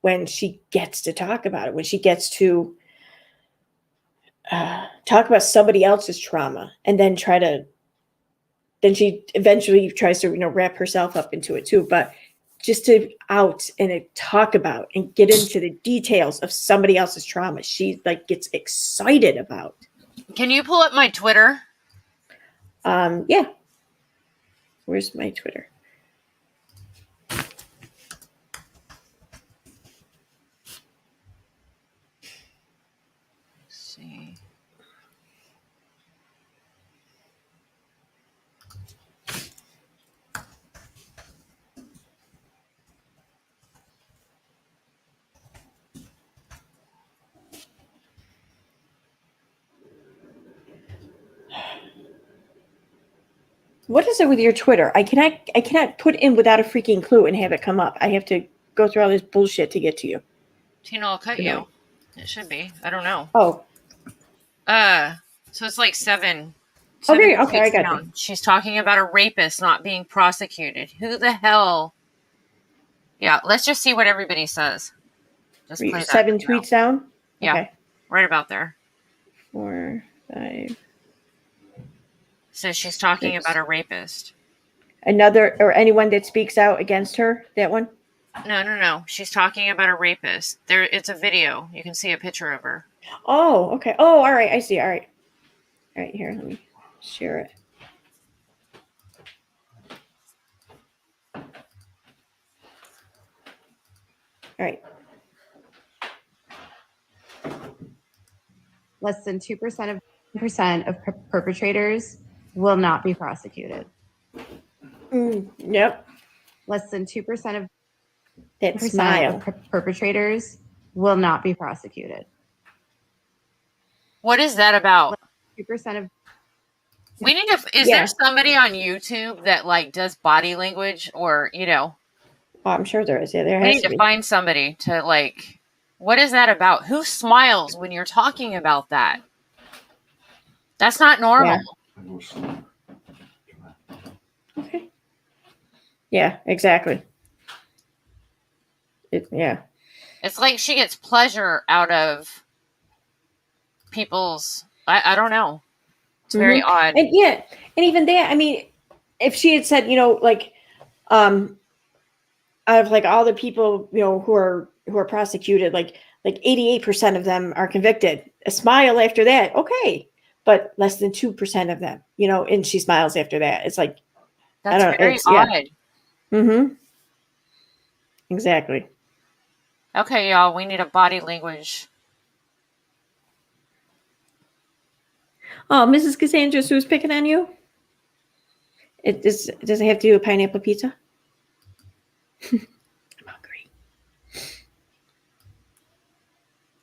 when she gets to talk about it, when she gets to talk about somebody else's trauma, and then she eventually tries to wrap herself up into it too. But just to out and talk about and get into the details of somebody else's trauma, she gets excited about. Can you pull up my Twitter? Yeah. Where's my Twitter? Let's see. What is it with your Twitter? I cannot put in without a freaking clue and have it come up. I have to go through all this bullshit to get to you. Tina, I'll cut you. It should be. I don't know. Oh. So it's like seven. Okay, I got you. She's talking about a rapist not being prosecuted. Who the hell? Yeah, let's just see what everybody says. Just play that 7 tweets down? Yeah. Okay. Right about there. 4, 5. So she's talking 6. about a rapist. Another, or anyone that speaks out against her, that one? No. She's talking about a rapist. It's a video. You can see a picture of her. Oh, okay. Oh, all right. I see. All right. All right, here, let me share it. All right. Less than 2% of perpetrators will not be prosecuted. Yep. Less than 2% of That smile. perpetrators will not be prosecuted. What is that about? 2% of We need to. Is Yeah. there somebody on YouTube that like does body language, or Oh, I'm sure there is. Yeah, there we has need to to be. find somebody to like. What is that about? Who smiles when you're talking about that? That's not normal. Okay. Yeah, exactly. Yeah. It's like she gets pleasure out of people's. I don't know. It's very odd. And yeah, and even that, I mean, if she had said, like, out of like all the people, who are prosecuted, like 88% of them are convicted. A smile after that, okay, but less than 2% of them, and she smiles after that. It's like, That's I don't. very It's odd. yeah. Mm-hmm. Exactly. Okay, y'all, we need a body language. Oh, Mrs. Cassandra, who's picking on you? Does it have to do with pineapple pizza? I'm hungry.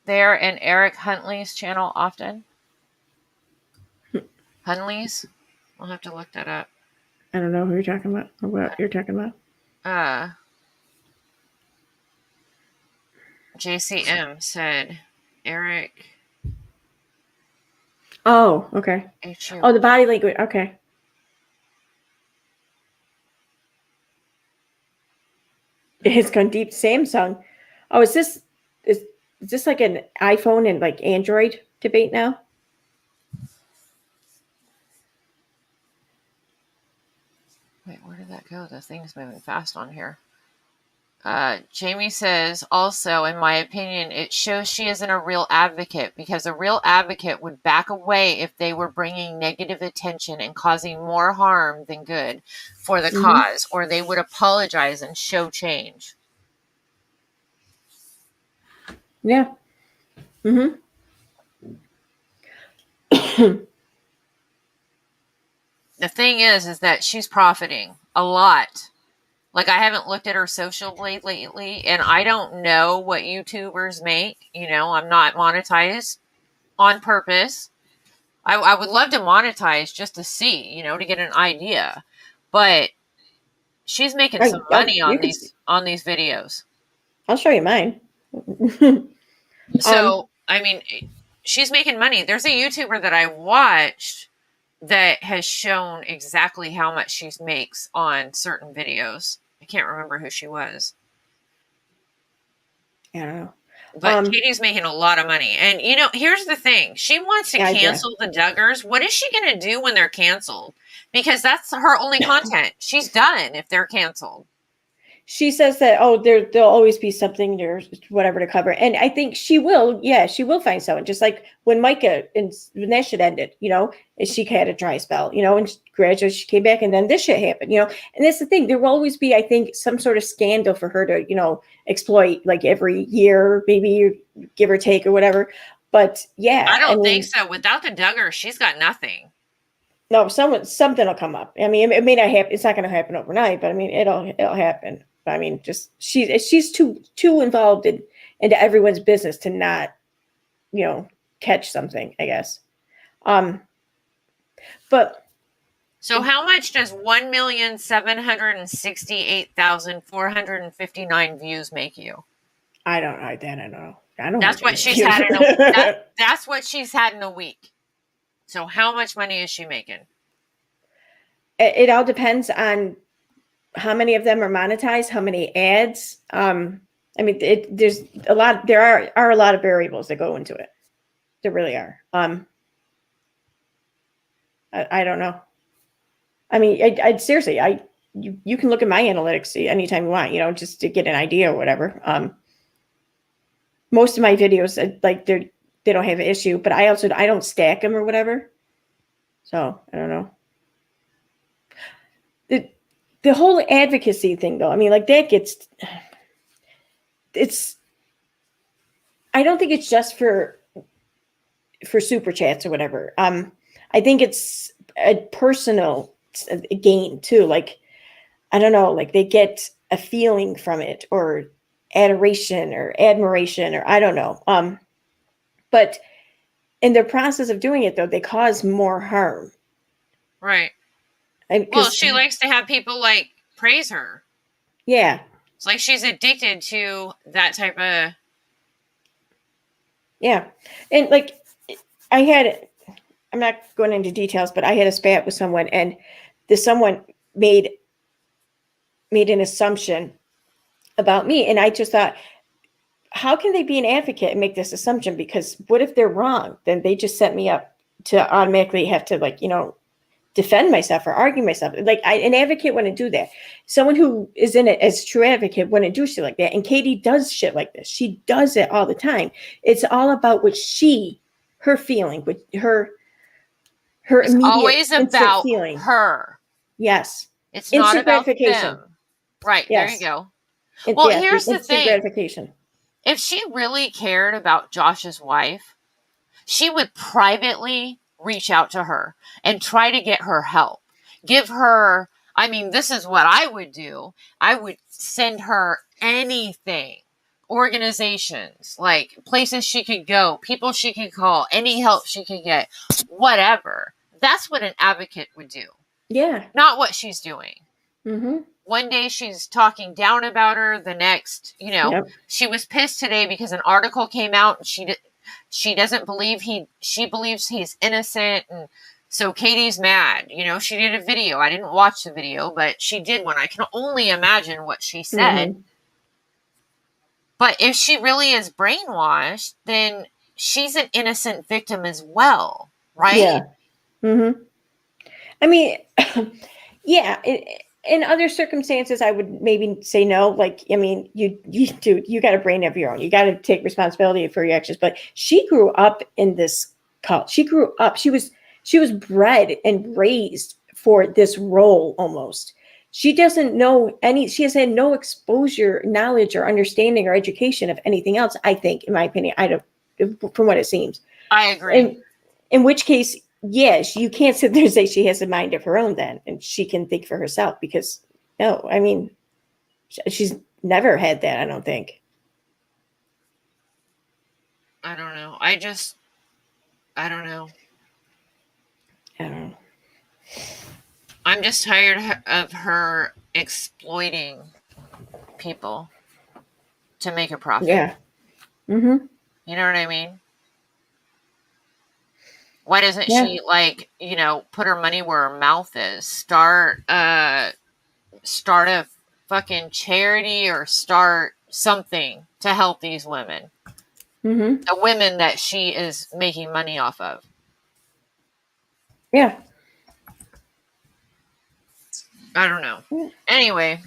They're in Eric Huntley's channel often. Huntley's? I'll have to look that up. I don't know who you're talking about. Or what you're talking about. JCM said Eric. Oh, okay. H-U. Oh, the body language. Okay. It's gone deep. Samsung. Oh, is this like an iPhone and like Android debate now? Wait, where did that go? The thing's moving fast on here. Jamie says, also, in my opinion, it shows she isn't a real advocate, because a real advocate would back away if they were bringing negative attention and causing more harm than good for the cause, or they would apologize and show change. Yeah. Mm-hmm. The thing is that she's profiting a lot. Like, I haven't looked at her social blade lately, and I don't know what YouTubers make. I'm not monetized on purpose. I would love to monetize just to see, to get an idea. But she's making some money on these videos. I'll show you mine. So, I mean, she's making money. There's a YouTuber that I watched that has shown exactly how much she makes on certain videos. I can't remember who she was. I don't know. But Katie's making a lot of money. And, here's the thing. She wants to cancel the Duggars. What is she going to do when they're canceled? Because that's her only content. She's done if they're canceled. She says that, there'll always be something, there's whatever to cover. And I think she will find someone. Just like when Micah, and when that shit ended, she had a dry spell, and gradually she came back, and then this shit happened, and that's the thing. There will always be, I think, some sort of scandal for her to, exploit, like every year, maybe give or take or whatever. But yeah. I don't think so. Without the Duggars, she's got nothing. No, something will come up. I mean, it may not happen. It's not going to happen overnight, but I mean, it'll happen. I mean, just she's too involved into everyone's business to not, catch something, I guess. But so how much does 1,768,459 views make you? I don't know. I don't know. That's what she's had. That's what she's had in a week. So how much money is she making? It all depends on how many of them are monetized, how many ads. I mean, there's a lot. There are a lot of variables that go into it. There really are. I don't know. I mean, I seriously, you can look at my analytics anytime you want, just to get an idea or whatever. Most of my videos, like they don't have an issue, but I don't stack them or whatever. So I don't know. The whole advocacy thing, though, I mean, like that gets, it's, I don't think it's just for super chats or whatever. I think it's a personal gain too. Like, I don't know, like they get a feeling from it, or adoration or admiration, or I don't know. But in the process of doing it though, they cause more harm. Right. And Well, she likes to have people like praise her. yeah. It's like she's addicted to that type of. Yeah. And like I'm not going into details, but I had a spat with someone, and this someone made an assumption about me. And I just thought, how can they be an advocate and make this assumption? Because what if they're wrong? Then they just set me up to automatically have to, like, defend myself or argue myself. Like, an advocate wouldn't do that. Someone who is in it as true advocate wouldn't do shit like that. And Katie does shit like this. She does it all the time. It's all about what her feeling, with her It's immediate always instant about feeling. her. Yes. It's not Instant about gratification. them. Right. Yes. There you go. Well, Yeah, here's the instant thing. gratification. If she really cared about Josh's wife, she would privately reach out to her and try to get her help. Give her, I mean, this is what I would do. I would send her anything. Organizations, like places she could go, people she could call, any help she could get, whatever. That's what an advocate would do. Yeah. Not what she's doing. Mm-hmm. One day she's talking down about her. The next, Yep. she was pissed today because an article came out and she doesn't believe she believes he's innocent. And so Katie's mad. She did a video. I didn't watch the video, but she did one. I can only imagine what she said. Mm-hmm. But if she really is brainwashed, then she's an innocent victim as well, right? Yeah. Mm-hmm. I mean, yeah. In other circumstances, I would maybe say no. Like, I mean, you got a brain of your own. You got to take responsibility for your actions. But she grew up in this cult. She grew up. She was bred and raised for this role almost. She doesn't know she has had no exposure, knowledge, or understanding or education of anything else, I think, in my opinion. I don't, from what it seems. I agree. And in which case, yes, you can't sit there and say she has a mind of her own then, and she can think for herself, because no, I mean, she's never had that, I don't think. I don't know. I don't know. I don't know. I'm just tired of her exploiting people to make a profit. Yeah. Mm-hmm. You know what I mean? Why doesn't she, like, put her money where her mouth is? Start a fucking charity, or start something to help these women. Mm-hmm. The women that she is making money off of. Yeah. I don't know. Anyway,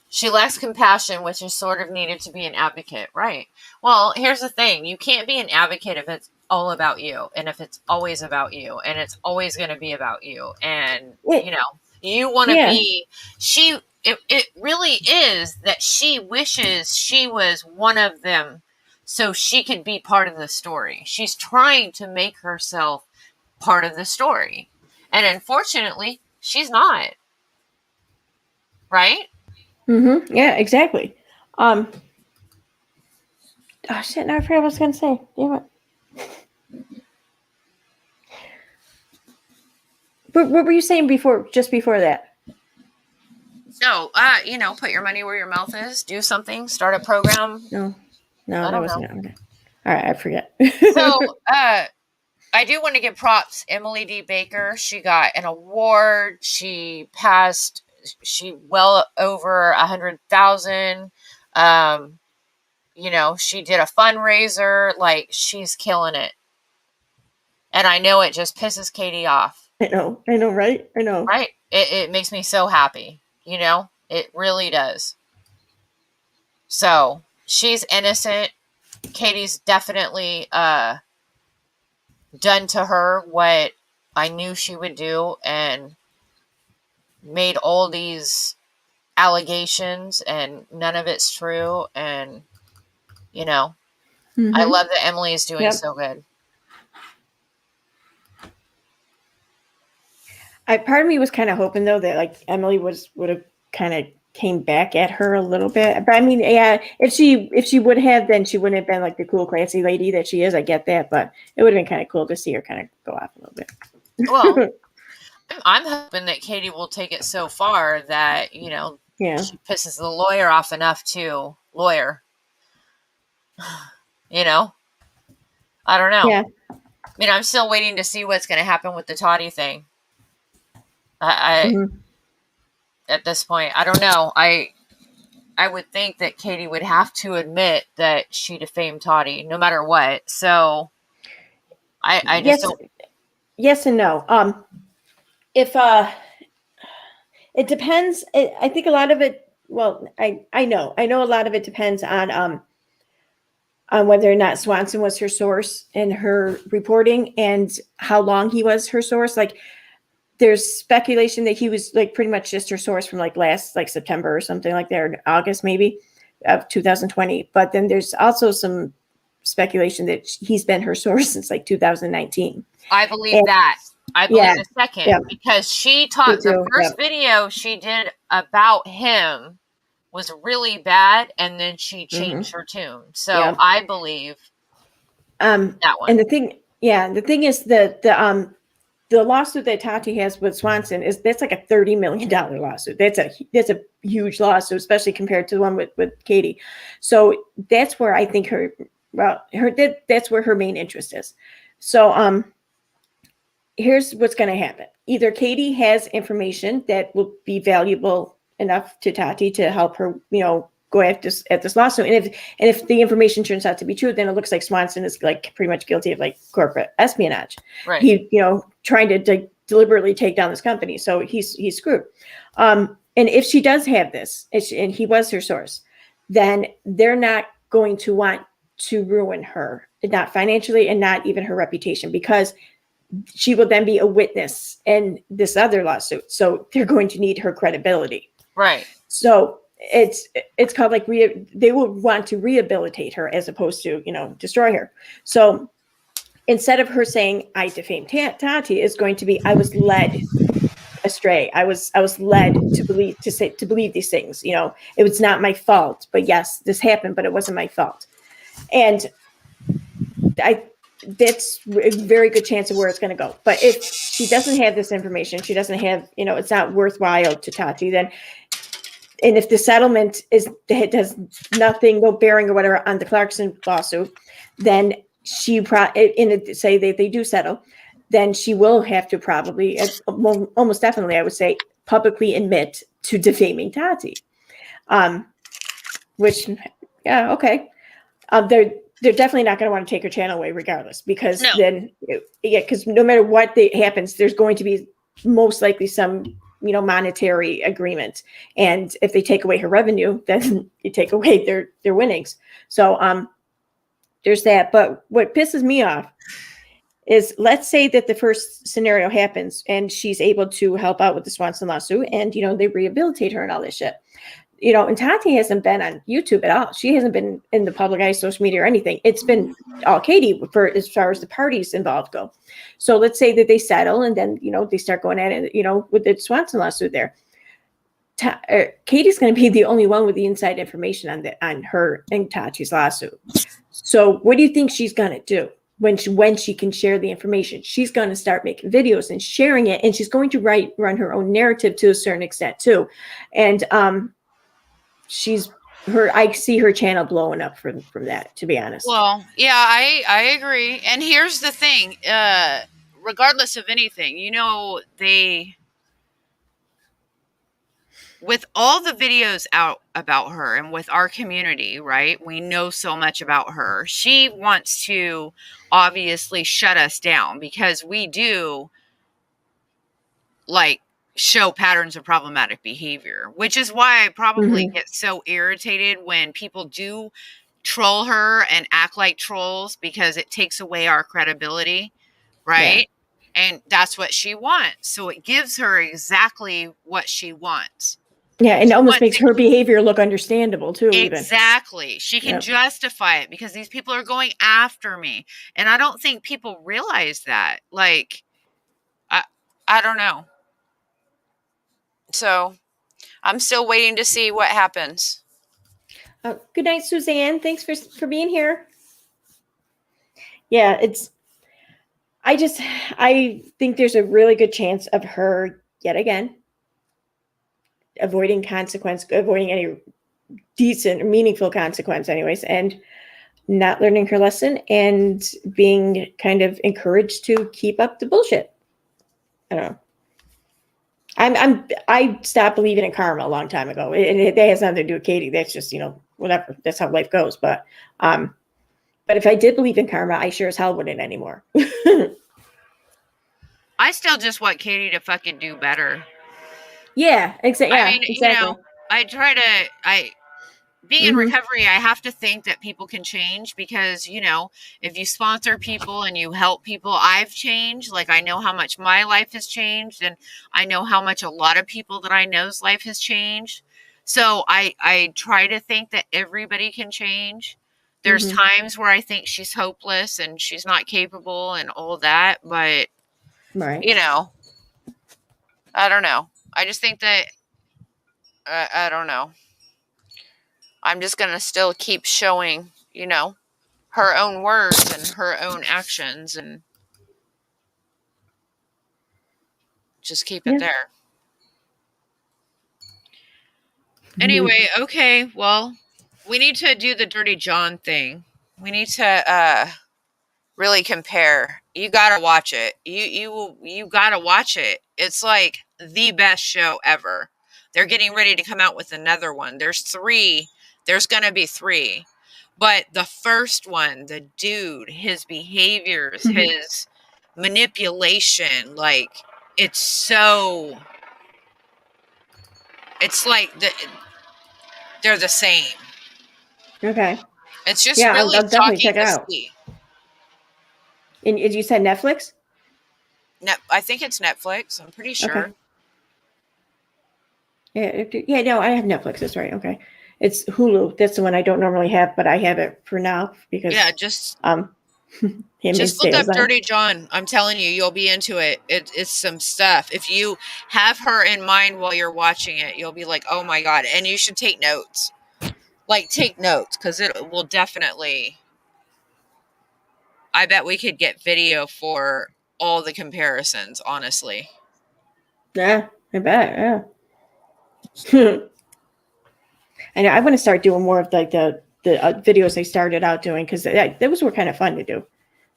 she lacks compassion, which is sort of needed to be an advocate, right? Well, here's the thing. You can't be an advocate if it's all about you, and if it's always about you, and it's always going to be about you. And, you want to be, it really is that she wishes she was one of them so she could be part of the story. She's trying to make herself part of the story. And unfortunately, she's not. Right? Mm-hmm. Yeah, exactly. Oh shit, now I forgot what I was gonna say. Damn it. But what were you saying just before that? So, put your money where your mouth is. Do something. Start a program. No, that wasn't it. Okay. All right, I forget. So, I do want to give props. Emily D. Baker, she got an award. She passed. She well over 100,000. She did a fundraiser. Like, she's killing it. And I know it just pisses Katie off. I know, right? I know. Right? It makes me so happy. It really does. So, she's innocent. Katie's definitely done to her what I knew she would do, and made all these allegations and none of it's true. And, you know, I Mhm. love that Emily is doing Yep. so good. Part of me was kind of hoping though that like Emily would have kind of came back at her a little bit. But I mean, yeah, if she would have, then she wouldn't have been like the cool, classy lady that she is. I get that, but it would have been kind of cool to see her kind of go off a little bit. Well, I'm hoping that Katie will take it so far that, you know, Yeah. she pisses the lawyer off enough to lawyer. You know? I don't know. Yeah. I mean, I'm still waiting to see what's going to happen with the Toddy thing. I Mhm. At this point, I don't know. I would think that Katie would have to admit that she defamed Toddy no matter what. So I just Yes. don't. Yes and no. If it depends. I think a lot of it. Well, I know a lot of it depends on whether or not Swanson was her source in her reporting and how long he was her source. Like, there's speculation that he was like pretty much just her source from like last like September or something like that, or August maybe of 2020. But then there's also some speculation that he's been her source since like 2019. I believe And that. I believe yeah, the second yeah, because she me taught the too. first Yep. video she did about him was really bad, and then she Mhm. changed her tune. So Yeah. I believe that one. And the thing is that the lawsuit that Tati has with Swanson that's like a $30 million lawsuit. That's a huge lawsuit, especially compared to the one with Katie. So that's where I think that's where her main interest is. So here's what's going to happen. Either Katie has information that will be valuable enough to Tati to help her, go at this lawsuit. And if the information turns out to be true, then it looks like Swanson is like pretty much guilty of like corporate espionage. Right. He, trying to deliberately take down this company. So he's screwed. And if she does have this, and he was her source, then they're not going to want to ruin her, not financially and not even her reputation, because she will then be a witness in this other lawsuit. So they're going to need her credibility. Right. So it's called like they will want to rehabilitate her as opposed to, destroy her. So instead of her saying I defamed Tati, is going to be I was led astray. I was led to believe these things. It was not my fault, but yes, this happened, but it wasn't my fault. And that's a very good chance of where it's going to go. But if she doesn't have this information, she doesn't have, it's not worthwhile to Tati, then, and if the settlement has no bearing or whatever on the Clarkson lawsuit, then say that they do settle, then she will have to probably, almost definitely, I would say, publicly admit to defaming Tati. Which, yeah, okay. They're definitely not going to want to take her channel away regardless, because because no matter what happens, there's going to be most likely some, monetary agreement. And if they take away her revenue, then you take away their winnings. So there's that. But what pisses me off is, let's say that the first scenario happens and she's able to help out with the Swanson lawsuit, and, they rehabilitate her and all this shit. And Tati hasn't been on YouTube at all. She hasn't been in the public eye, social media, or anything. It's been all Katie for as far as the parties involved go. So let's say that they settle, and then, they start going at it, with the Swanson lawsuit there. Katie's going to be the only one with the inside information on her and Tati's lawsuit. So what do you think she's going to do when she can share the information? She's going to start making videos and sharing it, and she's going to run her own narrative to a certain extent too. And I see her channel blowing up from that, to be honest. Well, yeah, I agree. And here's the thing, regardless of anything, with all the videos out about her and with our community, right? We know so much about her. She wants to obviously shut us down because we do show patterns of problematic behavior, which is why I probably get so irritated when people do troll her and act like trolls, because it takes away our credibility, right? Yeah. And that's what she wants. So it gives her exactly what she wants. Yeah, and it almost wants makes to- her behavior look understandable too. Exactly. She can Yep. justify it because these people are going after me. And I don't think people realize that. Like, I don't know. So I'm still waiting to see what happens. Good night, Suzanne. Thanks for being here. Yeah, I think there's a really good chance of her yet again avoiding any decent or meaningful consequence anyways, and not learning her lesson and being kind of encouraged to keep up the bullshit. I don't know. I stopped believing in karma a long time ago, and it has nothing to do with Katie. That's just, whatever. That's how life goes. But if I did believe in karma, I sure as hell wouldn't anymore. I still just want Katie to fucking do better. Yeah, exactly. I mean, exactly. Being in recovery, I have to think that people can change because, if you sponsor people and you help people, I've changed. Like, I know how much my life has changed, and I know how much a lot of people that I know's life has changed. So I try to think that everybody can change. There's times where I think she's hopeless and she's not capable and all that, but, Right. I don't know. I just think that, I don't know. I'm just going to still keep showing, her own words and her own actions and just keep it there. Anyway, okay, well, we need to do the Dirty John thing. We need to really compare. You got to watch it. You got to watch it. It's like the best show ever. They're getting ready to come out with another one. There's 3. There's going to be 3. But the first one, the dude, his behaviors, his manipulation, like, it's like they're the same. Okay. It's just Yeah, really I'll definitely shocking check it to out. see. And you said Netflix? I think it's Netflix. I'm pretty sure. Okay. Yeah, no, I have Netflix. That's right. Okay. It's Hulu. That's the one I don't normally have, but I have it for now because just Handmaid's look Tale's up on. Dirty John. I'm telling you, you'll be into it. It's some stuff. If you have her in mind while you're watching it, you'll be like, oh my God. And you should take notes. Like, take notes, because it will definitely. I bet we could get video for all the comparisons, honestly. Yeah, I bet. Yeah. I know. I want to start doing more of like the videos I started out doing because those were kind of fun to do.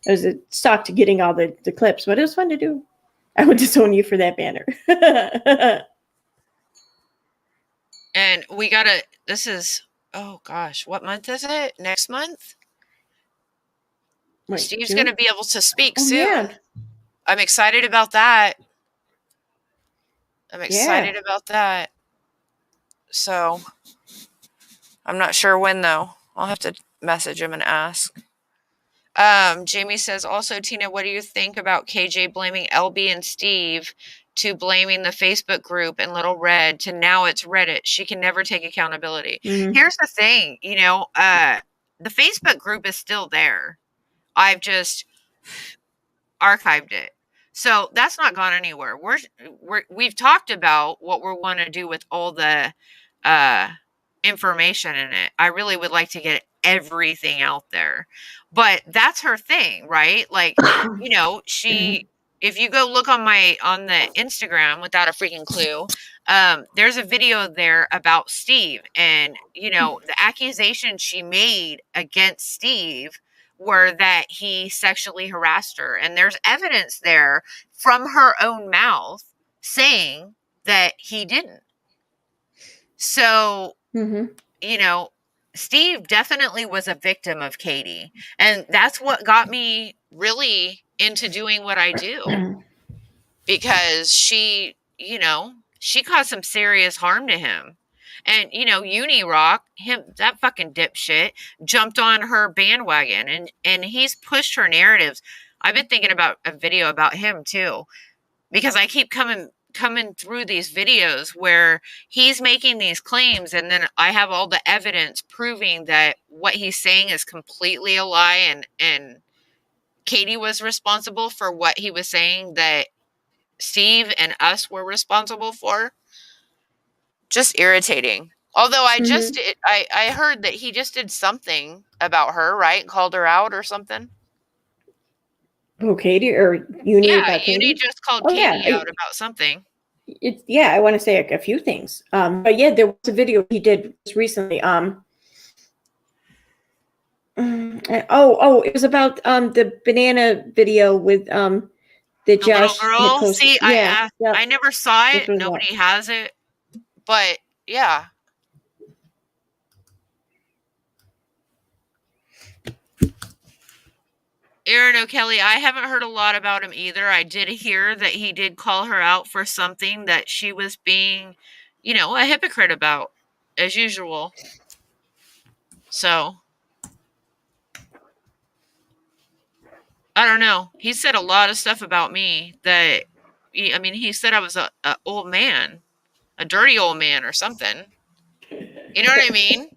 It was a stock to getting all the clips, but it was fun to do. I would disown you for that banner. And this is, oh gosh, what month is it? Next month? Wait, Steve's June? going to be able to speak soon. Yeah. I'm excited about that. So I'm not sure when, though. I'll have to message him and ask. Jamie says, also, Tina, what do you think about KJ blaming LB and Steve to blaming the Facebook group and Little Red to now it's Reddit? She can never take accountability. Here's the thing, the Facebook group is still there. I've just archived it. So that's not gone anywhere. We've talked about what we want to do with all the information in it. I really would like to get everything out there, but that's her thing, right? Like, if you go look on the Instagram without a freaking clue, there's a video there about Steve, and the accusation she made against Steve were that he sexually harassed her, and there's evidence there from her own mouth saying that he didn't. So, Steve definitely was a victim of Katie, and that's what got me really into doing what I do, because she caused some serious harm to him. And, Unirock, that fucking dipshit, jumped on her bandwagon, and he's pushed her narratives. I've been thinking about a video about him, too, because I keep coming coming through these videos where he's making these claims, and then I have all the evidence proving that what he's saying is completely a lie, and Katie was responsible for what he was saying that Steve and us were responsible for. Just irritating. Although I heard that he just did something about her, right? Called her out or something. Oh, Katie or Uni Yeah, about Uni Katie? just called Oh, Katie yeah. out about something. I want to say a few things. But yeah, there was a video he did just recently. It was about the banana video with that The Josh little had girl. posted. See, Yeah, I never saw this it. was Nobody has it. But yeah. Aaron O'Kelly, I haven't heard a lot about him either. I did hear that he did call her out for something that she was being, a hypocrite about, as usual. So, I don't know. He said a lot of stuff about me that, he said I was a old man, a dirty old man or something. You know what I mean?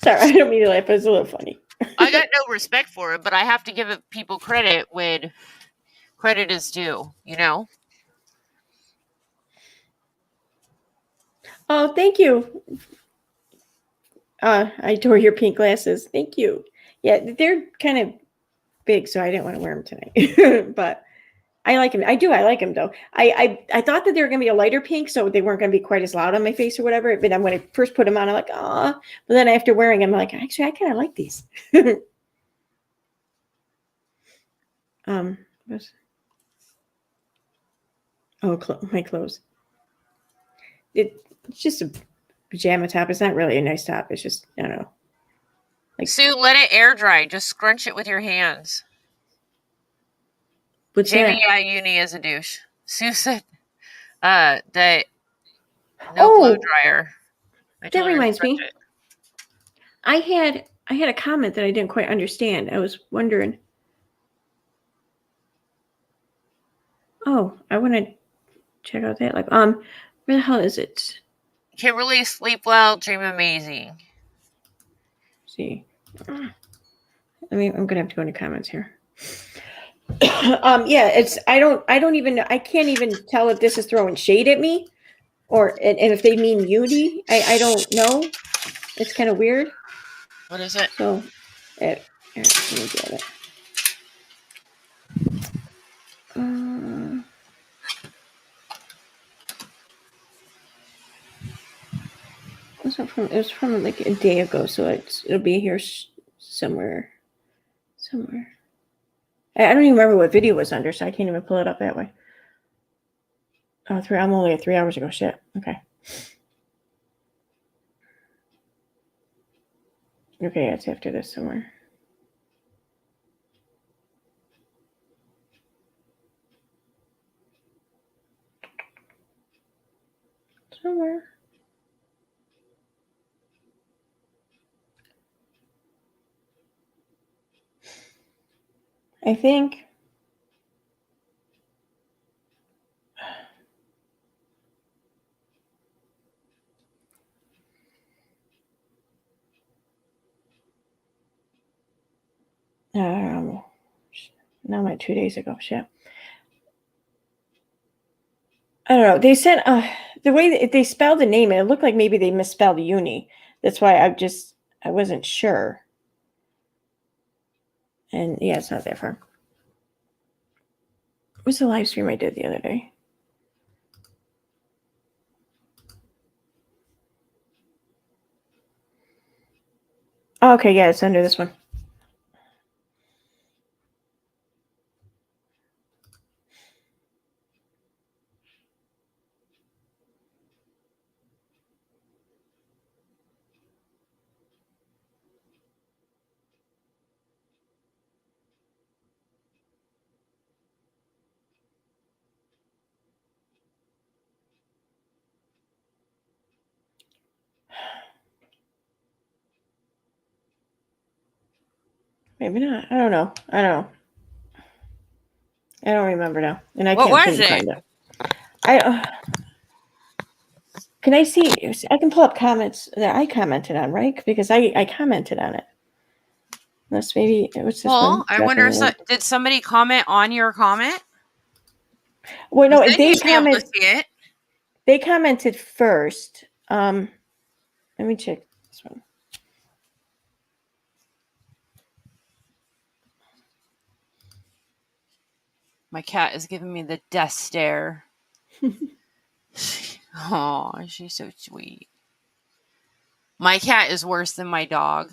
Sorry, I don't mean to laugh, but it's a little funny. I got no respect for it, but I have to give people credit when credit is due, Oh, thank you. I tore your pink glasses. Thank you. Yeah, they're kind of big, so I didn't want to wear them tonight. But I like them. I do. I like them though. I thought that they were going to be a lighter pink, so they weren't going to be quite as loud on my face or whatever. But then when I first put them on, I'm like, ah. But then after wearing them, I'm like, actually, I kind of like these. My clothes. It's just a pajama top. It's not really a nice top. It's just, I don't know. Sue, let it air dry. Just scrunch it with your hands. What's Jamie, that? Uni is a douche. Sue said that no blow dryer. That reminds me. I had a comment that I didn't quite understand. I was wondering. Oh, I want to check out that. Where the hell is it? Kimberly, sleep well, dream amazing. See. I'm gonna have to go into comments here. It's I don't even I can't even tell if this is throwing shade at me or and if they mean Uni. I don't know. It's kind of weird. What is it? So let me get it. It was from like a day ago, so it'll be here somewhere. I don't even remember what video it was under, so I can't even pull it up that way. I'm only at 3 hours ago. Shit. Okay. Okay, it's after this somewhere. I think. Now I'm at 2 days ago. Shit. I don't know. They said the way that they spelled the name, it looked like maybe they misspelled Uni. That's why I wasn't sure. And yeah, it's not that far. What's the live stream I did the other day? Oh, okay, yeah, it's under this one. Maybe not. I don't know. I don't remember now, and I What can't was it? find it. Can I see? I can pull up comments that I commented on, right? Because I commented on it. Unless maybe what's this one? Well, I wonder if did somebody comment on your comment? Well, no, Then they you'd be able to see it. They commented first. Let me check this one. My cat is giving me the death stare. Oh, she's so sweet. My cat is worse than my dog.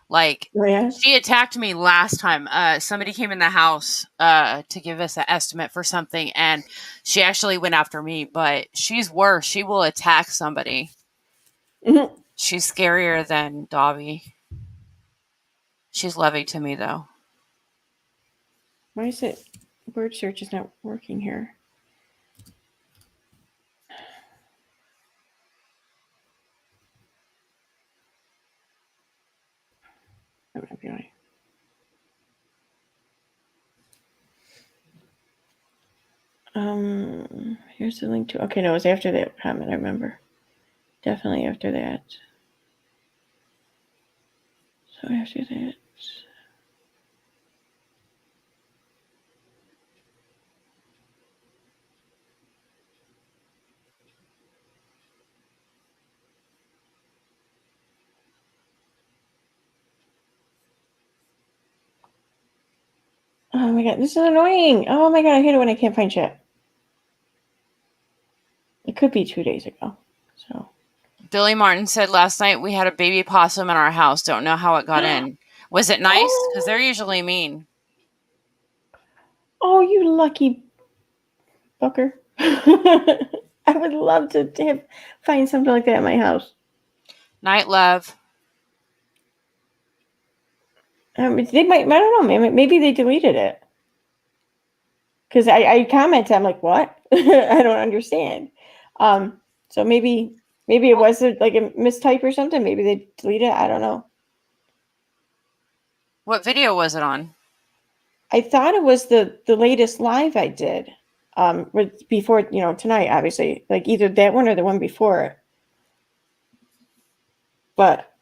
Like, Oh, yeah? she attacked me last time. Somebody came in the house to give us an estimate for something, and she actually went after me, but she's worse. She will attack somebody. Mhm. She's scarier than Dobby. She's loving to me, though. Why is it word search is not working here? That might be right. Here's the link to. Okay, no, it was after that comment. I remember. Definitely after that. So after that. Oh my god, this is annoying. Oh my god, I hate it when I can't find chat. It could be 2 days ago. So Billy Martin said last night we had a baby possum in our house. Don't know how it got in. Was it nice? Because they're usually mean. Oh, you lucky fucker. I would love to find something like that at my house. Night, love. They might, I don't know, maybe they deleted it. Because I commented, I'm like, what? I don't understand. So maybe it was like a mistype or something. Maybe they deleted it. I don't know. What video was it on? I thought it was the latest live I did. Before, tonight, obviously. Like either that one or the one before it. But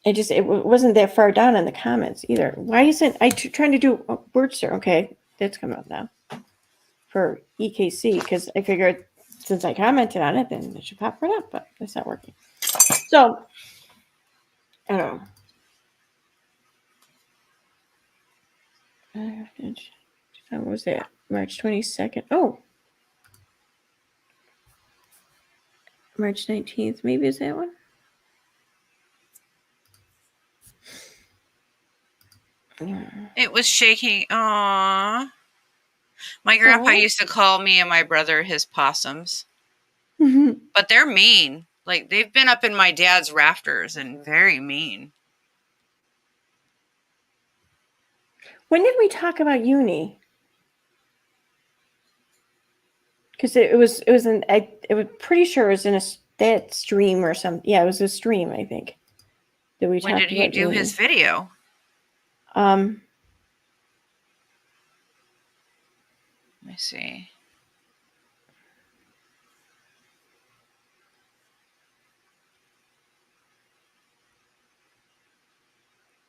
it wasn't that far down in the comments either. Why isn't I trying to do a word search? Okay, that's coming up now for EKC because I figured since I commented on it, then it should pop right up, but it's not working. So I don't know. What was that? March 22nd. Oh, March 19th. Maybe is that one? It was shaking. Aww. My grandpa used to call me and my brother his possums. But they're mean. Like, they've been up in my dad's rafters and very mean. When did we talk about uni? Because it was pretty sure it was in that stream or something. Yeah, it was a stream, I think. That we When talked did he about do uni. his video? Let me see.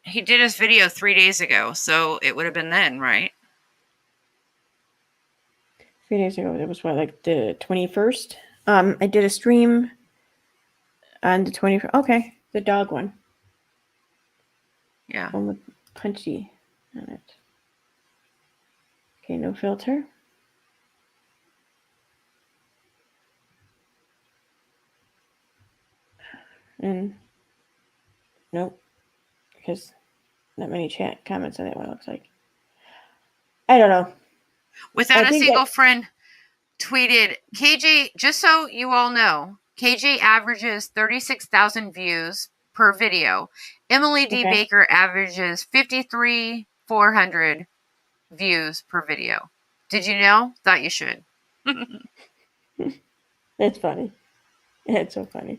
He did his video 3 days ago, so it would have been then, right? 3 days ago. It was what, like the 21st? I did a stream on the 21st. Okay, the dog one. Yeah. One with Punchy on it. Okay, no filter. And nope, because not many chat comments on that one, it looks like. I don't know. Without a single friend tweeted, KJ, just so you all know, KJ averages 36,000 views per video. Emily D. Baker averages 53,400 views per video. Did you know? Thought you should. That's funny. It's so funny.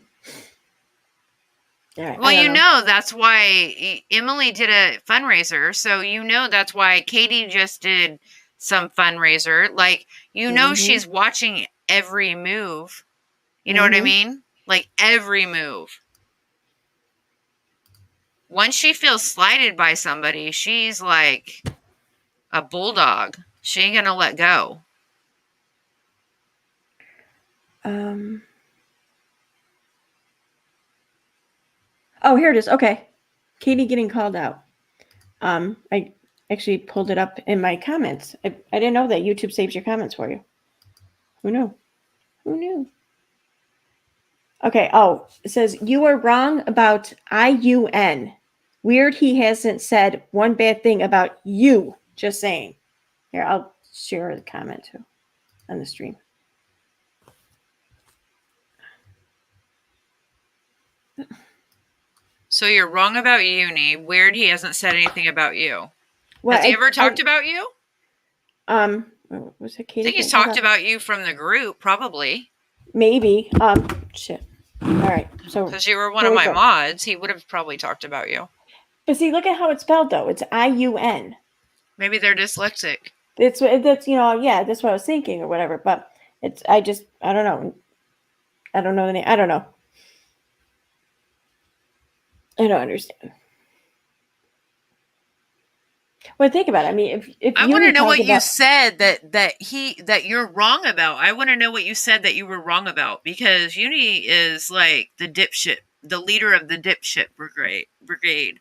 Well, that's why Emily did a fundraiser. So, that's why Katie just did some fundraiser. Like, you know, Mhm. she's watching every move. You know what I Mhm. mean? Like, every move. Once she feels slighted by somebody, she's like a bulldog. She ain't gonna let go. Oh, here it is. Okay. Katie getting called out. I actually pulled it up in my comments. I didn't know that YouTube saves your comments for you. Who knew? Who knew? Okay. Oh, it says you are wrong about IUN. Weird he hasn't said one bad thing about you. Just saying. Here, I'll share the comment too on the stream. So you're wrong about uni. Weird he hasn't said anything about you. Well, Has he ever talked about you? Was it I Katie? think he's talked about you from the group, probably. Maybe. Shit. All right. So Because you were one here of we my go. mods, he would have probably talked about you. But see, look at how it's spelled though. It's IUN. Maybe they're dyslexic. That's yeah, that's what I was thinking or whatever. But I don't know. I don't know the name. I don't know. I don't understand. Well, think about it. I mean, if I you want to know what about, you said that you're wrong about. I want to know what you said that you were wrong about, because Uni is like the dipshit, the leader of the dipshit brigade.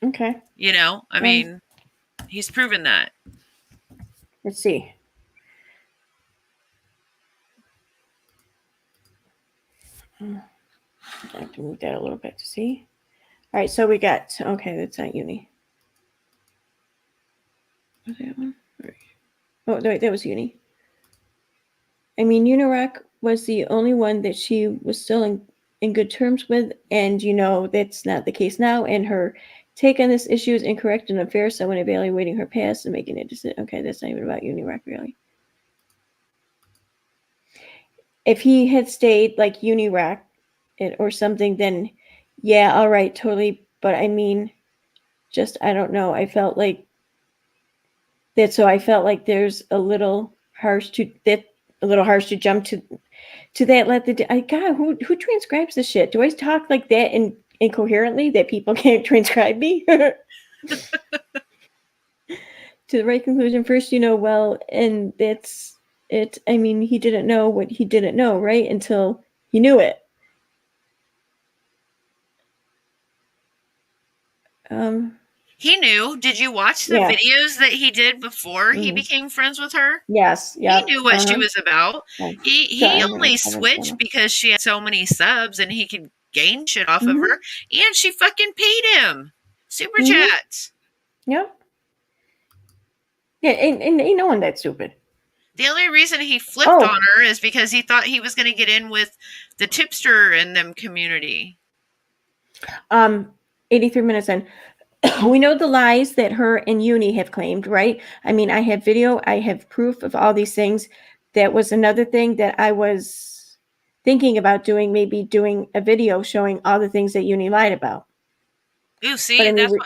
Okay. You know, I mean, he's proven that. Let's see. I have to move that a little bit to see. All right, so we got okay. That's not Uni. Was that one? Oh, no, that was Uni. I mean, Unirock was the only one that she was still in good terms with, and that's not the case now. And her take on this issue is incorrect and unfair. So when evaluating her past and making a decision, okay, that's not even about Unirock really. If he had stayed like Unirock or something, then yeah, all right, totally. But I mean, just I don't know. I felt like that, so I felt like there's a little harsh to jump to that. God, who transcribes this shit? Do I talk like that incoherently that people can't transcribe me? To the right conclusion first, well, and that's it. I mean, he didn't know what he didn't know, right? Until he knew it. He knew. Did you watch the Yeah. videos that he did before he became friends with her? Yes. Yeah. He knew what she was about. Yeah. He only switched because she had so many subs and he could gain shit off of her, and she fucking paid him super chats. Yep. Yeah, ain't no one that stupid. The only reason he flipped on her is because he thought he was going to get in with the tipster and them community. 83 minutes in. We know the lies that her and Uni have claimed, right? I mean, I have video, I have proof of all these things. That was another thing that I was thinking about doing, maybe doing a video showing all the things that Uni lied about. Ooh, see, I mean,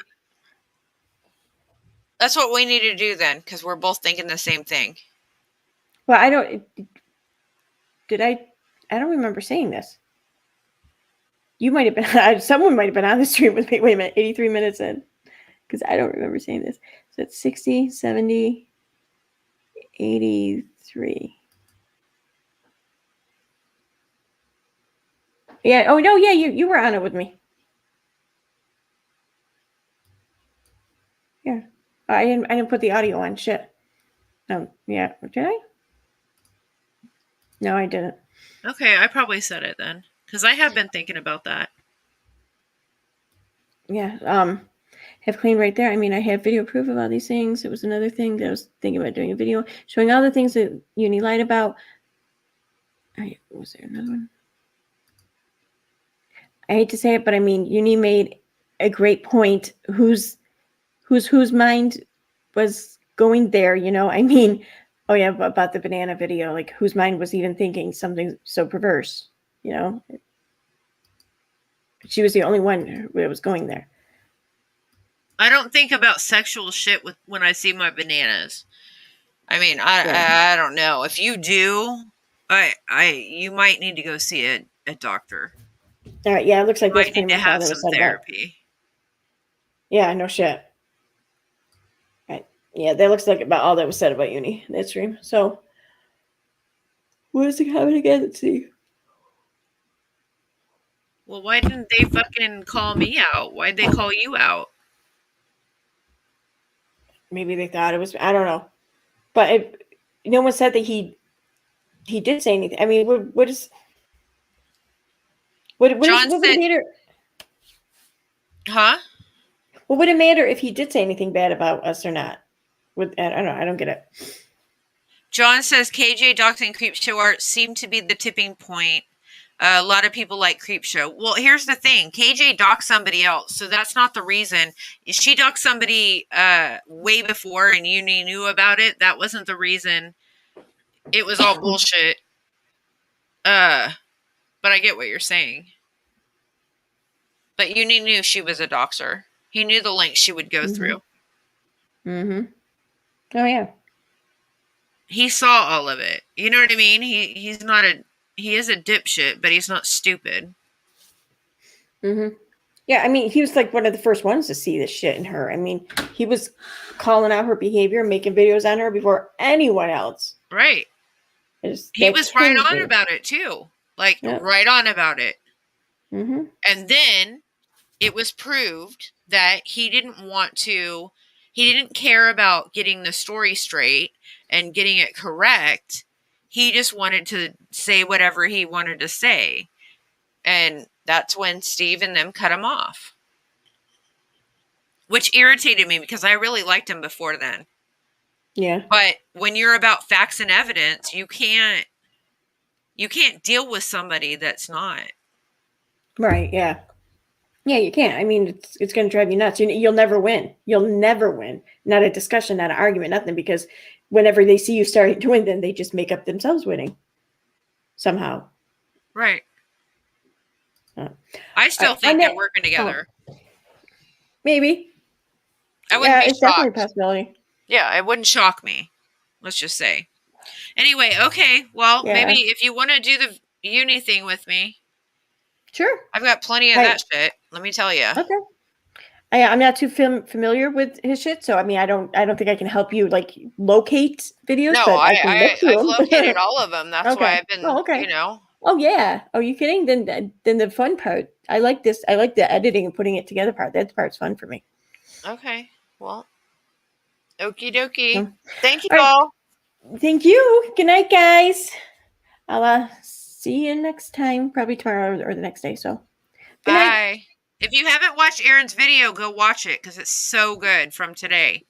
that's what we need to do then, because we're both thinking the same thing. Well, I don't remember saying this. You might have been, someone might have been on the stream with me. Wait a minute, 83 minutes in. Because I don't remember saying this. So it's 60, 70, 83. Yeah. Oh, no. Yeah, you were on it with me. Yeah. I didn't put the audio on. Shit. No. Yeah. Did I? No, I didn't. Okay, I probably said it then. Because I have been thinking about that. Yeah. Have claimed right there. I mean, I have video proof of all these things. It was another thing that I was thinking about doing a video showing all the things that Uni lied about. Was there another one? I hate to say it, but I mean, Uni made a great point. Whose mind was going there? I mean, oh yeah, about the banana video. Like, whose mind was even thinking something so perverse? She was the only one that was going there. I don't think about sexual shit when I see my bananas. I mean, Yeah. I don't know. If you do, you might need to go see a doctor. All right. Yeah, it looks like You that's might need pretty to much all have that was some said about. therapy. Yeah, no shit. Right. Yeah, that looks like about all that was said about uni in that stream. So, what is the comment again? Let's see. Well, why didn't they fucking call me out? Why'd they call you out? Maybe they thought it was. I don't know. But no one said that he did say anything. I mean, what is what John would said, it matter? huh? What would it matter if he did say anything bad about us or not? I don't know. I don't get it. John says KJ doxing creep show art seemed to be the tipping point. A lot of people like creep show. Well, here's the thing: KJ doxed somebody else, so that's not the reason. She doxed somebody way before, and Uni knew about it. That wasn't the reason. It was all bullshit. But I get what you're saying. But Uni knew she was a doxer. He knew the lengths she would go through. Mm-hmm. Oh yeah. He saw all of it. You know what I mean? He is a dipshit, but he's not stupid. Mm-hmm. Yeah, I mean, he was like one of the first ones to see this shit in her. I mean, he was calling out her behavior, making videos on her before anyone else. Right. He was right on about it too. Like, right on about it. Mm-hmm. And then it was proved that he didn't care about getting the story straight and getting it correct. He just wanted to say whatever he wanted to say. And that's when Steve and them cut him off. Which irritated me because I really liked him before then. Yeah. But when you're about facts and evidence, you can't deal with somebody that's not. Right, yeah. Yeah, you can't. I mean, it's going to drive you nuts. You'll never win. You'll never win. Not a discussion, not an argument, nothing, because whenever they see you start doing them, they just make up themselves winning somehow. Right. I still think they're working together. Maybe. I wouldn't be it's shocked. Definitely a possibility. Yeah, it wouldn't shock me. Let's just say. Anyway, okay. Well, maybe if you want to do the uni thing with me. Sure. I've got plenty of that shit. Let me tell you. Okay. I'm not too familiar with his shit, so I mean, I don't think I can help you like locate videos. No, but I can look through I've them. located all of them. That's why I've been, you know. Oh yeah. Oh, you kidding? Then the fun part. I like this. I like the editing and putting it together part. That part's fun for me. Okay. Well, okie dokie. So, Thank you all. Right. Thank you. Good night, guys. I'll see you next time, probably tomorrow or the next day. So, good night. If you haven't watched Aaron's video, go watch it because it's so good from today.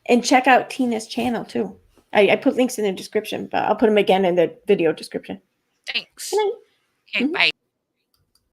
And check out Tina's channel too. I put links in the description, but I'll put them again in the video description. Thanks. Okay, bye.